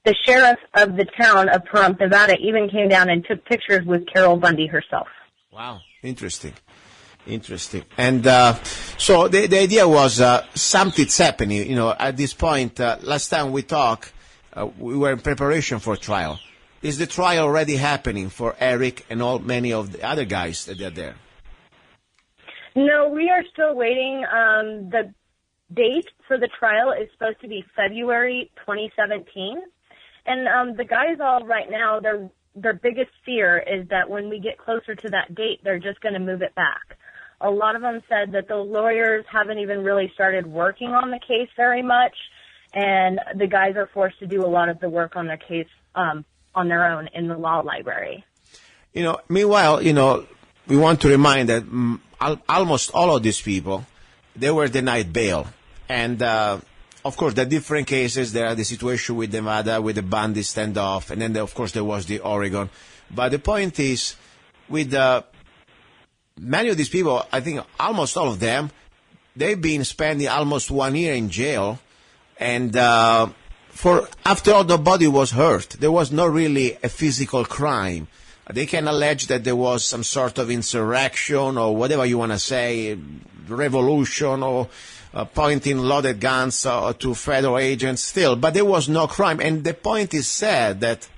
The sheriff of the town of Pahrump, Nevada, even came down and took pictures with Carol Bundy herself. Wow, interesting. And so the idea was something's happening. At this point, last time we talked, we were in preparation for trial. Is the trial already happening for Eric and many of the other guys that are there? No, we are still waiting. The date for the trial is supposed to be February 2017. And the guys all right now, their biggest fear is that when we get closer to that date, they're just going to move it back. A lot of them said that the lawyers haven't even really started working on the case very much, and the guys are forced to do a lot of the work on their case on their own in the law library. Meanwhile, we want to remind that almost all of these people, they were denied bail. And, of course, there are different cases. There are the situation with Nevada, with the Bundy standoff, and then, of course, there was the Oregon. But the point is, with many of these people, I think almost all of them, they've been spending almost 1 year in jail. And after all, nobody was hurt. There was not really a physical crime. They can allege that there was some sort of insurrection or whatever you want to say, revolution or pointing loaded guns to federal agents still. But there was no crime. And the point is sad that,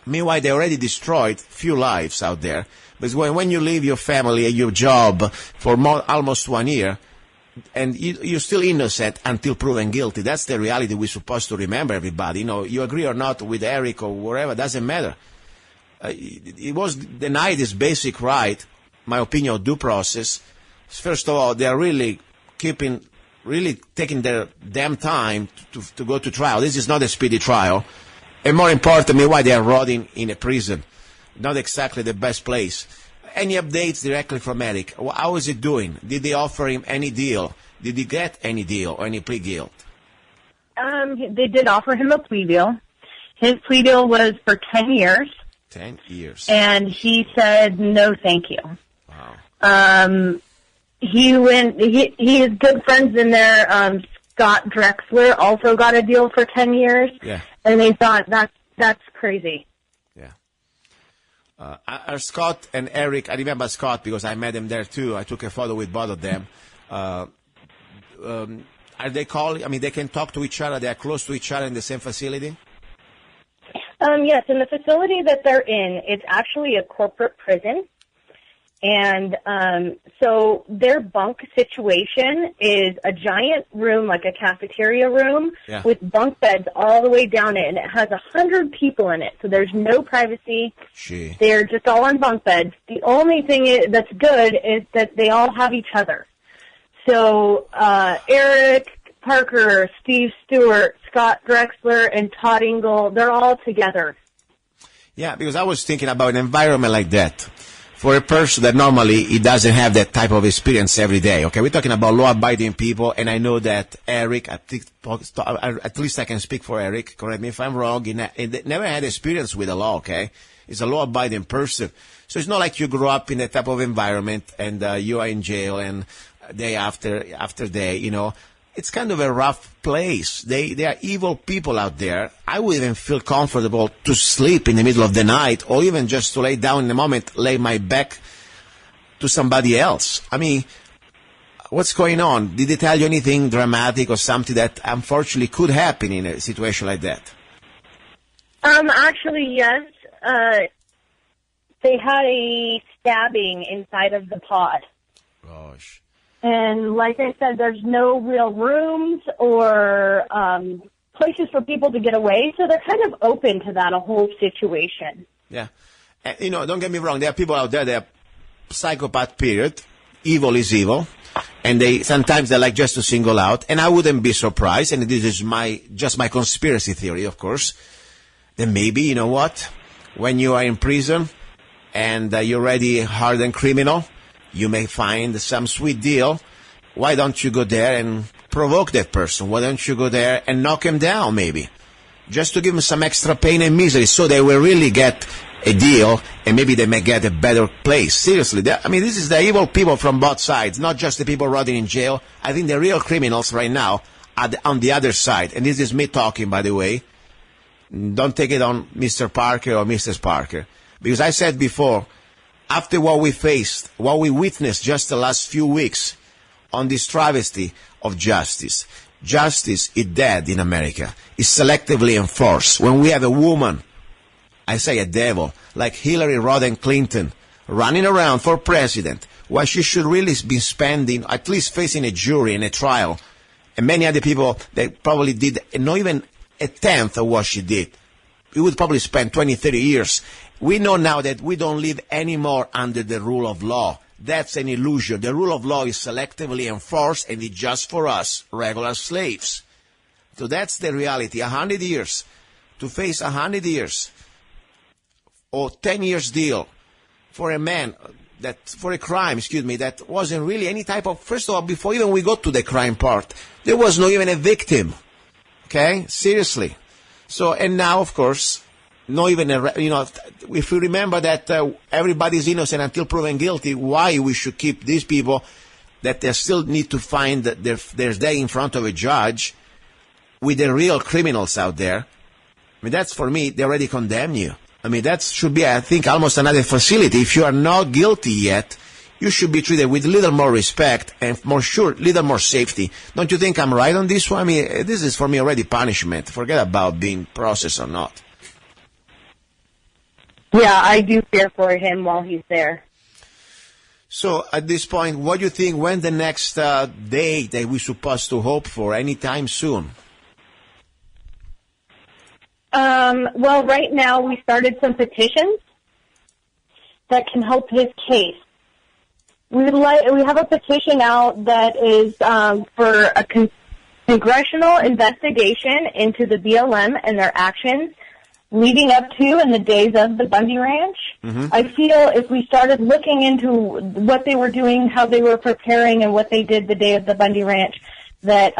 meanwhile, they already destroyed few lives out there. Because when you leave your family and your job for almost 1 year, and you're still innocent until proven guilty, that's the reality we're supposed to remember, everybody. You agree or not with Eric or whatever, doesn't matter. It was denied his basic right, my opinion, of due process. First of all, they are really taking their damn time to go to trial. This is not a speedy trial. And more importantly, why they are rotting in a prison. Not exactly the best place. Any updates directly from Eric? How is it doing? Did they offer him any deal? Did he get any deal or any plea deal? They did offer him a plea deal. His plea deal was for 10 years. 10 years. And he said, no, thank you. Wow. He has good friends in there. Scott Drexler also got a deal for 10 years. Yeah. And they thought that's crazy. Are Scott and Eric, I remember Scott because I met him there too. I took a photo with both of them. Are they calling? I mean, they can talk to each other. They are close to each other in the same facility? Yes, in the facility that they're in, it's actually a corporate prison. And so their bunk situation is a giant room, like a cafeteria room, with bunk beds all the way down it, and it has 100 people in it. So there's no privacy. Gee. They're just all on bunk beds. The only thing that's good is that they all have each other. So Eric Parker, Steve Stewart, Scott Drexler, and Todd Engel, they're all together. Yeah, because I was thinking about an environment like that. For a person that normally he doesn't have that type of experience every day, okay? We're talking about law-abiding people, and I know that Eric, at least I can speak for Eric, correct me if I'm wrong, he never had experience with the law, okay? He's a law-abiding person. So it's not like you grow up in that type of environment and you are in jail and day after day, It's kind of a rough place. They are evil people out there. I would even feel comfortable to sleep in the middle of the night or even just to lay down in a moment, lay my back to somebody else. I mean, what's going on? Did they tell you anything dramatic or something that unfortunately could happen in a situation like that? Actually, yes. They had a stabbing inside of the pod. Gosh. And like I said, there's no real rooms or places for people to get away, so they're kind of open to that whole situation. Yeah. And, don't get me wrong, there are people out there that are psychopath, period. Evil is evil. And sometimes they like just to single out. And I wouldn't be surprised, and this is just my conspiracy theory, of course, then maybe, when you are in prison, and you're already hardened criminal, you may find some sweet deal. Why don't you go there and provoke that person? Why don't you go there and knock him down, maybe? Just to give them some extra pain and misery so they will really get a deal and maybe they may get a better place. Seriously, I mean, this is the evil people from both sides, not just the people rotting in jail. I think the real criminals right now are on the other side. And this is me talking, by the way. Don't take it on Mr. Parker or Mrs. Parker. Because I said before, after what we faced, what we witnessed just the last few weeks on this travesty of justice, justice is dead in America. It's selectively enforced. When we have a woman, I say a devil, like Hillary Rodham Clinton, running around for president, while she should really be spending, at least facing a jury and a trial, and many other people that probably did not even a tenth of what she did. We would probably spend 20, 30 years. We know now that we don't live anymore under the rule of law. That's an illusion. The rule of law is selectively enforced, and it's just for us, regular slaves. So that's the reality. 100 years. To face 100 years or 10 years deal for a man, for a crime, that wasn't really any type of, first of all, before even we got to the crime part, there was not even a victim. Okay? Seriously. So, and now, of course, not even if we remember that everybody's innocent until proven guilty, why we should keep these people that they still need to find their day in front of a judge with the real criminals out there? I mean, that's, for me, they already condemn you. I mean, that should be, I think, almost another facility. If you are not guilty yet, you should be treated with a little more respect and little more safety. Don't you think I'm right on this one? I mean, this is, for me, already punishment. Forget about being processed or not. Yeah, I do fear for him while he's there. So at this point, what do you think, when the next day that we're supposed to hope for, anytime soon? Well, right now we started some petitions that can help his case. We have a petition out that is for a congressional investigation into the BLM and their actions leading up to and the days of the Bundy Ranch. Mm-hmm. I feel if we started looking into what they were doing, how they were preparing, and what they did the day of the Bundy Ranch, that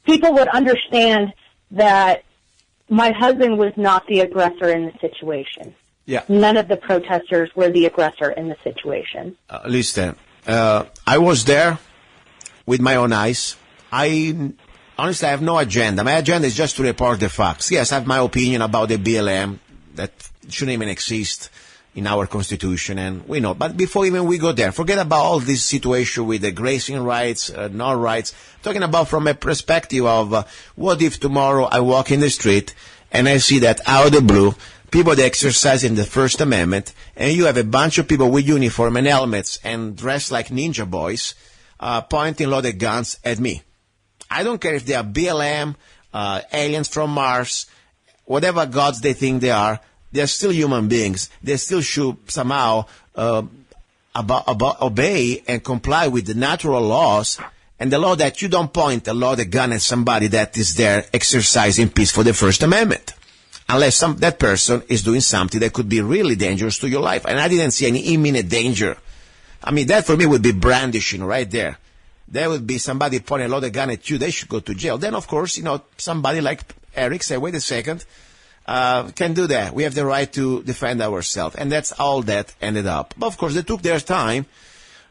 people would understand that my husband was not the aggressor in the situation. Yeah. None of the protesters were the aggressor in the situation. Listen, I was there with my own eyes. Honestly, I have no agenda. My agenda is just to report the facts. Yes, I have my opinion about the BLM that shouldn't even exist in our Constitution, and we know. But before even we go there, forget about all this situation with the grazing rights, no rights. I'm talking about from a perspective of what if tomorrow I walk in the street and I see that out of the blue, people that exercise in the First Amendment, and you have a bunch of people with uniform and helmets and dressed like ninja boys pointing loaded guns at me. I don't care if they are BLM, aliens from Mars, whatever gods they think they are still human beings. They still should somehow obey and comply with the natural laws, and the law that you don't point a loaded gun at somebody that is there exercising peace for the First Amendment. Unless that person is doing something that could be really dangerous to your life. And I didn't see any imminent danger. I mean, that for me would be brandishing right there. There would be somebody pointing a loaded gun at you. They should go to jail. Then, of course, somebody like Eric say, wait a second, can do that. We have the right to defend ourselves. And that's all that ended up. But, of course, they took their time.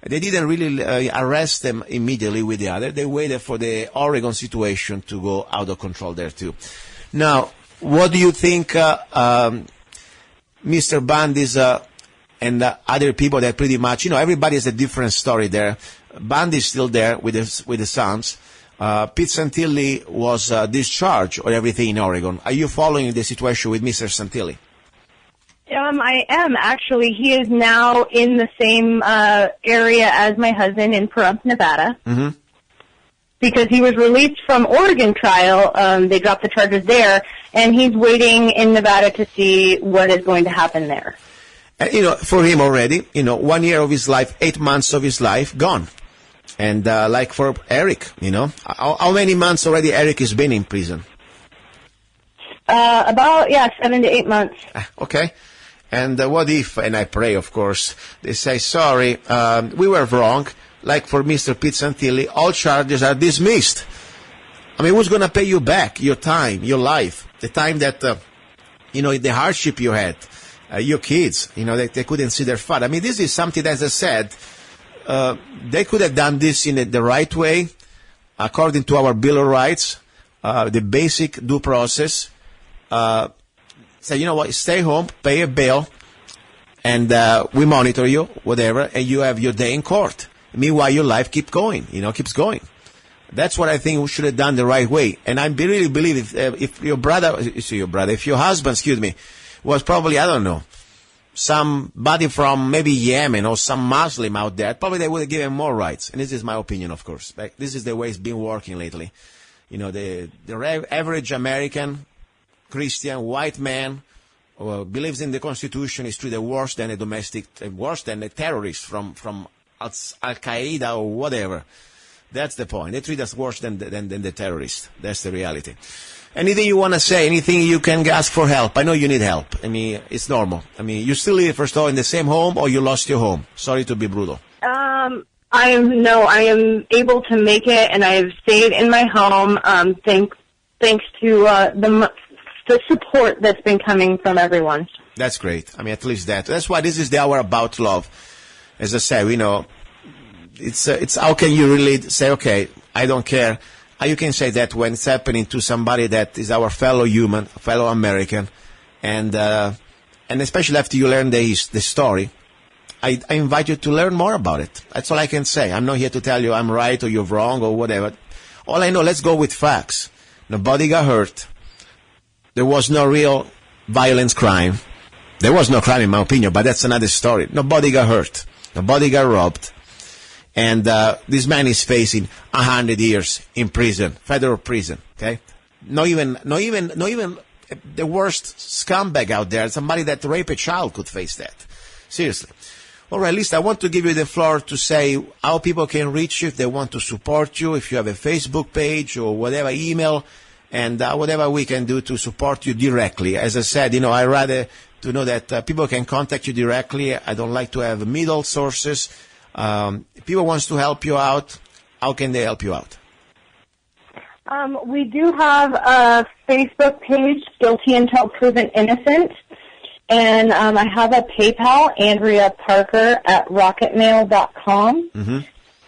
They didn't really arrest them immediately with the other. They waited for the Oregon situation to go out of control there, too. Now, what do you think Mr. Bundy's and other people that pretty much, everybody has a different story there. Bundy's still there with the Sons. Pete Santilli was discharged or everything in Oregon. Are you following the situation with Mr. Santilli? I am, actually. He is now in the same area as my husband in Pahrump, Nevada. Mm-hmm. Because he was released from Oregon trial. They dropped the charges there, and he's waiting in Nevada to see what is going to happen there. For him already, 1 year of his life, 8 months of his life gone. And like for Eric, how many months already Eric has been in prison? About 7 to 8 months. Okay. And what if, and I pray, of course, they say, sorry, we were wrong. Like for Mr. Pete Santilli, all charges are dismissed. I mean, who's going to pay you back your time, your life, the time that, the hardship you had, your kids, they couldn't see their father. I mean, this is something, as I said, they could have done this in the right way, according to our Bill of Rights, the basic due process. Say, you know what, stay home, pay a bill, and we monitor you, whatever, and you have your day in court. Meanwhile, your life keeps going. That's what I think we should have done the right way. And I really believe if your husband, was probably, I don't know, somebody from maybe Yemen or some Muslim out there, probably they would have given more rights. And this is my opinion, of course. But this is the way it's been working lately. The average American, Christian, white man believes in the Constitution is treated worse than a terrorist from Al-Qaeda or whatever. That's the point. They treat us worse than the terrorists. That's the reality. Anything you want to say? Anything you can ask for help? I know you need help. I mean, it's normal. I mean, you still live, first of all, in the same home, or you lost your home? Sorry to be brutal. I am able to make it, and I've stayed in my home. Thanks to the support that's been coming from everyone. That's great. I mean, at least that. That's why this is the hour about love. As I said, it's how can you really say, okay, I don't care. You can say that when it's happening to somebody that is our fellow human, fellow American, and especially after you learn the story, I invite you to learn more about it. That's all I can say. I'm not here to tell you I'm right or you're wrong or whatever. All I know, let's go with facts. Nobody got hurt. There was no real violence crime. There was no crime in my opinion, but that's another story. Nobody got hurt. Nobody got robbed. And this man is facing 100 years in prison, federal prison. Okay, not even the worst scumbag out there, somebody that raped a child, could face that. Seriously. All right, Lisa, I want to give you the floor to say how people can reach you if they want to support you, if you have a Facebook page or whatever, email, and whatever we can do to support you directly. As I said, I rather to know that people can contact you directly. I don't like to have middle sources. If people wants to help you out, how can they help you out? We do have a Facebook page, Guilty Until Proven Innocent, and I have a PayPal, AndreaParker@rocketmail.com. Mm-hmm.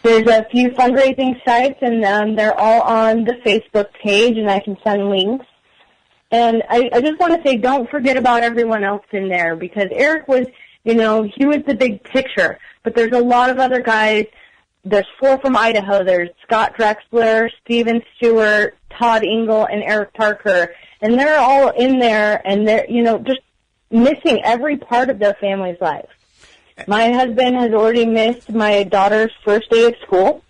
There's a few fundraising sites, and they're all on the Facebook page, and I can send links. And I just want to say, don't forget about everyone else in there, because Eric was, he was the big picture. But there's a lot of other guys. There's 4 from Idaho. There's Scott Drexler, Steven Stewart, Todd Engel, and Eric Parker. And they're all in there, and they're, just missing every part of their family's life. My husband has already missed my daughter's first day of school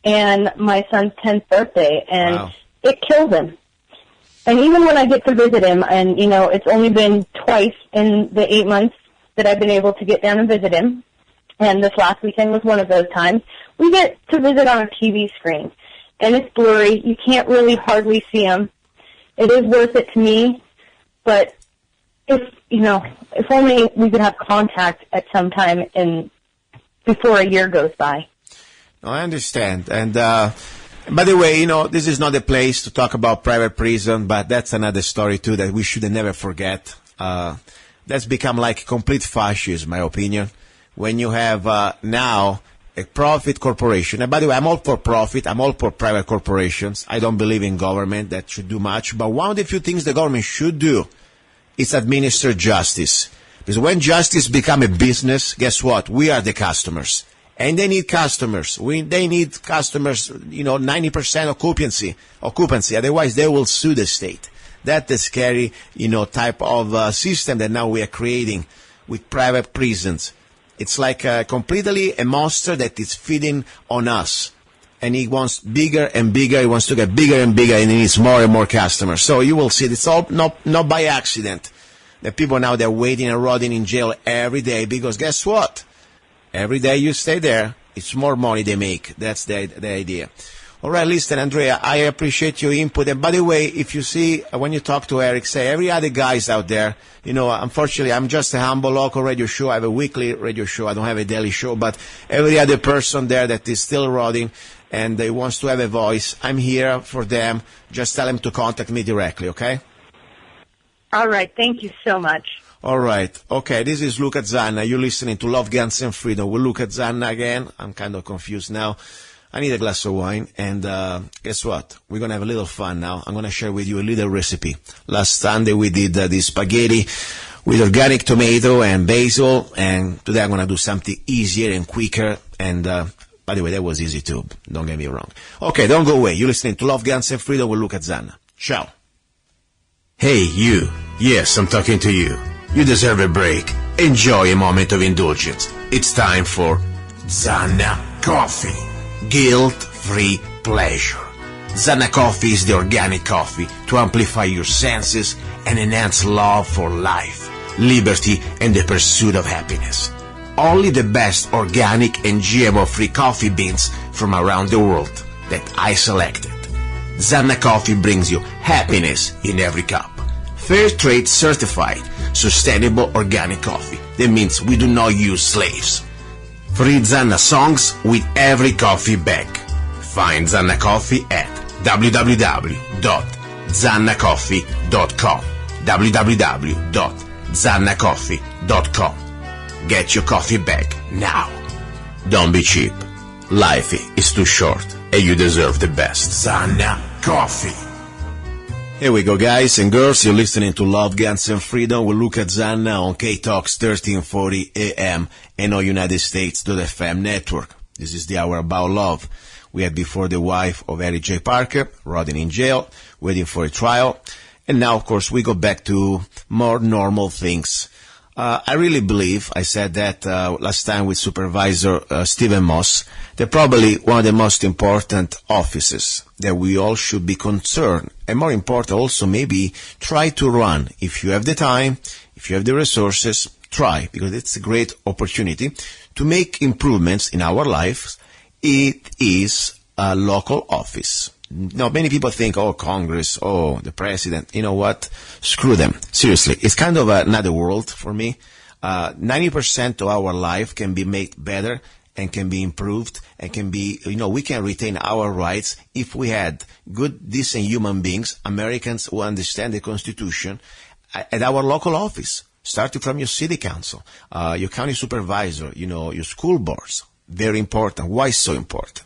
and my son's 10th birthday, and wow. It kills him. And even when I get to visit him, and, it's only been twice in the 8 months that I've been able to get down and visit him, and this last weekend was one of those times, we get to visit on a TV screen. And it's blurry. You can't really hardly see him. It is worth it to me, but if only we could have contact at some time before a year goes by. No, I understand. And by the way, this is not a place to talk about private prison, but that's another story too that we should never forget. That's become like complete fascism, in my opinion. When you have now a profit corporation, and by the way, I'm all for profit, I'm all for private corporations. I don't believe in government that should do much, but one of the few things the government should do is administer justice. Because when justice becomes a business, guess what? We are the customers. And they need customers. They need customers, 90% occupancy. Otherwise, they will sue the state. That's the scary, type of system that now we are creating with private prisons. It's like completely a monster that is feeding on us. And he wants bigger and bigger. He wants to get bigger and bigger, and he needs more and more customers. So you will see it's all not by accident. The people now, they're waiting and rotting in jail every day because guess what? Every day you stay there, it's more money they make. That's the idea. All right, listen, Andrea, I appreciate your input. And by the way, if you see, when you talk to Eric, say every other guys out there, unfortunately, I'm just a humble local radio show. I have a weekly radio show. I don't have a daily show. But every other person there that is still rotting and they wants to have a voice, I'm here for them. Just tell them to contact me directly, okay? All right. Thank you so much. All right. Okay, this is luca-zanna. You're listening to Love, Guns, and Freedom with luca-zanna again. I'm kind of confused now. I need a glass of wine, and guess what? We're going to have a little fun now. I'm going to share with you a little recipe. Last Sunday we did this spaghetti with organic tomato and basil, and today I'm going to do something easier and quicker, and by the way, that was easy too. Don't get me wrong. Okay, don't go away. You're listening to Love, Guns, and Freedom with luca-zanna. Ciao. Hey, you. Yes, I'm talking to you. You deserve a break. Enjoy a moment of indulgence. It's time for Zanna Coffee. Guilt-free pleasure. Zanna Coffee is the organic coffee to amplify your senses and enhance love for life, liberty, and the pursuit of happiness. Only the best organic and GMO-free coffee beans from around the world that I selected. Zanna Coffee brings you happiness in every cup. Fair trade certified, sustainable organic coffee. That means we do not use slaves. Free Zanna songs with every coffee bag. Find Zanna Coffee at www.zannacoffee.com. www.zannacoffee.com. Get your coffee bag now. Don't be cheap. Life is too short and you deserve the best. Zanna Coffee. Here we go, guys and girls. You're listening to Love, Guns, and Freedom with luca-zanna on KTOX 1340 AM and on United States.FM network. This is the hour about love. We had before the wife of Eric J. Parker, rotting in jail, waiting for a trial. And now, of course, we go back to more normal things. I really believe, I said that last time with Supervisor Stephen Moss, that probably one of the most important offices that we all should be concerned, and more important also maybe try to run. If you have the time, if you have the resources, try, because it's a great opportunity to make improvements in our lives. It is a local office. Now, many people think, oh, Congress, oh, the president. You know what? Screw them. Seriously, it's kind of another world for me. 90% of our life can be made better and can be improved and can be, we can retain our rights if we had good, decent human beings, Americans who understand the Constitution at our local office, starting from your city council, your county supervisor, your school boards. Very important. Why so important?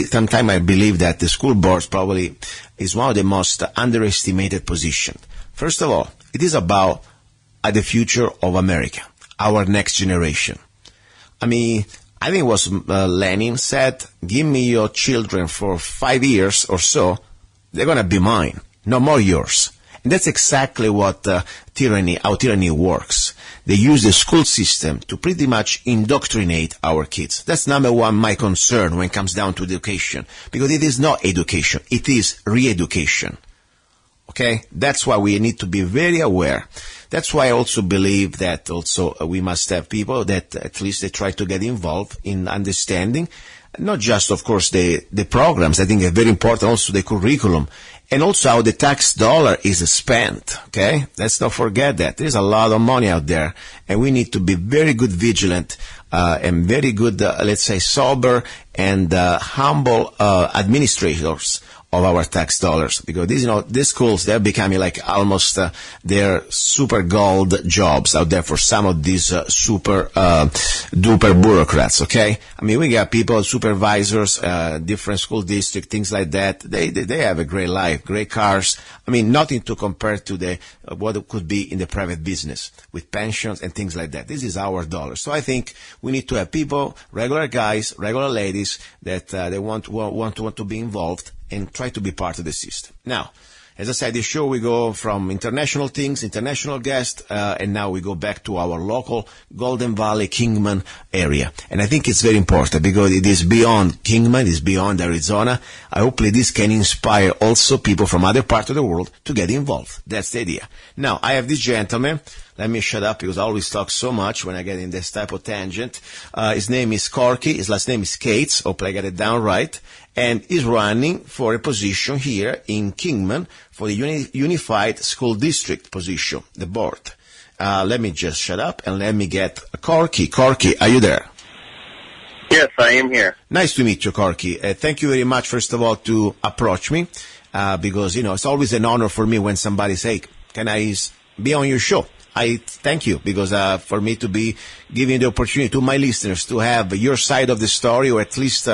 Sometimes I believe that the school board probably is one of the most underestimated positions. First of all, it is about the future of America, our next generation. I think it was Lenin said, give me your children for 5 years or so, they're going to be mine, no more yours. And that's exactly what how tyranny works. They use the school system to pretty much indoctrinate our kids. That's number one, my concern when it comes down to education. Because it is not education, it is re-education. Okay? That's why we need to be very aware. That's why I also believe that also we must have people that at least they try to get involved in understanding, not just, of course, the programs. I think it's very important also the curriculum. And also how the tax dollar is spent, okay? Let's not forget that. There's a lot of money out there, and we need to be very good vigilant and very good, let's say, sober and humble administrators of our tax dollars. Because these schools, they're becoming like almost they're super gold jobs out there for some of these super duper bureaucrats, okay? We got people, supervisors, different school districts, things like that. They have a great life, great cars. Nothing to compare to what it could be in the private business with pensions and things like that. This is our dollars. So I think we need to have people, regular guys, regular ladies that they want to be involved and try to be part of the system. Now, as I said, this show we go from international things, international guests, and now we go back to our local Golden Valley, Kingman area. And I think it's very important because it is beyond Kingman, it is beyond Arizona. Hopefully this can inspire also people from other parts of the world to get involved. That's the idea. Now, I have this gentleman. Let me shut up because I always talk so much when I get in this type of tangent. His name is Corky. His last name is Cates. Hopefully I got it down right. and is running for a position here in Kingman for the Unified School District position, the board. Let me just shut up and let me get Corky. Corky, are you there? Yes, I am here. Nice to meet you, Corky. Thank you very much, first of all, to approach me, because, it's always an honor for me when somebody say, can I be on your show? I thank you, because for me to be giving the opportunity to my listeners to have your side of the story, or at least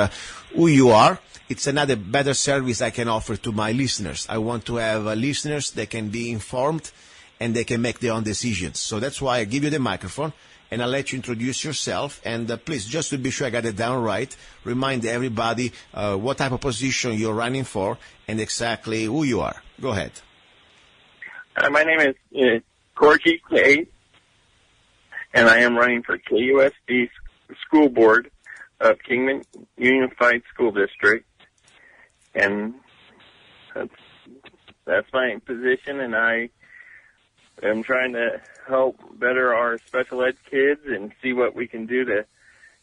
who you are, it's another better service I can offer to my listeners. I want to have listeners that can be informed and they can make their own decisions. So that's why I give you the microphone, and I'll let you introduce yourself. And please, just to be sure I got it down right, remind everybody what type of position you're running for and exactly who you are. Go ahead. My name is Corky K, and I am running for KUSD School Board of Kingman Unified School District. And that's my position, and I am trying to help better our special ed kids and see what we can do to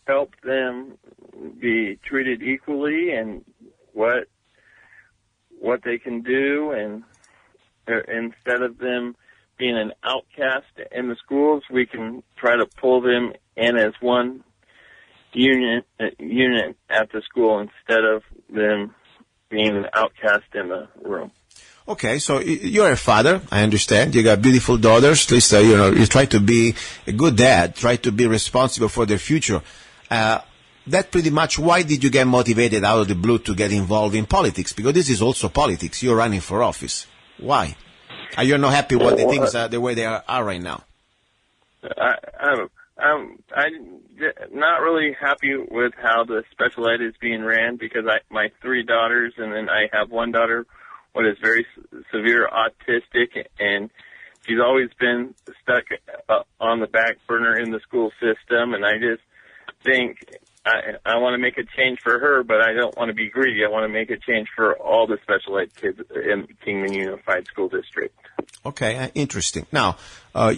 help them be treated equally, and what they can do, and instead of them being an outcast in the schools, we can try to pull them in as one unit at the school instead of them being an outcast in the room. Okay, so you're a father, I understand. You got beautiful daughters. At least, you try to be a good dad, try to be responsible for their future. That pretty much, why did you get motivated out of the blue to get involved in politics? Because this is also politics. You're running for office. Why? Are you not happy with the things the way they are right now? I'm not really happy with how the special ed is being ran, because my 3 daughters, and then I have one daughter what is very severe autistic, and she's always been stuck on the back burner in the school system, and I just think I want to make a change for her, but I don't want to be greedy. I want to make a change for all the special ed kids in Kingman Unified School District. Okay, interesting. Now, I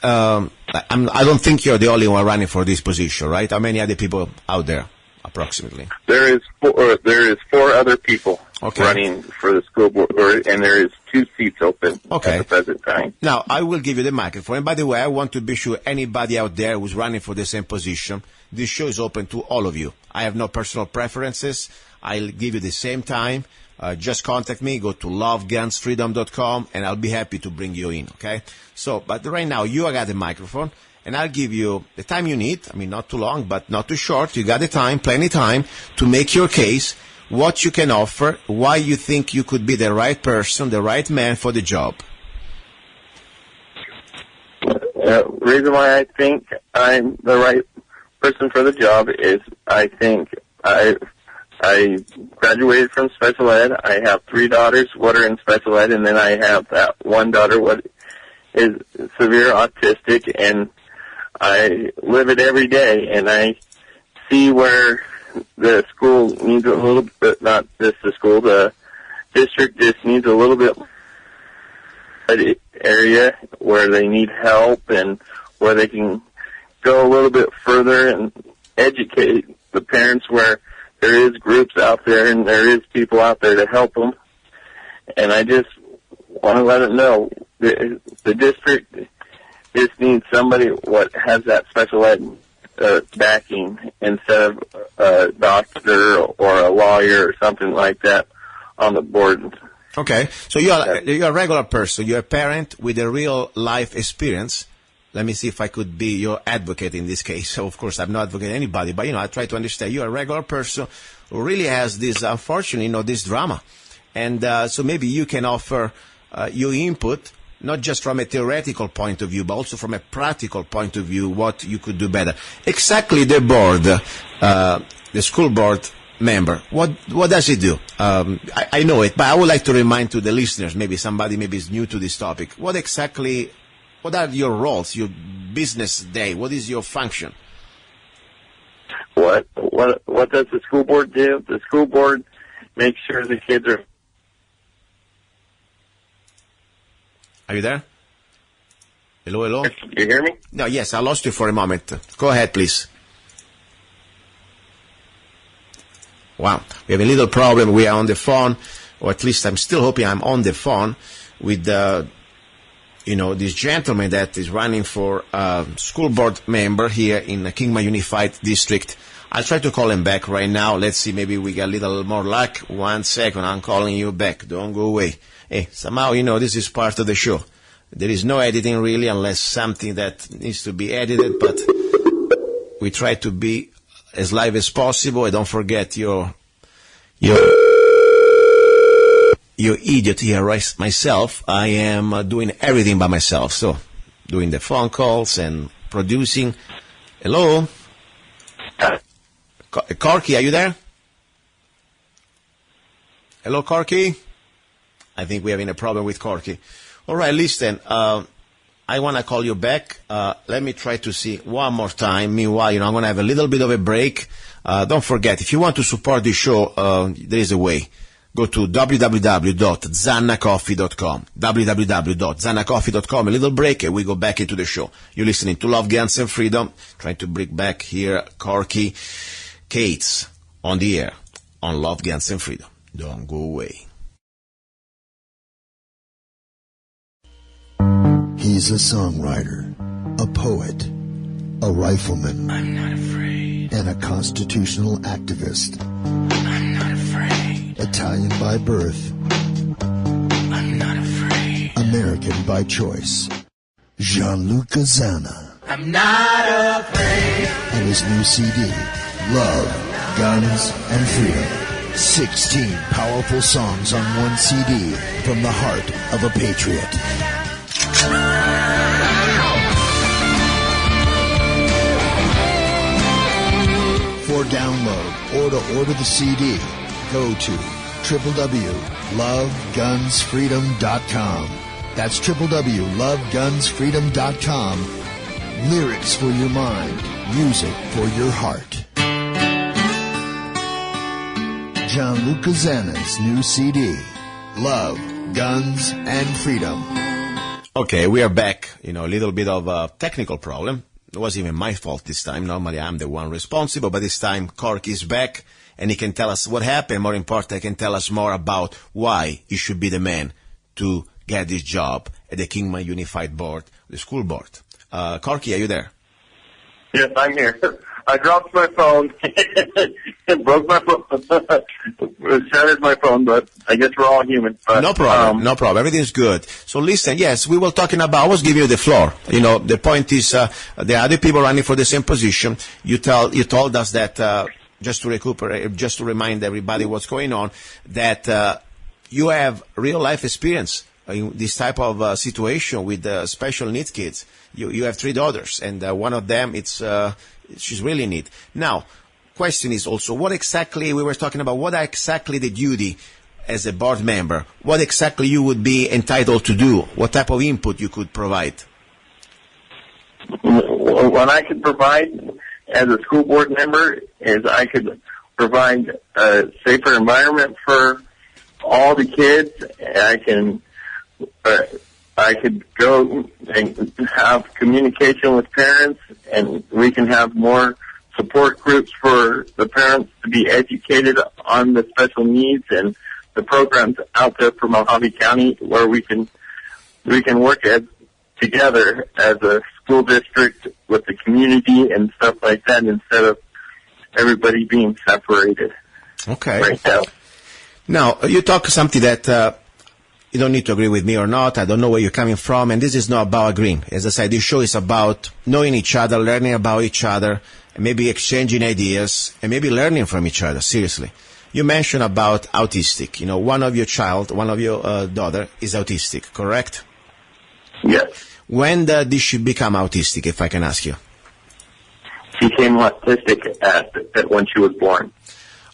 don't think you're the only one running for this position, right? How many other people out there, approximately? There is 4 other people running for the school board, and there is 2 seats open at the present time. Now, I will give you the microphone. And by the way, I want to be sure anybody out there who's running for the same position, this show is open to all of you. I have no personal preferences. I'll give you the same time. Just contact me. Go to lovegunsfreedom.com, and I'll be happy to bring you in, okay? So, but right now, you got the microphone, and I'll give you the time you need. I mean, not too long, but not too short. You got the time, plenty time, to make your case, what you can offer, why you think you could be the right person, the right man for the job. Reason why I think I'm the right person for the job is I think I graduated from special ed. I have 3 daughters what are in special ed, and then I have that one daughter what is severe autistic, and I live it every day, and I see where the school needs a little bit, not just the school, the district just needs a little bit area where they need help and where they can go a little bit further and educate the parents, where there is groups out there and there is people out there to help them. And I just want to let them know the district just needs somebody what has that special ed backing instead of a doctor or a lawyer or something like that on the board. Okay, so you're a regular person. You're a parent with a real life experience. Let me see if I could be your advocate in this case. So, of course, I'm not advocating anybody, but, I try to understand. You're a regular person who really has this, unfortunately, this drama. And so maybe you can offer your input, not just from a theoretical point of view, but also from a practical point of view, what you could do better. Exactly the board, the school board member, what does it do? I know it, but I would like to remind to the listeners, maybe somebody is new to this topic, what are your roles, your business day? What is your function? What does the school board do? The school board makes sure the kids are... Are you there? Hello? You hear me? No, yes, I lost you for a moment. Go ahead, please. Wow, we have a little problem. We are on the phone, or at least I'm still hoping I'm on the phone with, this gentleman that is running for school board member here in the Kingman Unified District. I'll try to call him back right now. Let's see, maybe we get a little more luck. 1 second, I'm calling you back. Don't go away. Hey, somehow, this is part of the show. There is no editing really, unless something that needs to be edited, but we try to be as live as possible. And don't forget your idiot here, right? Myself. I am doing everything by myself. So, doing the phone calls and producing. Hello? Corky, are you there? Hello, Corky? I think we're having a problem with Corky. All right, listen, I want to call you back. Let me try to see one more time. Meanwhile, I'm going to have a little bit of a break. Don't forget, if you want to support the show, there is a way. Go to www.zannacoffee.com. www.zannacoffee.com. A little break, and we go back into the show. You're listening to Love, Guns, and Freedom. Trying to bring back here Corky Cates on the air on Love, Guns, and Freedom. Don't go away. He's a songwriter, a poet, a rifleman. I'm not afraid. And a constitutional activist. I'm not afraid. Italian by birth. I'm not afraid. American by choice. Luca-Zanna. I'm not afraid. And his new CD, Love, Guns, and Freedom. 16 powerful songs on one CD from the heart of a patriot. For download or to order the CD, go to www.lovegunsfreedom.com. That's www.lovegunsfreedom.com. Lyrics for your mind, music for your heart. Luca-Zanna's new CD, Love, Guns, and Freedom. Okay, we are back. A little bit of a technical problem. It wasn't even my fault this time. Normally I'm the one responsible, but this time Corky is back and he can tell us what happened. More important, he can tell us more about why he should be the man to get this job at the Kingman Unified Board, the school board. Corky, are you there? Yes, I'm here. I dropped my phone. It broke my phone. It shattered my phone, but I guess we're all human. But, no problem. No problem. Everything's good. So listen, yes, we were talking about, I was giving you the floor. The point is, there are other people running for the same position. You told us that, just to recuperate, just to remind everybody what's going on, that, you have real life experience in this type of situation with special needs kids. You have 3 daughters, and one of them, she's really neat. Now, question is also, what exactly the duty as a board member? What exactly you would be entitled to do? What type of input you could provide? What I could provide as a school board member is I could provide a safer environment for all the kids. I could go and have communication with parents, and we can have more support groups for the parents to be educated on the special needs and the programs out there for Mojave County, where we can work together as a school district with the community and stuff like that, instead of everybody being separated. Okay. Right now. Now, you talk something that you don't need to agree with me or not. I don't know where you're coming from, and this is not about agreeing. As I said, this show is about knowing each other, learning about each other, and maybe exchanging ideas, and maybe learning from each other, seriously. You mentioned about autistic. One of your daughter is autistic, correct? Yes. When did she become autistic, if I can ask you? She became autistic when she was born.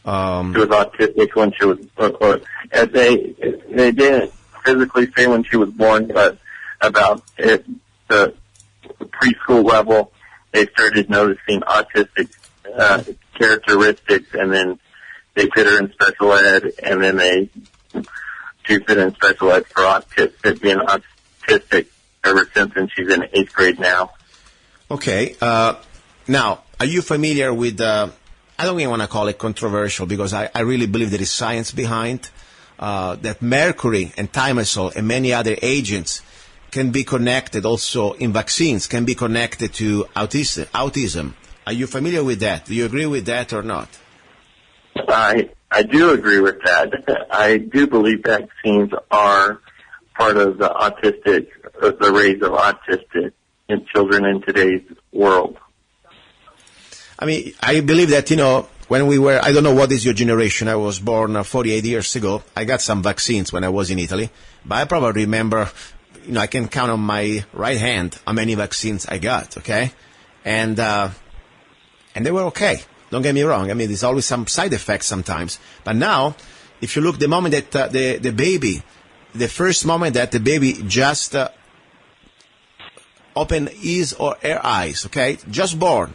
She was autistic when she was born. They didn't physically say when she was born, but about the preschool level, they started noticing autistic characteristics, and then they put her in special ed, and then she put in special ed for being autistic ever since, and she's in 8th grade now. Okay. Now, are you familiar with I don't even want to call it controversial because I really believe there is science behind that mercury and thimerosal and many other agents can be connected also in vaccines, can be connected to autism. Are you familiar with that? Do you agree with that or not? I do agree with that. I do believe vaccines are part of the raise of autistic in children in today's world. I mean, I believe that, when we were, I don't know what is your generation. I was born 48 years ago. I got some vaccines when I was in Italy, but I probably remember, I can count on my right hand how many vaccines I got, okay? And they were okay. Don't get me wrong. I mean, there's always some side effects sometimes. But now, if you look, the moment that the baby, the first moment that the baby just open his or her eyes, okay, just born,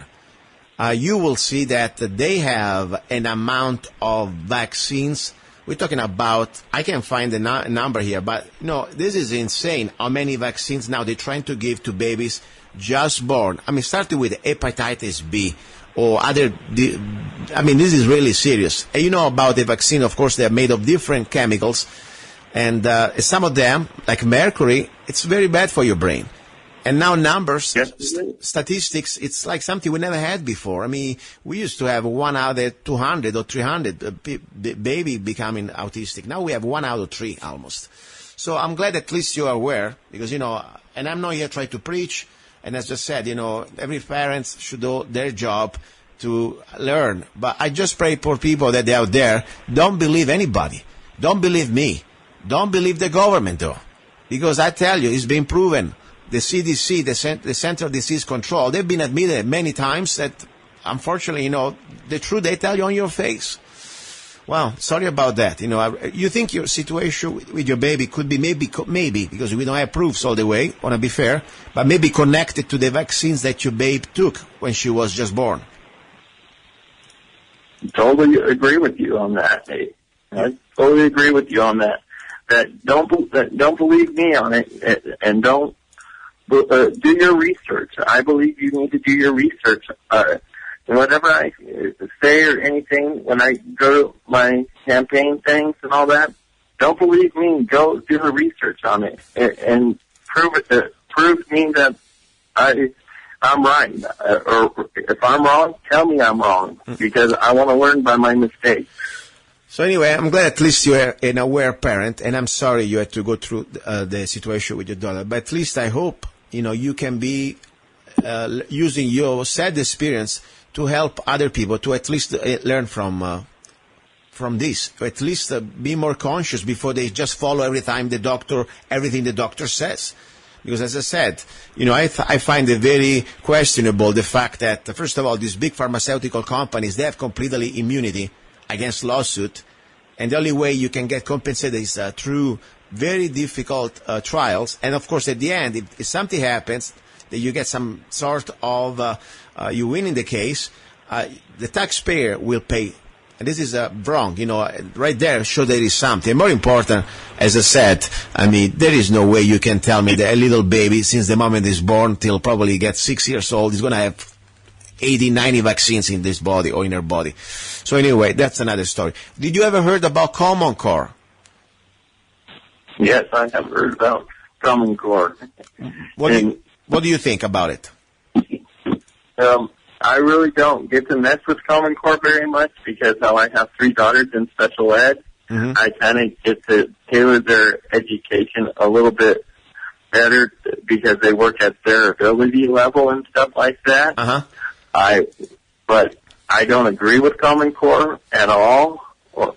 you will see that they have an amount of vaccines. We're talking about, I can't find the number here, but this is insane how many vaccines now they're trying to give to babies just born. I mean, starting with hepatitis B or other, this is really serious. And about the vaccine, of course, they're made of different chemicals, and some of them, like mercury, it's very bad for your brain. And now numbers, statistics, it's like something we never had before. I mean, we used to have 1 out of 200 or 300 baby becoming autistic. Now we have 1 out of 3 almost. So I'm glad at least you're aware because, and I'm not here trying to preach. And as I said, every parent should do their job to learn. But I just pray for people that they're out there. Don't believe anybody. Don't believe me. Don't believe the government, though. Because I tell you, it's been proven. The CDC, the Center of Disease Control, they've been admitted many times that, unfortunately, the truth they tell you on your face. Well, sorry about that. You think your situation with your baby could be maybe, because we don't have proofs all the way, want to be fair, but maybe connected to the vaccines that your babe took when she was just born. Totally agree with you on that. I totally agree with you on that. That don't believe me on it, and don't do your research. I believe you need to do your research. Whatever I say or anything when I go to my campaign things and all that, don't believe me. Go do the research on it and prove it. Prove me that I'm right. Or if I'm wrong, tell me I'm wrong because I want to learn by my mistakes. So anyway, I'm glad at least you're an aware parent, and I'm sorry you had to go through the situation with your daughter. But at least I hope, you can be using your sad experience to help other people to at least learn from this, to at least be more conscious before they just follow everything the doctor says. Because as I said, I find it very questionable the fact that, first of all, these big pharmaceutical companies, they have completely immunity against lawsuit, and the only way you can get compensated is through very difficult trials. And of course, at the end, if something happens, that you get some sort of you win in the case, the taxpayer will pay. And this is wrong, right there show there is something. More important, as I said, there is no way you can tell me that a little baby, since the moment is born till probably gets 6 years old, is going to have 80, 90 vaccines in this body or in her body. So anyway, that's another story. Did you ever heard about Common Core? Yes, I have heard about Common Core. What do you think about it? I really don't get to mess with Common Core very much because how I have 3 daughters in special ed, I kind of get to tailor their education a little bit better because they work at their ability level and stuff like that. But I don't agree with Common Core at all.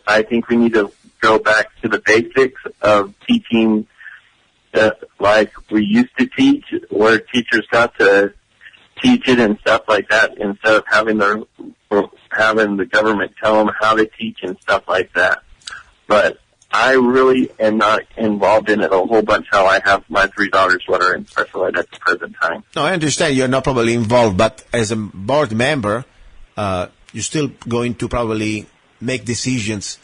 I think we need to go back to the basics of teaching like we used to teach, where teachers got to teach it and stuff like that instead of having the government tell them how to teach and stuff like that. But I really am not involved in it a whole bunch how I have my 3 daughters what are in special ed at the present time. No, I understand you're not probably involved, but as a board member, you're still going to probably make decisions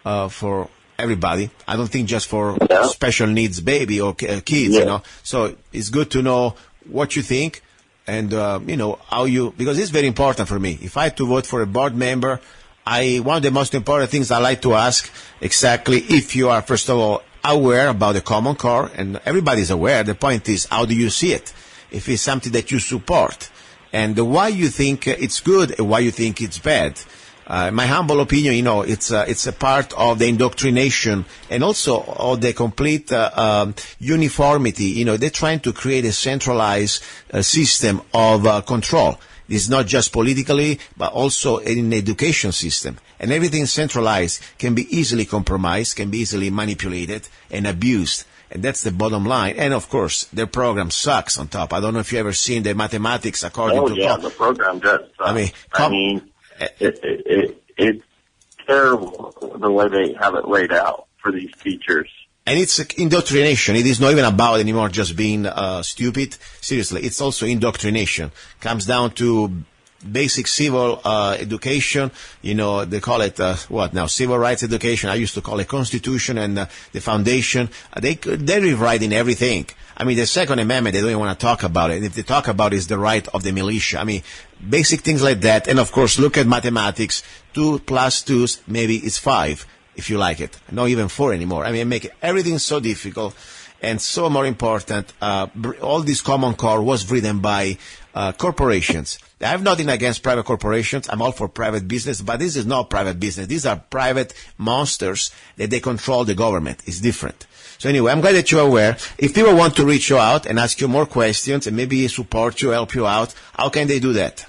for everybody. I don't think just for special needs baby or kids, So it's good to know what you think. and, how you, because it's very important for me. If I had to vote for a board member, one of the most important things I like to ask exactly if you are, first of all, aware about the common core, and everybody's aware. The point is, how do you see it? If it's something that you support, and why you think it's good and why you think it's bad. My humble opinion, it's a part of the indoctrination and also of the complete uniformity. They're trying to create a centralized system of control. It's not just politically, but also in the education system. And everything centralized can be easily compromised, can be easily manipulated and abused. And that's the bottom line. And, of course, their program sucks on top. I don't know if you've ever seen the mathematics according to... Oh, yeah, the program does suck. It's terrible the way they have it laid out for these teachers. And it's indoctrination. It is not even about anymore just being stupid. Seriously, it's also indoctrination. Comes down to basic civil education. They call it civil rights education. I used to call it constitution and the foundation. They're rewriting everything. The Second Amendment, they don't even want to talk about it. If they talk about it, it's the right of the militia. Basic things like that. And of course, look at mathematics. 2 plus 2, maybe it's 5, if you like it. Not even 4 anymore. Make everything so difficult. And so more important, all this common core was written by corporations. I have nothing against private corporations. I'm all for private business, but this is not private business. These are private monsters that they control the government. It's different. So anyway, I'm glad that you're aware. If people want to reach you out and ask you more questions and maybe support you, help you out, how can they do that?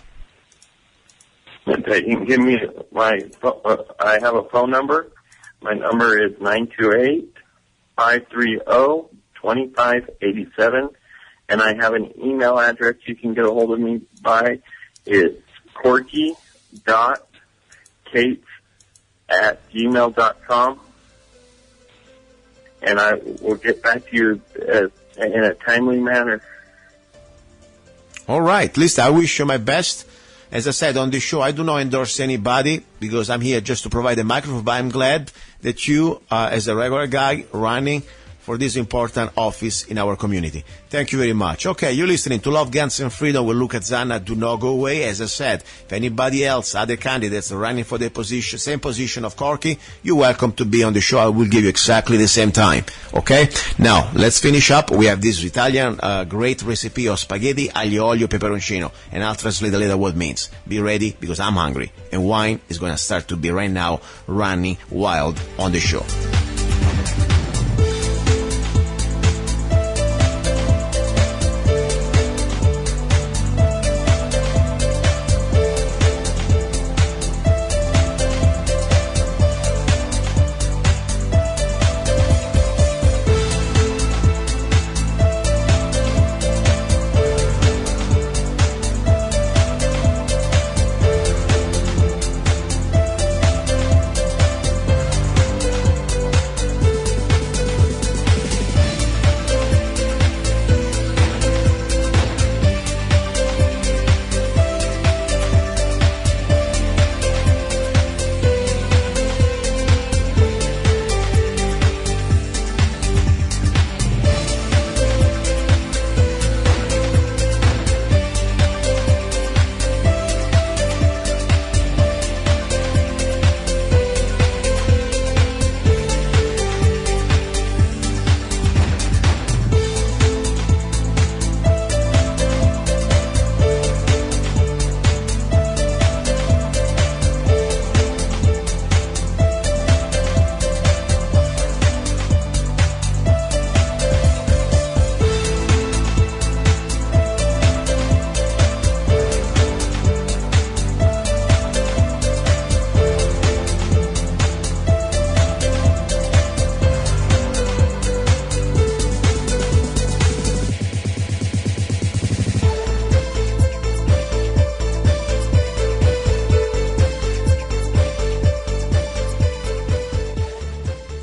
They can give me I have a phone number. My number is 928-530-2587. And I have an email address you can get a hold of me by. It's corky.cates@gmail.com. And I will get back to you in a timely manner. All right. At least I wish you my best. As I said on the show, I do not endorse anybody because I'm here just to provide a microphone, but I'm glad that you, as a regular guy, running for this important office in our community. Thank you very much. Okay, you're listening to Love, Guns, and Freedom with luca-zanna. Do not go away. As I said, if anybody else, other candidates are running for the position, same position of Corky, you're welcome to be on the show. I will give you exactly the same time. Okay? Now, let's finish up. We have this Italian great recipe of spaghetti aglio olio peperoncino, and I'll translate later what it means. Be ready because I'm hungry, and wine is going to start to be right now running wild on the show.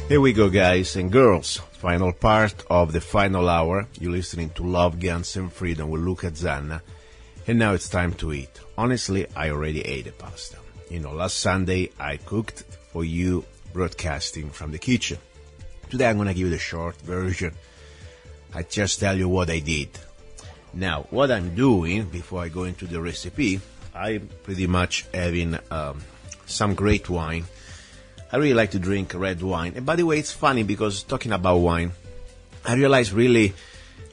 Here we go, guys and girls. Final part of the final hour. You're listening to Love, Guns, and Freedom with luca-zanna. And now it's time to eat. Honestly, I already ate the pasta. Last Sunday I cooked for you, broadcasting from the kitchen. Today I'm going to give you the short version. I just tell you what I did. Now, what I'm doing before I go into the recipe, I'm pretty much having some great wine. I really like to drink red wine. And by the way, it's funny because talking about wine, I realized really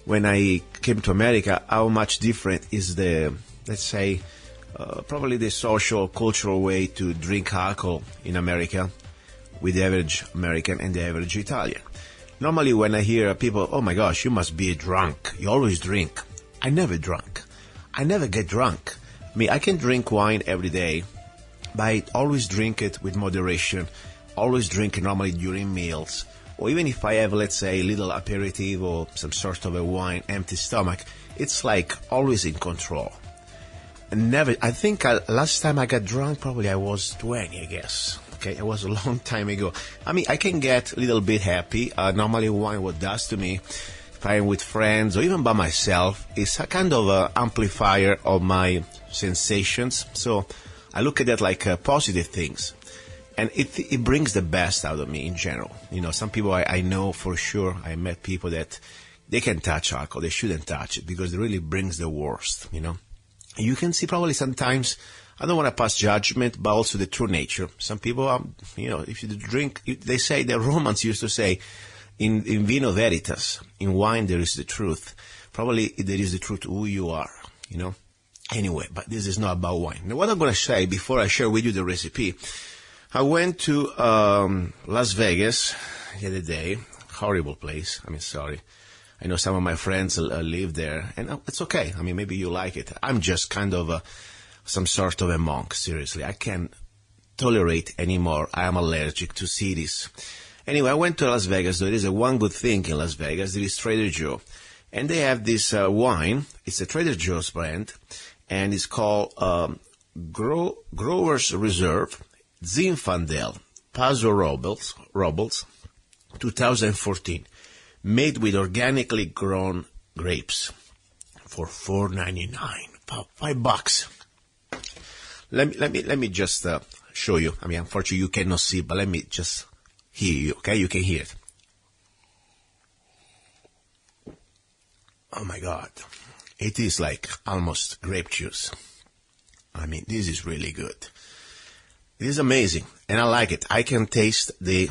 when I came to America how much different is the, let's say, probably the social, cultural way to drink alcohol in America with the average American and the average Italian. Normally when I hear people, oh my gosh, you must be drunk. You always drink. I never drunk. I never get drunk. I mean, I can drink wine every day, but I always drink it with moderation, always drink it normally during meals, or even if I have, let's say, a little aperitif or some sort of a wine, empty stomach, it's like always in control. And never, I think last time I got drunk, probably I was 20, I guess. Okay, it was a long time ago. I mean, I can get a little bit happy. Normally wine, what does to me, if I'm with friends or even by myself, is a kind of amplifier of my sensations. So I look at that like positive things. And it brings the best out of me in general. You know, some people I know for sure, I met people that they can touch alcohol, they shouldn't touch it because it really brings the worst, you know. You can see probably sometimes, I don't want to pass judgment, but also the true nature. Some people, you know, if you drink, they say, the Romans used to say, in vino veritas, in wine there is the truth. Probably there is the truth who you are, you know. Anyway, but this is not about wine. Now what I'm going to say before I share with you the recipe, I went to Las Vegas the other day. Horrible place. I mean, sorry. I know some of my friends live there, and it's okay. I mean, maybe you like it. I'm just kind of some sort of a monk, seriously. I can't tolerate anymore. I am allergic to cities. Anyway, I went to Las Vegas. There is one good thing in Las Vegas. There is Trader Joe. And they have this wine. It's a Trader Joe's brand, and it's called Grower's Reserve Zinfandel Paso Robles 2014, made with organically grown grapes for $4.99, about $5. Let me just show you. I mean, unfortunately you cannot see, but let me just hear you. Okay, you can hear it. Oh my God, it is like almost grape juice. I mean, this is really good. It is amazing, and I like it. I can taste the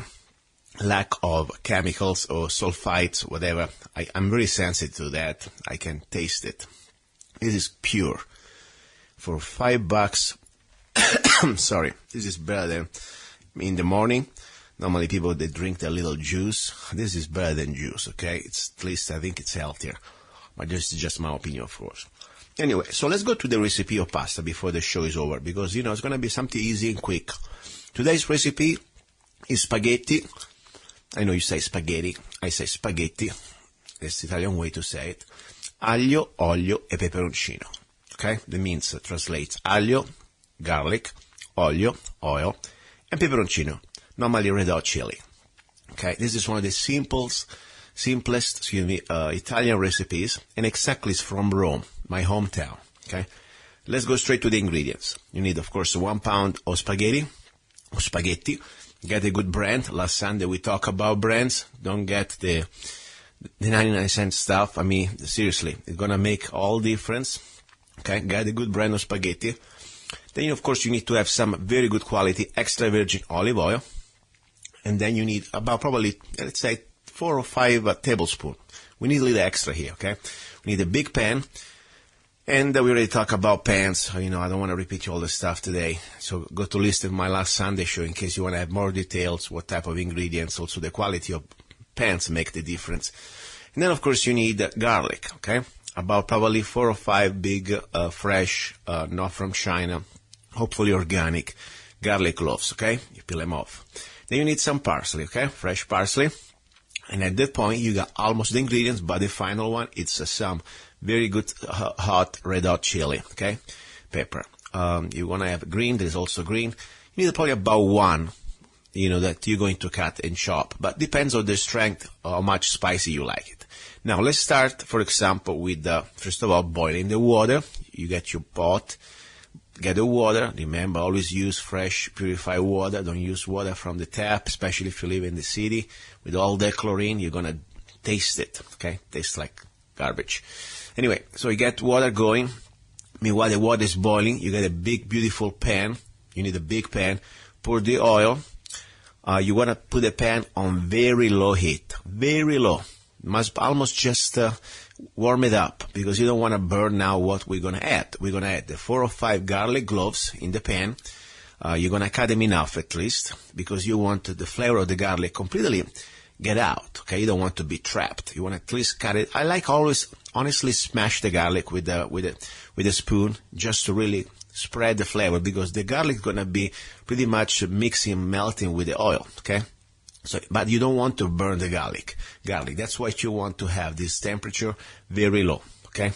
lack of chemicals or sulfites, whatever. I'm very sensitive to that. I can taste it. This is pure. For $5, sorry, this is better than in the morning. Normally people, they drink their little juice. This is better than juice, okay? It's, at least I think it's healthier. But this is just my opinion, of course. Anyway, so let's go to the recipe of pasta before the show is over, because, you know, it's going to be something easy and quick. Today's recipe is spaghetti. I know you say spaghetti. I say spaghetti. That's the Italian way to say it. Aglio, olio, e peperoncino. Okay? That means, translates aglio, garlic, olio, oil, and peperoncino. Normally red hot chili. Okay? This is one of the simplest, Italian recipes, and exactly it's from Rome, my hometown. Okay? Let's go straight to the ingredients. You need, of course, 1 pound of spaghetti. Get a good brand. Last Sunday we talked about brands. Don't get the 99-cent stuff. I mean, seriously, it's gonna make all difference. Okay? Get a good brand of spaghetti. Then, of course, you need to have some very good quality extra virgin olive oil. And then you need about probably, let's say, 4 or 5 tablespoons. We need a little extra here, okay? We need a big pan. And we already talked about pans. You know, I don't want to repeat all the stuff today. So go to listen to my last Sunday show in case you want to have more details, what type of ingredients, also the quality of pans make the difference. And then, of course, you need garlic, okay? About probably 4 or 5 big, fresh, not from China, hopefully organic garlic cloves, okay? You peel them off. Then you need some parsley, okay? Fresh parsley. And at that point, you got almost the ingredients, but the final one, it's some very good hot, red hot chili, okay? Pepper. You want to have green, there's also green. You need probably about 1, you know, that you're going to cut and chop. But depends on the strength, how much spicy you like it. Now, let's start, for example, with, first of all, boiling the water. You get your pot. Get the water. Remember, always use fresh, purified water. Don't use water from the tap, especially if you live in the city. With all that chlorine, you're going to taste it, okay? Tastes like garbage. Anyway, so you get water going. Meanwhile, the water is boiling. You get a big, beautiful pan. You need a big pan. Pour the oil. You want to put the pan on very low heat. Very low. Must almost just warm it up, because you don't want to burn now what we're going to add. We're going to add the 4 or 5 garlic cloves in the pan. You're going to cut them in half at least, because you want the flavor of the garlic completely get out. Okay, you don't want to be trapped. You want to at least cut it. I like always, honestly, smash the garlic with a spoon, just to really spread the flavor, because the garlic is going to be pretty much mixing, melting with the oil. Okay. So, but you don't want to burn the garlic. That's what you want to have, this temperature very low, okay?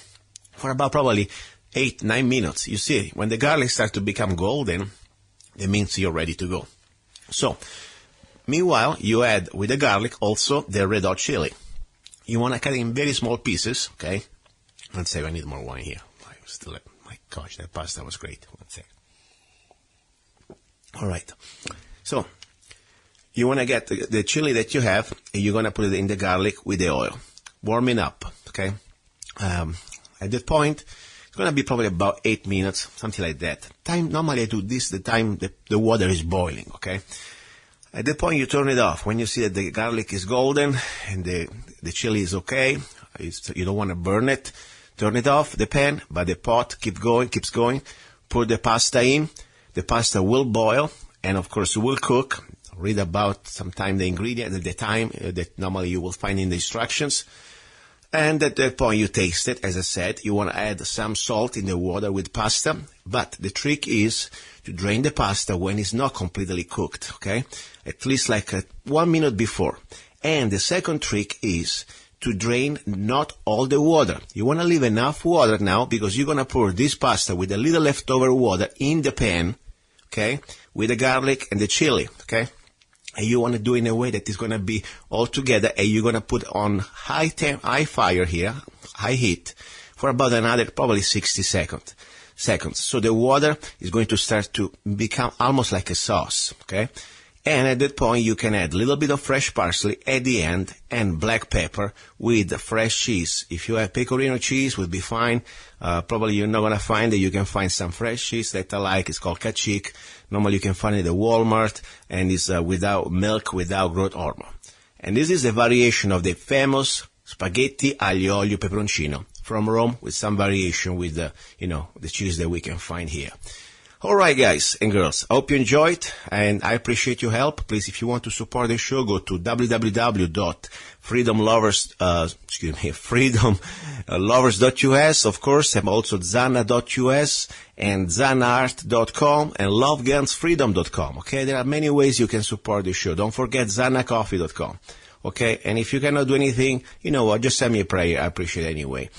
For about probably 8-9 minutes. You see, when the garlic starts to become golden, that means you're ready to go. So, meanwhile, you add with the garlic also the red hot chili. You want to cut it in very small pieces, okay? One second, I need more wine here. My gosh, that pasta was great. One second. All right. So, you want to get the chili that you have, and you're going to put it in the garlic with the oil. Warming up, okay? At that point, it's going to be probably about 8 minutes, something like that. Normally I do this the time the water is boiling, okay? At that point, you turn it off. When you see that the garlic is golden and the chili is okay, you don't want to burn it, turn it off, the pan, but the pot keeps going. Put the pasta in. The pasta will boil, and of course it will cook. Read about sometime the ingredient, the time that normally you will find in the instructions. And at that point you taste it. As I said, you want to add some salt in the water with pasta. But the trick is to drain the pasta when it's not completely cooked, okay? At least like 1 minute before. And the second trick is to drain not all the water. You want to leave enough water now, because you're going to pour this pasta with a little leftover water in the pan, okay? With the garlic and the chili, okay? And you want to do it in a way that is going to be all together, and you're going to put on high fire here, high heat, for about another probably 60 seconds. So the water is going to start to become almost like a sauce, okay? And at that point, you can add a little bit of fresh parsley at the end and black pepper with fresh cheese. If you have pecorino cheese, will be fine. Probably you're not going to find it. You can find some fresh cheese that I like. It's called Kachik. Normally you can find it at Walmart, and it's without milk, without growth hormone. And this is a variation of the famous spaghetti aglio olio peperoncino from Rome, with some variation with the cheese that we can find here. All right, guys and girls, I hope you enjoyed, and I appreciate your help. Please, if you want to support the show, go to freedomlovers.us, of course, and also zanna.us and zannaart.com and lovegunsfreedom.com. Okay, there are many ways you can support the show. Don't forget zannacoffee.com. Okay, and if you cannot do anything, you know what, just send me a prayer. I appreciate it anyway.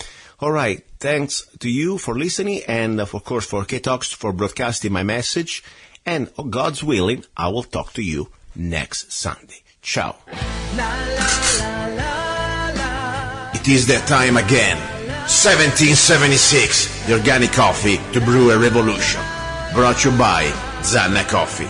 All right. Thanks to you for listening, and of course for KTOX for broadcasting my message. And God's willing, I will talk to you next Sunday. Ciao. It is that time again. 1776, the organic coffee to brew a revolution. Brought to you by Zanna Coffee.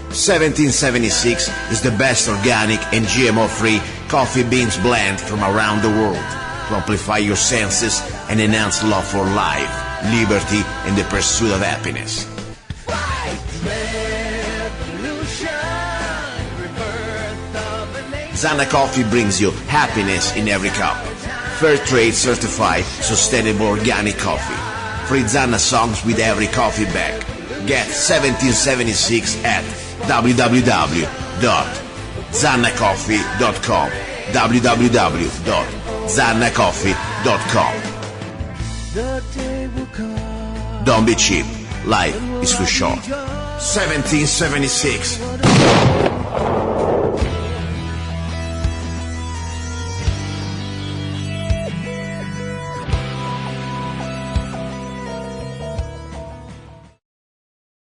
1776 is the best organic and GMO-free coffee beans blend from around the world. To amplify your senses and enhance love for life, liberty, and the pursuit of happiness. Zanna Coffee brings you happiness in every cup. Fair trade certified, sustainable organic coffee. Free Zanna songs with every coffee bag. Get 1776 at www.zannacoffee.com. www.zannacoffee.com. Don't be cheap. Life is too short. 1776.